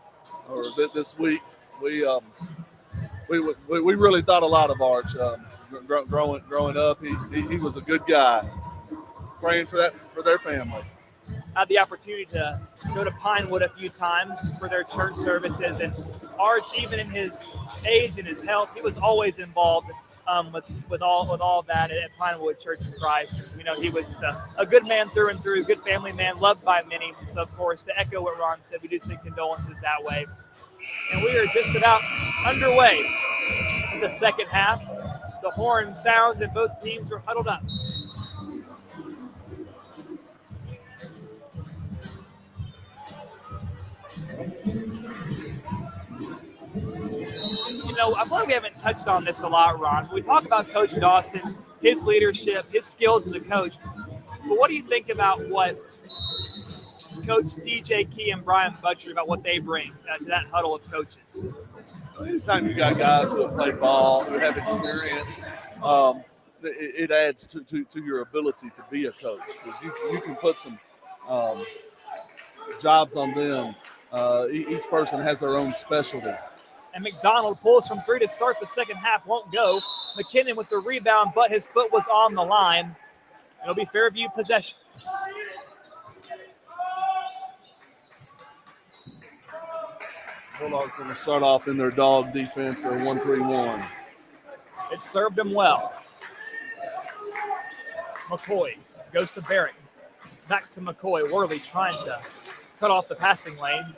or this week. We really thought a lot of Arch growing up. He was a good guy. Praying for their family. had the opportunity to go to Pinewood a few times for their church services, and Arch, even in his age and his health, he was always involved with all that at Pinewood Church of Christ. You know, he was just a good man through and through, good family man, loved by many. So, of course, to echo what Ron said, we do send condolences that way. And we are just about underway in the second half. The horn sounds and both teams are huddled up. You know, I'm glad we haven't touched on this a lot, Ron. We talk about Coach Dawson, his leadership, his skills as a coach. But what do you think about what Coach DJ Key and Brian Butcher, about what they bring to that huddle of coaches? Anytime you got guys who play ball, who have experience, it adds to your ability to be a coach, because you can put some jobs on them. Each person has their own specialty. And McDonald pulls from three to start the second half, won't go. McKinnon with the rebound, but his foot was on the line. It'll be Fairview possession. Bulldogs going to start off in their dog defense, their 1-3-1. It served him well. McCoy goes to Barrett. Back to McCoy. Worley trying to cut off the passing lane.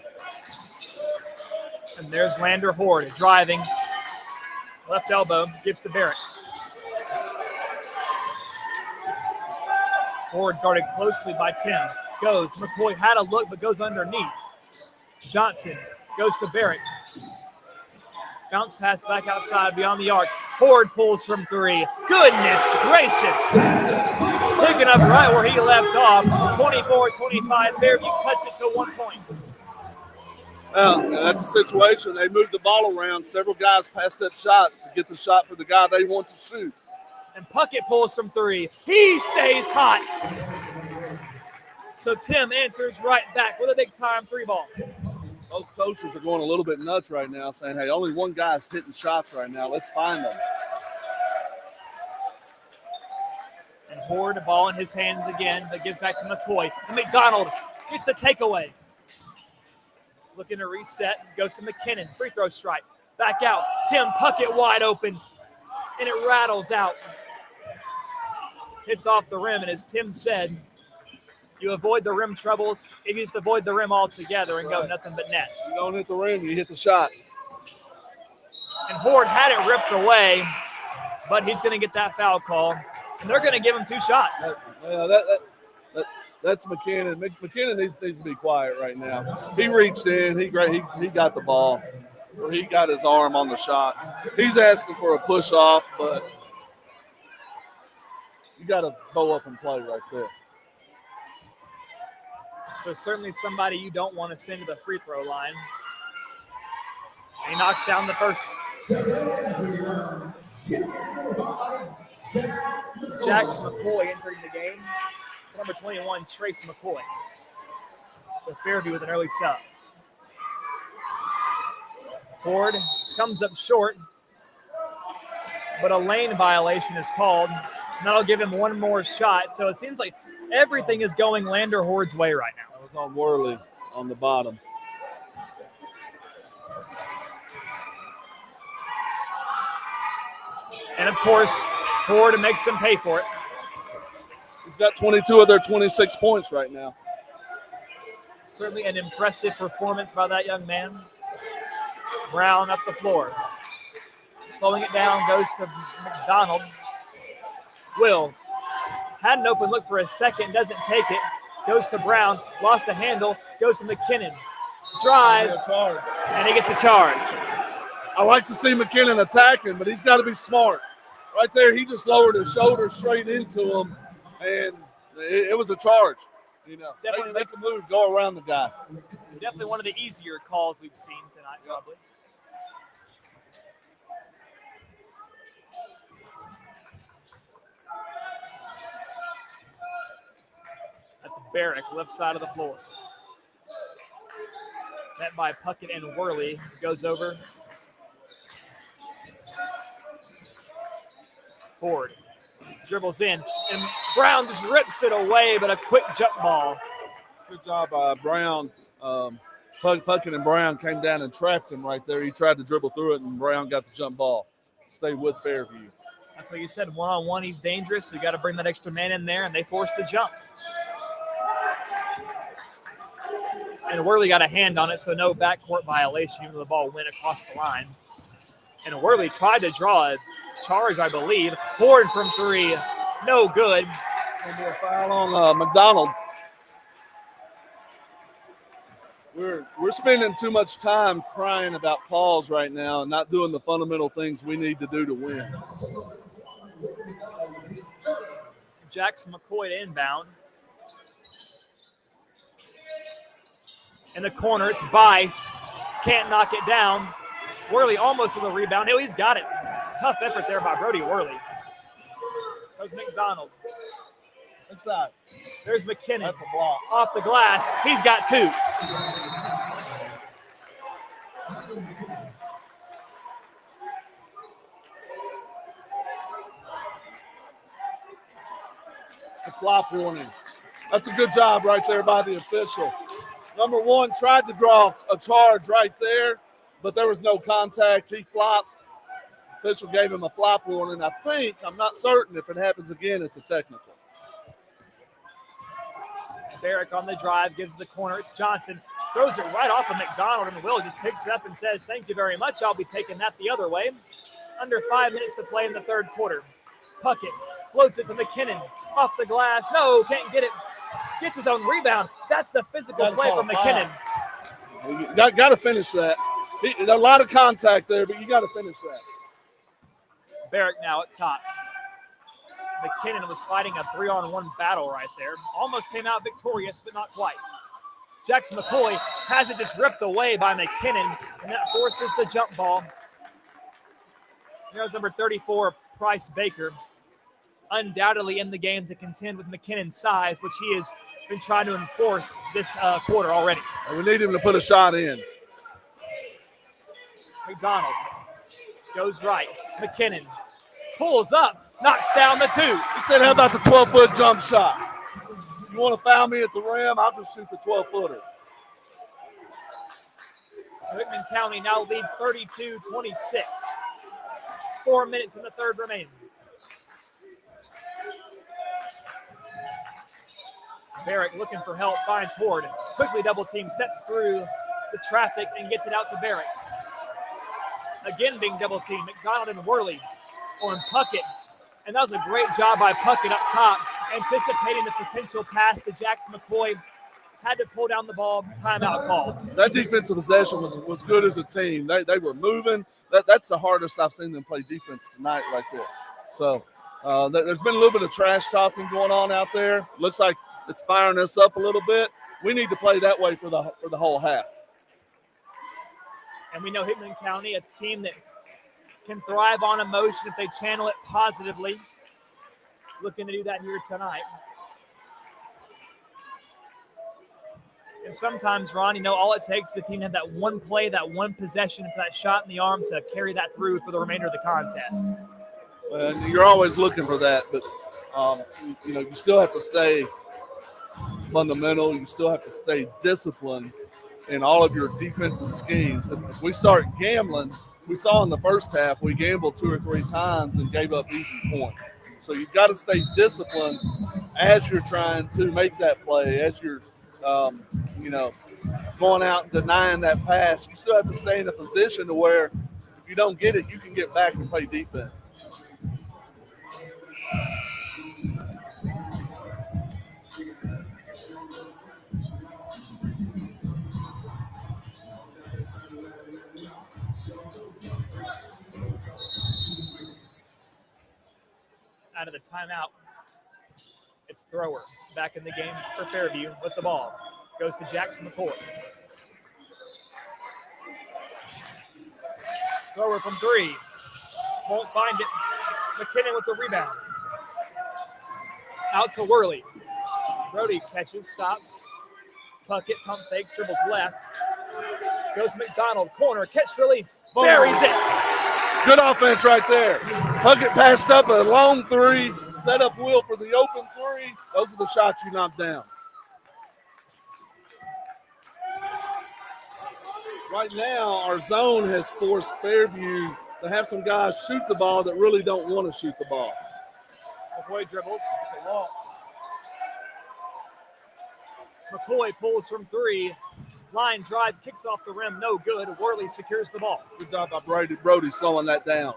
And there's Lander Horde driving. Left elbow, gives to Barrett. Horde guarded closely by Tim. Goes. McCoy had a look, but goes underneath. Johnson goes to Barrett. Bounce pass back outside beyond the arc. Horde pulls from three. Goodness gracious. Picking up right where he left off. 24-25. Fairview cuts it to 1 point. Well, that's a situation. They moved the ball around. Several guys passed up shots to get the shot for the guy they want to shoot. And Puckett pulls from three. He stays hot. So Tim answers right back with a big-time three ball. Both coaches are going a little bit nuts right now, saying, hey, only one guy's hitting shots right now. Let's find them. And Horde, the ball in his hands again, but gives back to McCoy. And McDonald gets the takeaway. Looking to reset, goes to McKinnon. Free throw strike. Back out. Tim Puckett wide open. And it rattles out. Hits off the rim, and as Tim said, you avoid the rim troubles. If you just avoid the rim altogether and go nothing but net. You don't hit the rim, you hit the shot. And Horde had it ripped away, but he's going to get that foul call. And they're going to give him 2 shots. That's McKinnon. McKinnon needs to be quiet right now. He reached in. He got the ball. Or he got his arm on the shot. He's asking for a push off, but you got to bow up and play right there. So certainly somebody you don't want to send to the free throw line. And he knocks down the first one. Jax McCoy entering the game. Number 21, Trace McCoy. So Fairview with an early sub. Ford comes up short, but a lane violation is called. And that'll give him one more shot. So it seems like everything is going Lander Horde's way right now. That was on Worley on the bottom. And of course, Horde makes them pay for it. He's got 22 of their 26 points right now. Certainly an impressive performance by that young man. Brown up the floor. Slowing it down goes to McDonald. Will had an open look for a second, doesn't take it. Goes to Brown, lost a handle, goes to McKinnon. Drives, and he gets a charge. I like to see McKinnon attacking, but he's got to be smart. Right there, he just lowered his shoulder straight into him, and it was a charge. You know, Definitely make a move, go around the guy. Definitely one of the easier calls we've seen tonight, probably. That's Barrick, left side of the floor. Met by Puckett and Worley. Goes over. Ford dribbles in, and Brown just rips it away, but a quick jump ball. Good job by Brown. Puckett and Brown came down and trapped him right there. He tried to dribble through it, and Brown got the jump ball. Stay with Fairview. That's what you said. One-on-one, he's dangerous. So you got to bring that extra man in there, and they force the jump. And Worley got a hand on it, so no backcourt violation, even though the ball went across the line. And Worley tried to draw a charge, I believe. Ford from three, no good. Going to be a foul on McDonald. We're spending too much time crying about calls right now and not doing the fundamental things we need to do to win. Jackson McCoy inbound. In the corner, it's Bice. Can't knock it down. Worley almost with a rebound. Oh, he's got it. Tough effort there by Brody Worley. Goes McDonald. Inside. There's McKinnon. That's a block. Off the glass. He's got two. It's a flop warning. That's a good job right there by the official. Number one tried to draw a charge right there, but there was no contact. He flopped. Official gave him a flop warning. I'm not certain if it happens again, it's a technical. Barrick on the drive, gives the corner. It's Johnson. Throws it right off of McDonald, and Will just picks it up and says, thank you very much. I'll be taking that the other way. Under 5 minutes to play in the third quarter. Puckett floats it to McKinnon. Off the glass. No, can't get it. Gets his own rebound. That's the physical play from McKinnon. Got to finish that. A lot of contact there, but you got to finish that. Barrick now at top. McKinnon was fighting a 3-on-1 battle right there. Almost came out victorious, but not quite. Jackson McCoy has it just ripped away by McKinnon, and that forces the jump ball. Here's number 34, Price Baker. Undoubtedly in the game to contend with McKinnon's size, which he has been trying to enforce this quarter already. We need him to put a shot in. McDonald goes right. McKinnon pulls up, knocks down the two. He said, how about the 12-foot jump shot? You want to foul me at the rim? I'll just shoot the 12-footer. Whitman County now leads 32-26. 4 minutes in the third remaining. Barrick looking for help, finds Horde. Quickly double team, steps through the traffic and gets it out to Barrick. Again being double teamed, McDonald and Worley on Puckett. And that was a great job by Puckett up top, anticipating the potential pass to Jackson McCoy. Had to pull down the ball, timeout call. That defensive possession was good as a team. They were moving. That's the hardest I've seen them play defense tonight right there. So there's been a little bit of trash talking going on out there. Looks like it's firing us up a little bit. We need to play that way for the whole half. And we know Hickman County, a team that can thrive on emotion if they channel it positively. Looking to do that here tonight. And sometimes, Ron, all it takes is a team to have that one play, that one possession for that shot in the arm to carry that through for the remainder of the contest. And you're always looking for that, but you still have to stay fundamental. You still have to stay disciplined in all of your defensive schemes. If we start gambling, we saw in the first half we gambled 2 or 3 times and gave up easy points. So you've got to stay disciplined as you're trying to make that play, as you're going out and denying that pass. You still have to stay in a position to where if you don't get it, you can get back and play defense. Out of the timeout, it's Thrower back in the game for Fairview with the ball. Goes to Jackson McCoy. Thrower from 3. Won't find it. McKinnon with the rebound. Out to Worley. Brody catches, stops. Puckett, pump fakes, dribbles left. Goes to McDonald, corner, catch release. Buries it. Good offense right there. Puckett passed up a long 3, set up Will for the open 3. Those are the shots you knock down. right now our zone has forced Fairview to have some guys shoot the ball that really don't want to shoot the ball. McCoy dribbles. McCoy pulls from three. Line drive, kicks off the rim, no good. Worley secures the ball. Good job by Brody slowing that down.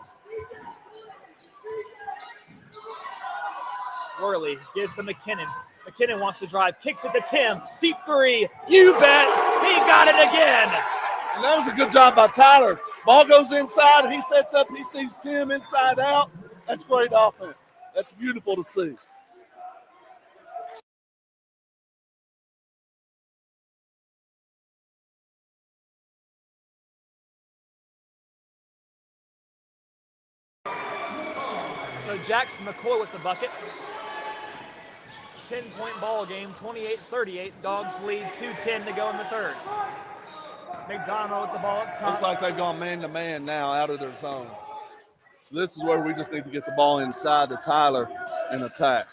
Worley gives to McKinnon. McKinnon wants to drive, kicks it to Tim. Deep three. You bet. He got it again. And that was a good job by Tyler. Ball goes inside. He sets up. He sees Tim inside out. That's great offense. That's beautiful to see. So Jackson McCoy with the bucket. 10-point ball game, 28-38. Dogs lead 2:10 to go in the third. McDonald with the ball up top. Looks like they've gone man-to-man now out of their zone. So this is where we just need to get the ball inside to Tyler and attack.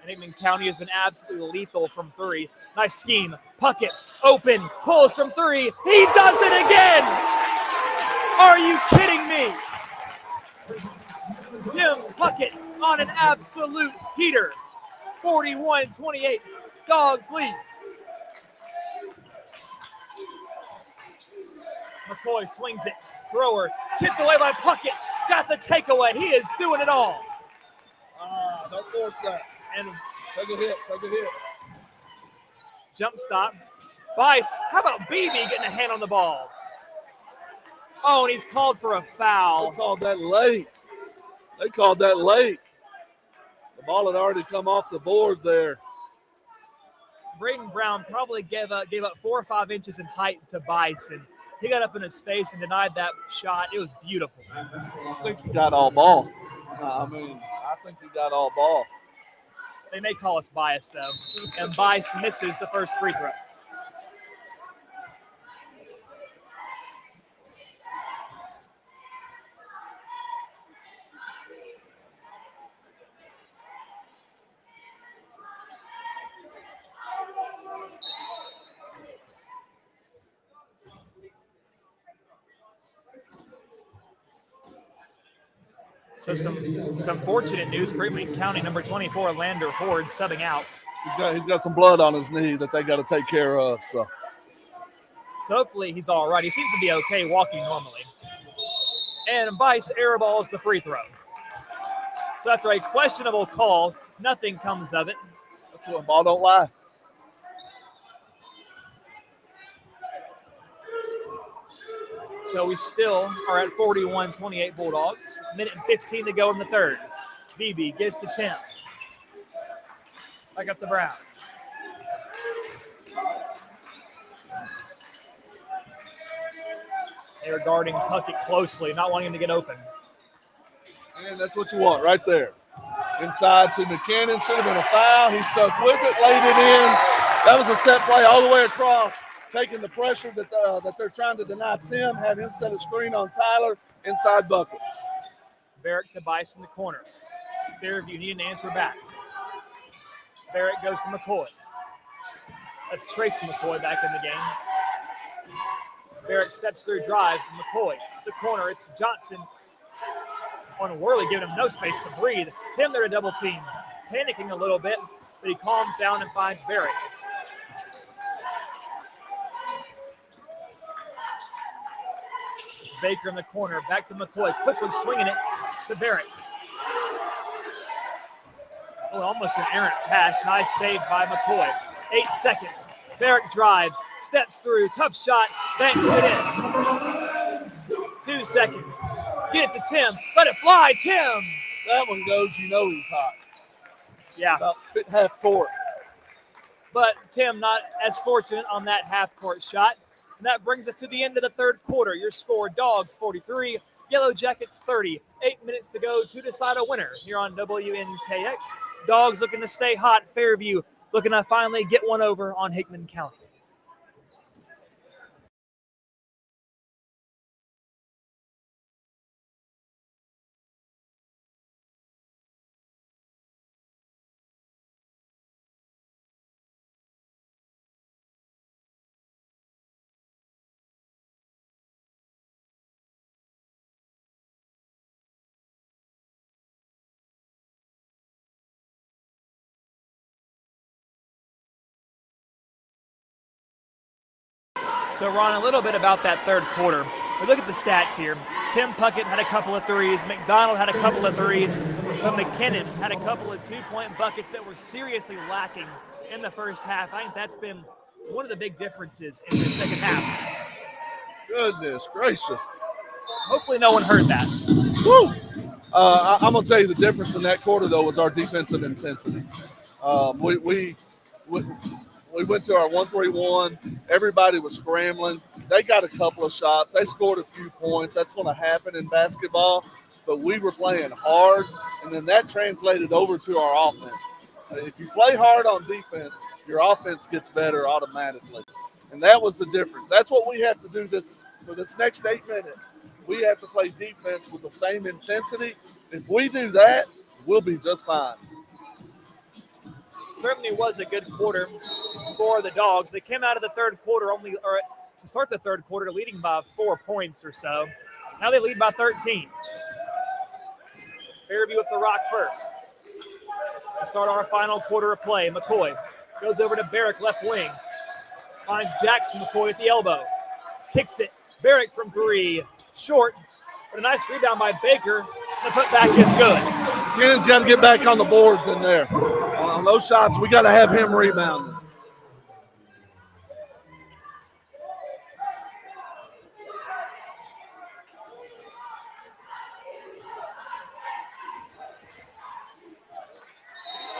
And Hickman County has been absolutely lethal from three. Nice scheme. Puckett, open, pulls from three. He does it again! Are you kidding me? Tim Puckett on an absolute heater. 41-28. Dogs lead. McCoy swings it. Thrower tipped away by Puckett. Got the takeaway. He is doing it all. Don't force that. And Take a hit. jump stop. Bice, how about BB getting a hand on the ball? Oh, and he's called for a foul. They called that late. The ball had already come off the board there. Braden Brown probably gave up 4 or 5 inches in height to Bison. He got up in his face and denied that shot. It was beautiful. I think he got all ball. I think he got all ball. They may call us biased, though. And Bice misses the first free throw. So some fortunate news for Hickman County. Number 24, Lander Horde, subbing out. He's got some blood on his knee that they got to take care of. So hopefully he's all right. He seems to be okay walking normally. And Bice airballs the free throw. So after a questionable call, nothing comes of it. that's what ball don't lie. So we still are at 41-28 Bulldogs. Minute and 15 to go in the third. BB gives to Tim. Back up to Brown. They are guarding Puckett closely, not wanting him to get open. And that's what you want right there. Inside to McKinnon. Should have been a foul. He stuck with it, laid it in. That was a set play all the way across. Taking the pressure that they're trying to deny Tim, had him set a screen on Tyler, inside bucket. Barrett to Bice in the corner. Fairview need an answer back. Barrett goes to McCoy. That's Tracy McCoy back in the game. Barrett steps through, drives. McCoy, the corner, it's Johnson. On Worley, giving him no space to breathe. Tim there to double team. Panicking a little bit, but he calms down and finds Barrett. Baker in the corner, back to McCoy, quickly swinging it to Barrett. Oh, almost an errant pass. Nice save by McCoy. 8 seconds. Barrett drives, steps through, tough shot, banks it in. 2 seconds. Get it to Tim. Let it fly, Tim. That one goes, he's hot. Yeah. About half court. But Tim not as fortunate on that half-court shot. And that brings us to the end of the third quarter. Your score, Dogs 43, Yellow Jackets 30. 8 minutes to go to decide a winner here on WNKX. Dogs looking to stay hot. Fairview looking to finally get one over on Hickman County. So, Ron, a little bit about that third quarter. We look at the stats here. Tim Puckett had a couple of threes. McDonald had a couple of threes. But McKinnon had a couple of two-point buckets that were seriously lacking in the first half. I think that's been one of the big differences in the second half. Goodness gracious. Hopefully no one heard that. Woo! I'm going to tell you the difference in that quarter, though, was our defensive intensity. We went to our 1-3-1. Everybody was scrambling. They got a couple of shots. They scored a few points. That's going to happen in basketball. But we were playing hard, and then that translated over to our offense. If you play hard on defense, your offense gets better automatically. And that was the difference. That's what we have to do for this next 8 minutes. We have to play defense with the same intensity. If we do that, we'll be just fine. Certainly was a good quarter for the Dogs. They came out of the third quarter to start the third quarter leading by 4 points or so. Now they lead by 13. Fairview with the rock first. To start our final quarter of play, McCoy goes over to Barrick left wing. Finds Jackson McCoy at the elbow. Kicks it. Barrick from 3. Short. But a nice rebound by Baker. And the putback is good. Kennan's got to get back on the boards in there. On those shots, we got to have him rebounding.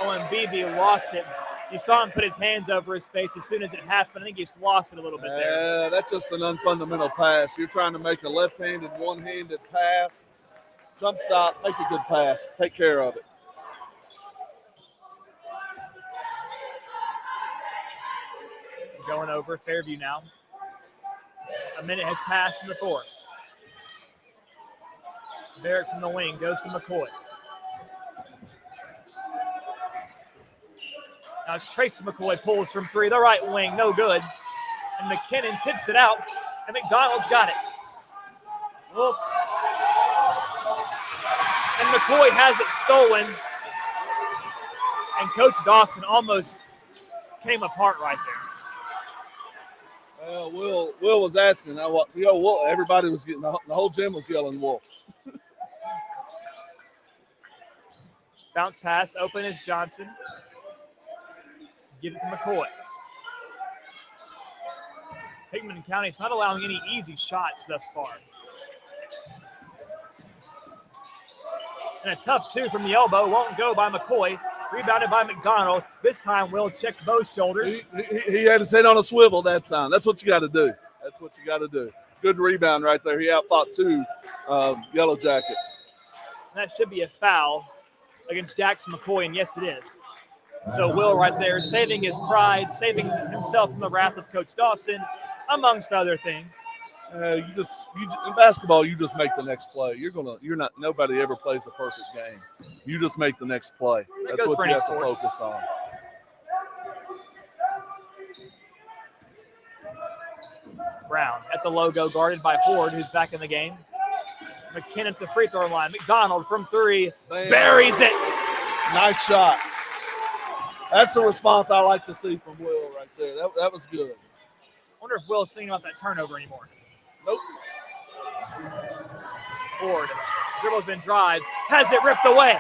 Oh, and BB lost it. You saw him put his hands over his face as soon as it happened. I think he's lost it a little bit there. Yeah, that's just an unfundamental pass. You're trying to make a left-handed, one-handed pass. Jump stop, make a good pass. Take care of it. Going over Fairview now. A minute has passed in the fourth. Barrett from the wing goes to McCoy. Now it's Tracy McCoy pulls from 3, the right wing, no good. And McKinnon tips it out, and McDonald's got it. Whoop. And McCoy has it stolen. And Coach Dawson almost came apart right there. Well, Will was asking. Wolf, everybody was getting, the whole gym was yelling Wolf. Bounce pass, open is Johnson. Gives it to McCoy. Hickman County is not allowing any easy shots thus far. And a tough 2 from the elbow won't go by McCoy. Rebounded by McDonald. This time Will checks both shoulders. He had his head on a swivel that time. That's what you got to do. That's what you got to do. Good rebound right there. He outfought 2 Yellow Jackets. And that should be a foul against Jackson McCoy, and yes, it is. So Will right there saving his pride, saving himself from the wrath of Coach Dawson, amongst other things. In basketball, you just make the next play. Nobody ever plays a perfect game. You just make the next play. That's what you have to focus on. Brown at the logo, guarded by Horde, who's back in the game. McKinnon at the free throw line. McDonald from 3, buries it. Nice shot. That's the response I like to see from Will right there. That was good. I wonder if Will's thinking about that turnover anymore. Nope. Ford dribbles and drives, has it ripped away.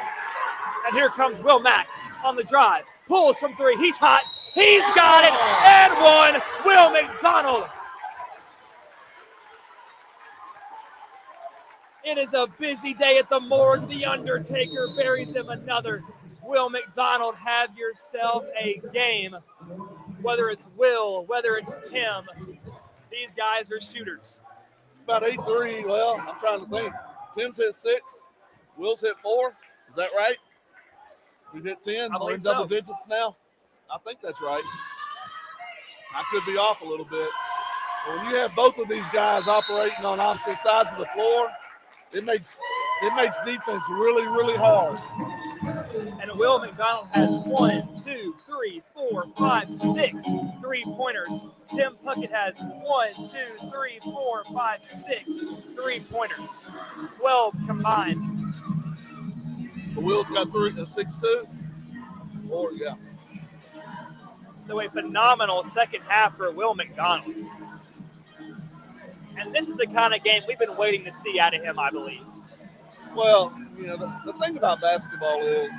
And here comes Will Mack on the drive. Pulls from 3. He's hot. He's got it. And 1. Will McDonald. It is a busy day at the morgue. The Undertaker buries him another. Will McDonald, have yourself a game. Whether it's Will, whether it's Tim, these guys are shooters. It's about 8-3. Well, I'm trying to think. Tim's hit 6. Will's hit 4. Is that right? We've hit 10. We're in double digits now. I think that's right. I could be off a little bit. But when you have both of these guys operating on opposite sides of the floor, it makes defense really, really hard. And Will McDonald has 1, 2, 3, 4, 5, 6 3-pointers. Tim Puckett has 1, 2, 3, 4, 5, 6 3-pointers. 12 combined. So Will's got 6 too? Or yeah. So a phenomenal second half for Will McDonald. And this is the kind of game we've been waiting to see out of him, I believe. Well, you know, the thing about basketball is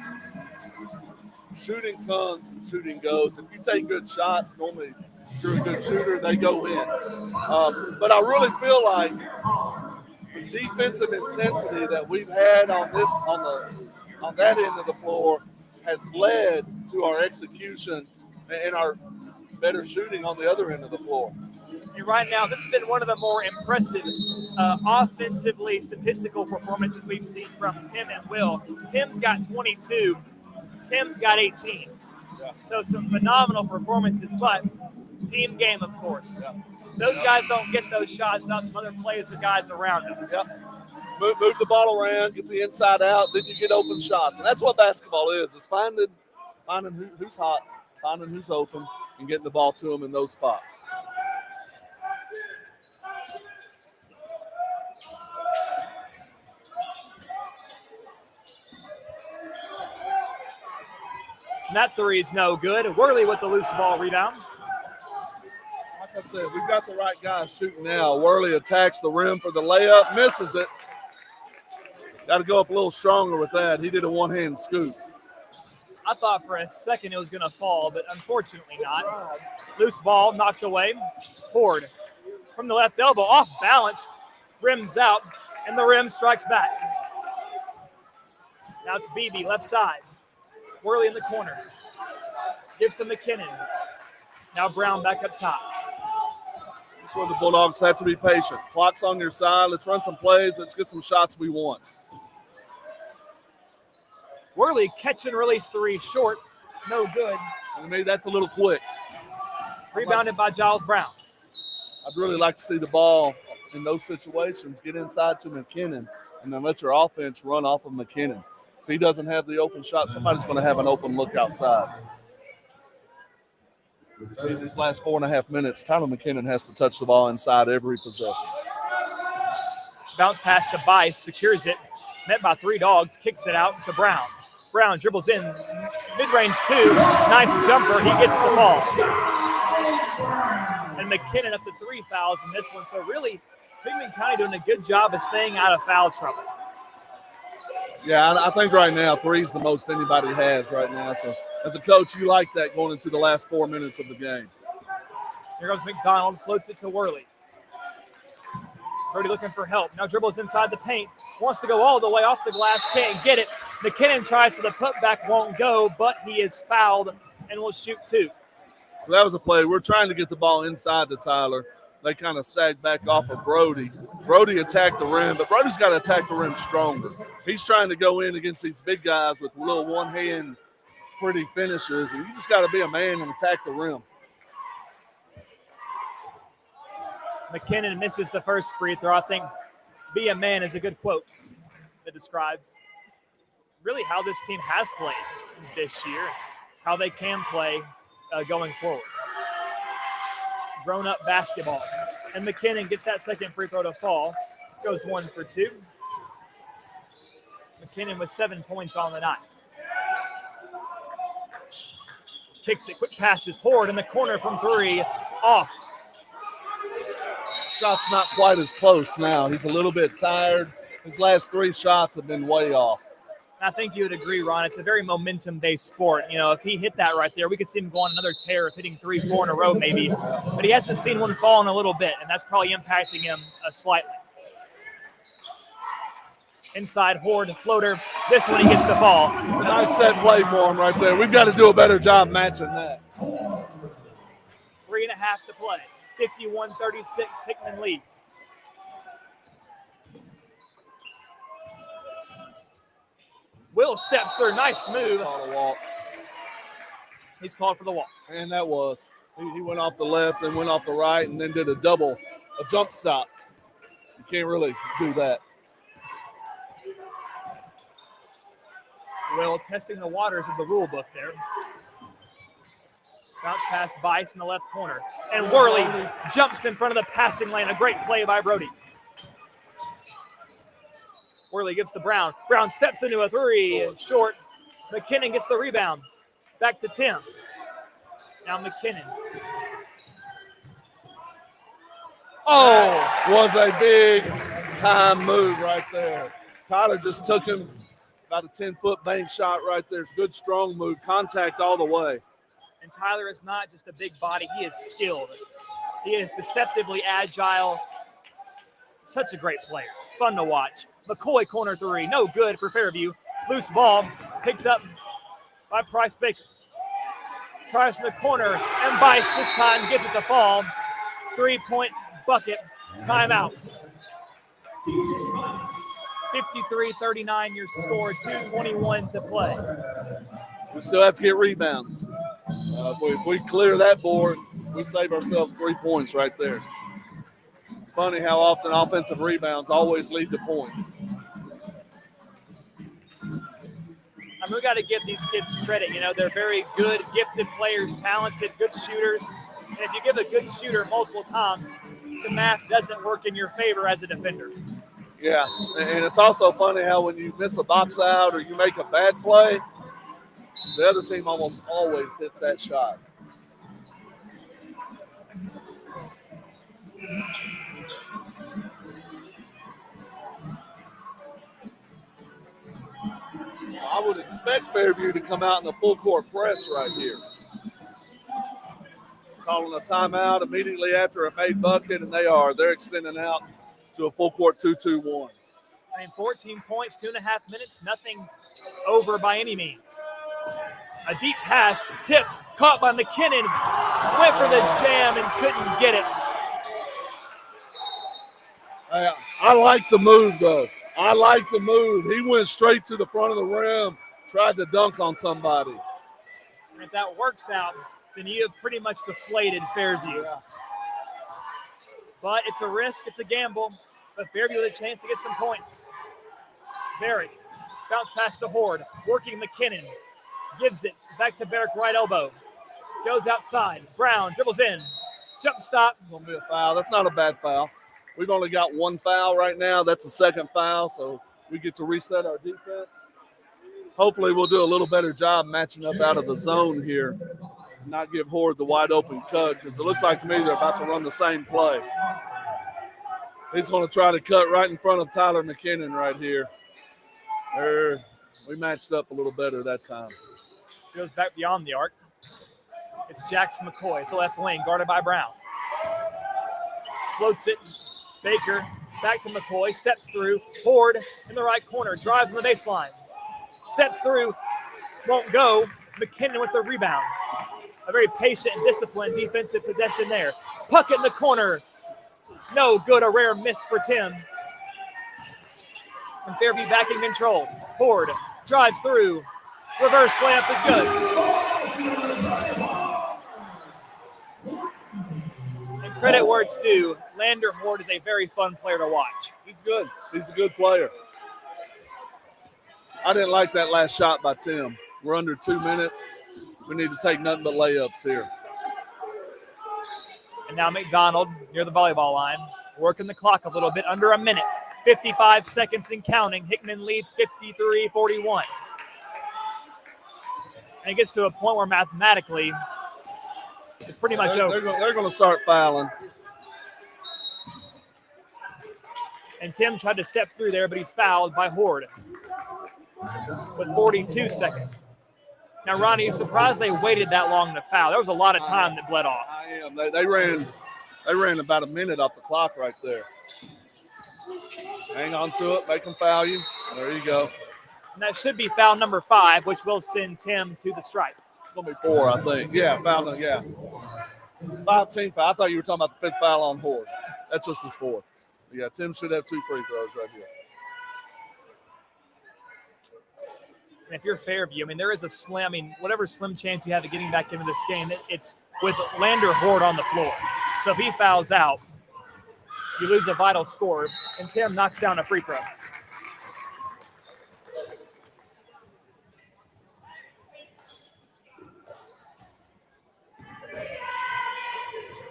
shooting comes and shooting goes. If you take good shots, normally if you're a good shooter, they go in. But I really feel like the defensive intensity that we've had on that end of the floor has led to our execution and our better shooting on the other end of the floor. And right now, this has been one of the more impressive offensively statistical performances we've seen from Tim and Will. Tim's got 22. Tim's got 18. Yeah. So some phenomenal performances, but team game, of course. Yeah. Those guys don't get those shots, not some other players or guys around them. Yep. Move the ball around, get the inside out, then you get open shots. And that's what basketball is finding who's hot, finding who's open, and getting the ball to them in those spots. And that three is no good. Worley with the loose ball rebound. Like I said, we've got the right guys shooting now. Worley attacks the rim for the layup, misses it. Got to go up a little stronger with that. He did a one-hand scoop. I thought for a second it was going to fall, but unfortunately not. Loose ball knocked away. Ford from the left elbow, off balance, rims out, and the rim strikes back. Now it's Beebe, left side. Worley in the corner. Gives to McKinnon. Now Brown back up top. This is where the Bulldogs have to be patient. Clock's on your side. Let's run some plays. Let's get some shots we want. Worley catch and release three short. No good. So maybe that's a little quick. Rebounded by Giles Brown. I'd really like to see the ball in those situations get inside to McKinnon and then let your offense run off of McKinnon. If he doesn't have the open shot, somebody's going to have an open look outside. In these last 4.5 minutes, Tyler McKinnon has to touch the ball inside every possession. Bounce pass to Bice, secures it. Met by three dogs, kicks it out to Brown. Brown dribbles in, mid-range two. Nice jumper, he gets the ball. And McKinnon up to 3 fouls in this one. So really, Hickman County doing a good job of staying out of foul trouble. Yeah, I think right now 3 is the most anybody has right now. So as a coach, you like that going into the last 4 minutes of the game. Here goes McDonald, floats it to Worley. Brody looking for help. Now dribbles inside the paint. Wants to go all the way off the glass. Can't get it. McKinnon tries for the putback. Won't go, but he is fouled and will shoot 2. So that was a play. We're trying to get the ball inside to Tyler. They kind of sagged back off of Brody. Brody attacked the rim, but Brody's got to attack the rim stronger. He's trying to go in against these big guys with little one-hand pretty finishes, and you just got to be a man and attack the rim. McKinnon misses the first free throw. I think "be a man" is a good quote that describes really how this team has played this year, how they can play going forward. Grown-up basketball. And McKinnon gets that second free throw to fall. Goes 1 for 2. McKinnon with 7 points on the night. Kicks it, quick passes. Horde in the corner from 3. Off. Shot's not quite as close now. He's a little bit tired. His last 3 shots have been way off. I think you would agree, Ron. It's a very momentum-based sport. You know, if he hit that right there, we could see him go on another tear of hitting 3, 4 in a row maybe. But he hasn't seen one fall in a little bit, and that's probably impacting him slightly. Inside Horde, floater. This one he gets the ball. It's a nice set play for him right there. We've got to do a better job matching that. 3.5 to play. 51-36, Hickman leads. Will steps through. Nice move. Called a walk. He's called for the walk. And that was. He went off the left and went off the right and then did a jump stop. You can't really do that. Will testing the waters of the rule book there. Bounce pass Bice in the left corner. And Worley jumps in front of the passing lane. A great play by Brody. Worley gives to Brown. Brown steps into a 3. Short. McKinnon gets the rebound. Back to Tim. Now McKinnon. Oh! Was a big time move right there. Tyler just took him about a 10-foot bank shot right there. It's a good, strong move. Contact all the way. And Tyler is not just a big body. He is skilled. He is deceptively agile. Such a great player. Fun to watch. McCoy corner three. No good for Fairview. Loose ball. Picked up by Price Baker. Tries in the corner. And Bice this time gets it to fall. 3-point bucket. Timeout. 53-39 your score. 2:21 to play. We still have to get rebounds. If we clear that board, we save ourselves 3 points right there. It's funny how often offensive rebounds always lead to points. I mean, we got to give these kids credit. You know, they're very good, gifted players, talented, good shooters. And if you give a good shooter multiple times, the math doesn't work in your favor as a defender. Yeah, and it's also funny how when you miss a box out or you make a bad play, the other team almost always hits that shot. So I would expect Fairview to come out in the full court press right here. Calling a timeout immediately after a made bucket, and they're extending out to a full court 2-2-1. I mean, 14 points, 2.5 minutes, nothing over by any means. A deep pass, tipped, caught by McKinnon, went for the jam and couldn't get it. I like the move, though. I like the move. He went straight to the front of the rim, tried to dunk on somebody. And if that works out, then you have pretty much deflated Fairview. Yeah. But it's a risk, it's a gamble, but Fairview with a chance to get some points. Barrick, bounce pass to Horde, working McKinnon, gives it back to Barrick, right elbow. Goes outside, Brown dribbles in, jump stop. It's going to be a foul. That's not a bad foul. We've only got one foul right now. That's the second foul, so we get to reset our defense. Hopefully we'll do a little better job matching up out of the zone here, not give Horde the wide open cut, because it looks like to me they're about to run the same play. He's going to try to cut right in front of Tyler McKinnon right here. We matched up a little better that time. Goes back beyond the arc. It's Jackson McCoy, the left wing, guarded by Brown. Floats it. Baker back to McCoy, steps through. Horde in the right corner, drives on the baseline. Steps through, won't go. McKinnon with the rebound. A very patient and disciplined defensive possession there. Puck in the corner. No good, a rare miss for Tim. And Fairview back in control. Horde drives through. Reverse layup is good. And credit where it's due, Lander Horde is a very fun player to watch. He's good. He's a good player. I didn't like that last shot by Tim. We're under 2 minutes. We need to take nothing but layups here. And now McDonald near the volleyball line, working the clock a little bit, under a minute. 55 seconds and counting. Hickman leads 53-41. And it gets to a point where mathematically it's pretty much over. They're going to start fouling. And Tim tried to step through there, but he's fouled by Horde with 42 seconds. Now, Ronnie, you surprised they waited that long to foul? There was a lot of time that bled off. I am. They ran about a minute off the clock right there. Hang on to it. Make them foul you. There you go. And that should be foul number 5, which will send Tim to the stripe. It's going to be 4, I think. Yeah, foul. Yeah. 5-team foul. I thought you were talking about the 5th foul on Horde. That's just his 4th. Yeah, Tim should have 2 free throws right here. And if you're Fairview, I mean, there is a slim, whatever slim chance you have of getting back into this game, it's with Lander Horde on the floor. So if he fouls out, you lose a vital score, and Tim knocks down a free throw.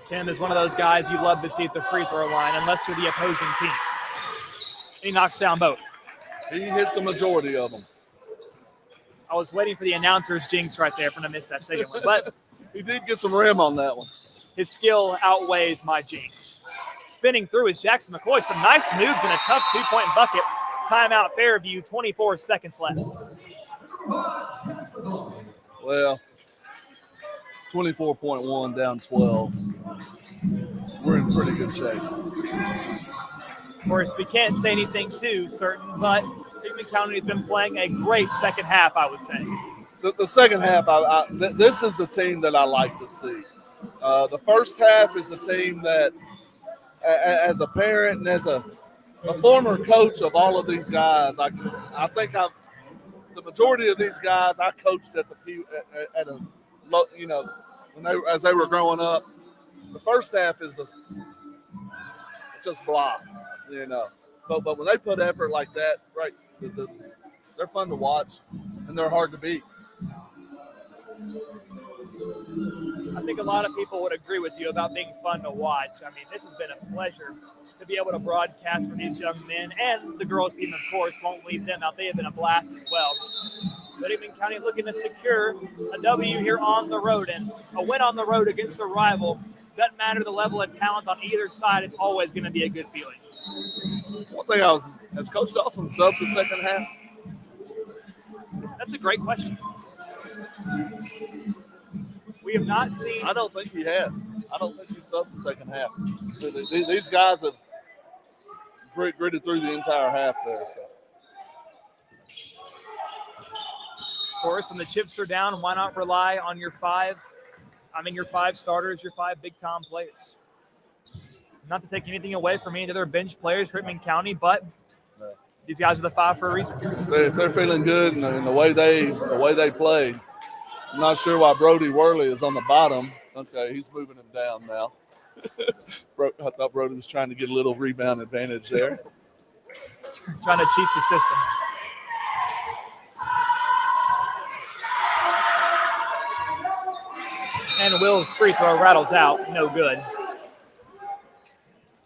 Tim is one of those guys you love to see at the free throw line, unless you're the opposing team. And he knocks down both. He hits a majority of them. I was waiting for the announcer's jinx right there for him to miss that second one. But he did get some rim on that one. His skill outweighs my jinx. Spinning through is Jackson McCoy. Some nice moves and a tough 2-point bucket. Timeout Fairview, 24 seconds left. Well, 24.1 down 12. We're in pretty good shape. Of course, we can't say anything too certain, but Hickman County has been playing a great second half, I would say. The second half, this is the team that I like to see. The first half is a team that, as a parent and as a former coach of all of these guys, I think the majority of these guys I coached at as they were growing up. The first half is just blah, But when they put effort like that, right, they're fun to watch and they're hard to beat. I think a lot of people would agree with you about being fun to watch. I mean, this has been a pleasure to be able to broadcast for these young men, and the girls team, of course, won't leave them out. They have been a blast as well. But Hickman County looking to secure a W here on the road, and a win on the road against a rival. Doesn't matter the level of talent on either side, it's always going to be a good feeling. One thing has Coach Dawson subbed the second half? That's a great question. We have not seen. I don't think he has. I don't think he subbed the second half. These guys have gritted through the entire half there. So. Of course, when the chips are down, why not rely on your five starters, your 5 big-time players? Not to take anything away from any of the other bench players for Hickman County, but these guys are the 5 for a reason. If they're feeling good in the way they play, I'm not sure why Brody Worley is on the bottom. Okay, he's moving him down now. I thought Brody was trying to get a little rebound advantage there. Trying to cheat the system. And Will's free throw rattles out. No good.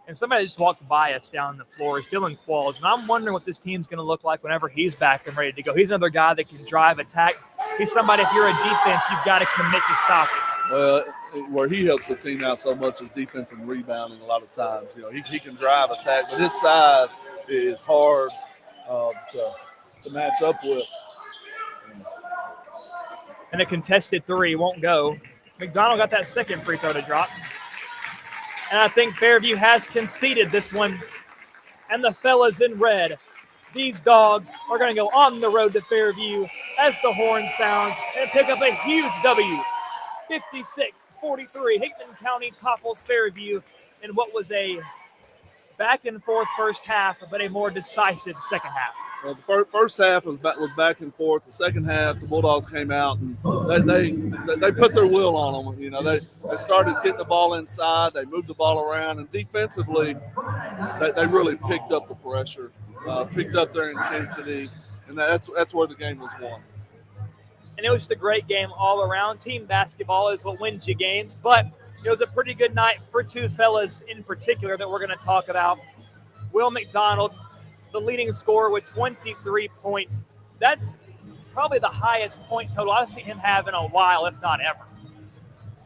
And somebody just walked by us down the floor is Dylan Qualls. And I'm wondering what this team's going to look like whenever he's back and ready to go. He's another guy that can drive, attack. He's somebody, if you're a defense, you've got to commit to stopping. Well, where he helps the team out so much is defense and rebounding a lot of times. He can drive, attack, but his size is hard to match up with. And a contested 3 won't go. McDonald got that second free throw to drop. And I think Fairview has conceded this one. And the fellas in red, these dogs are going to go on the road to Fairview as the horn sounds and pick up a huge W. 56-43. Hickman County topples Fairview in what was a back-and-forth first half, but a more decisive second half. Well, the first half was back and forth. The second half, the Bulldogs came out and they put their will on them. They started getting the ball inside. They moved the ball around, and defensively, they really picked up the pressure, picked up their intensity, and that's where the game was won. And it was just a great game all around. Team basketball is what wins you games, but it was a pretty good night for 2 fellas in particular that we're going to talk about. Will McDonald, the leading scorer with 23 points. That's probably the highest point total I've seen him have in a while, if not ever.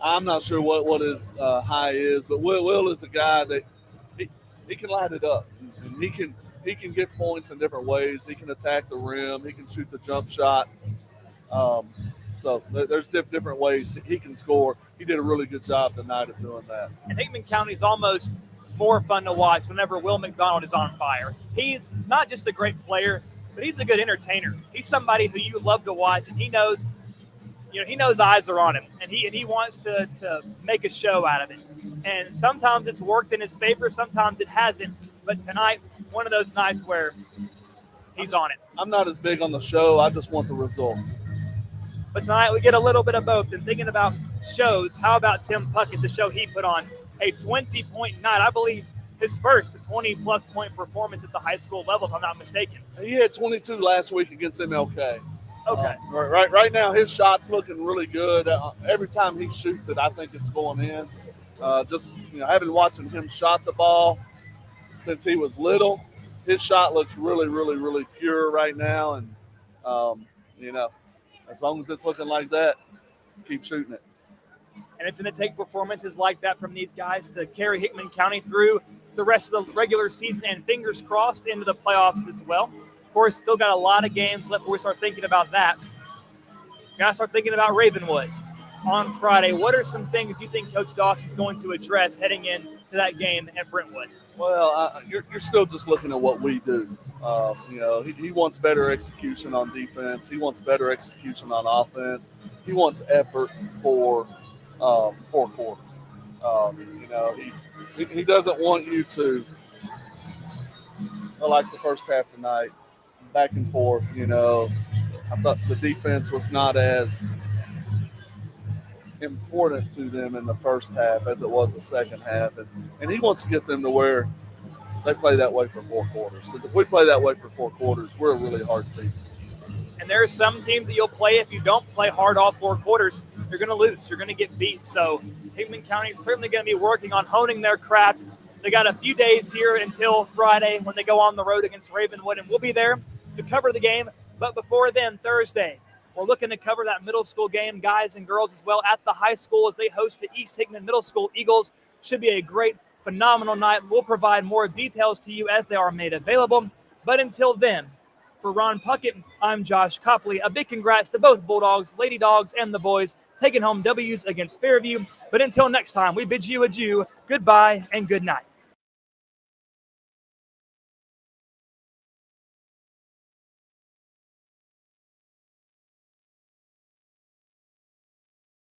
I'm not sure what his high is, but Will is a guy that he can light it up. And he can get points in different ways. He can attack the rim. He can shoot the jump shot. So there's different ways he can score. He did a really good job tonight of doing that. And Hickman County's almost more fun to watch whenever Will McDonald is on fire. He's not just a great player, but he's a good entertainer. He's somebody who you love to watch, and he knows eyes are on him, and he wants to make a show out of it. And sometimes it's worked in his favor, sometimes it hasn't. But tonight, one of those nights where he's on it. I'm not as big on the show. I just want the results. But tonight we get a little bit of both. And thinking about shows, how about Tim Puckett, the show he put on? A 20-point night, I believe his first 20-plus point performance at the high school level, if I'm not mistaken. He had 22 last week against MLK. Okay. Right now, his shot's looking really good. Every time he shoots it, I think it's going in. Having watching him shot the ball since he was little, his shot looks really, really, really pure right now. And, as long as it's looking like that, keep shooting it. And it's going to take performances like that from these guys to carry Hickman County through the rest of the regular season and fingers crossed into the playoffs as well. Of course, still got a lot of games left before we start thinking about that. Got to start thinking about Ravenwood on Friday. What are some things you think Coach Dawson's going to address heading into that game at Brentwood? Well, you're still just looking at what we do. He wants better execution on defense. He wants better execution on offense. He wants effort for 4 quarters. He doesn't want you to, like the first half tonight, back and forth. I thought the defense was not as important to them in the first half as it was the second half. And he wants to get them to where they play that way for 4 quarters. Because if we play that way for 4 quarters, we're a really hard team. And there are some teams that you'll play if you don't play hard all 4 quarters, you're going to lose. You're going to get beat. So Hickman County is certainly going to be working on honing their craft. They got a few days here until Friday when they go on the road against Ravenwood, and we'll be there to cover the game. But before then, Thursday, we're looking to cover that middle school game, guys and girls as well, at the high school as they host the East Hickman Middle School Eagles. Should be a great, phenomenal night. We'll provide more details to you as they are made available. But until then, for Ron Puckett, I'm Josh Copley. A big congrats to both Bulldogs, Lady Dogs, and the boys taking home W's against Fairview. But until next time, we bid you adieu, goodbye, and good night.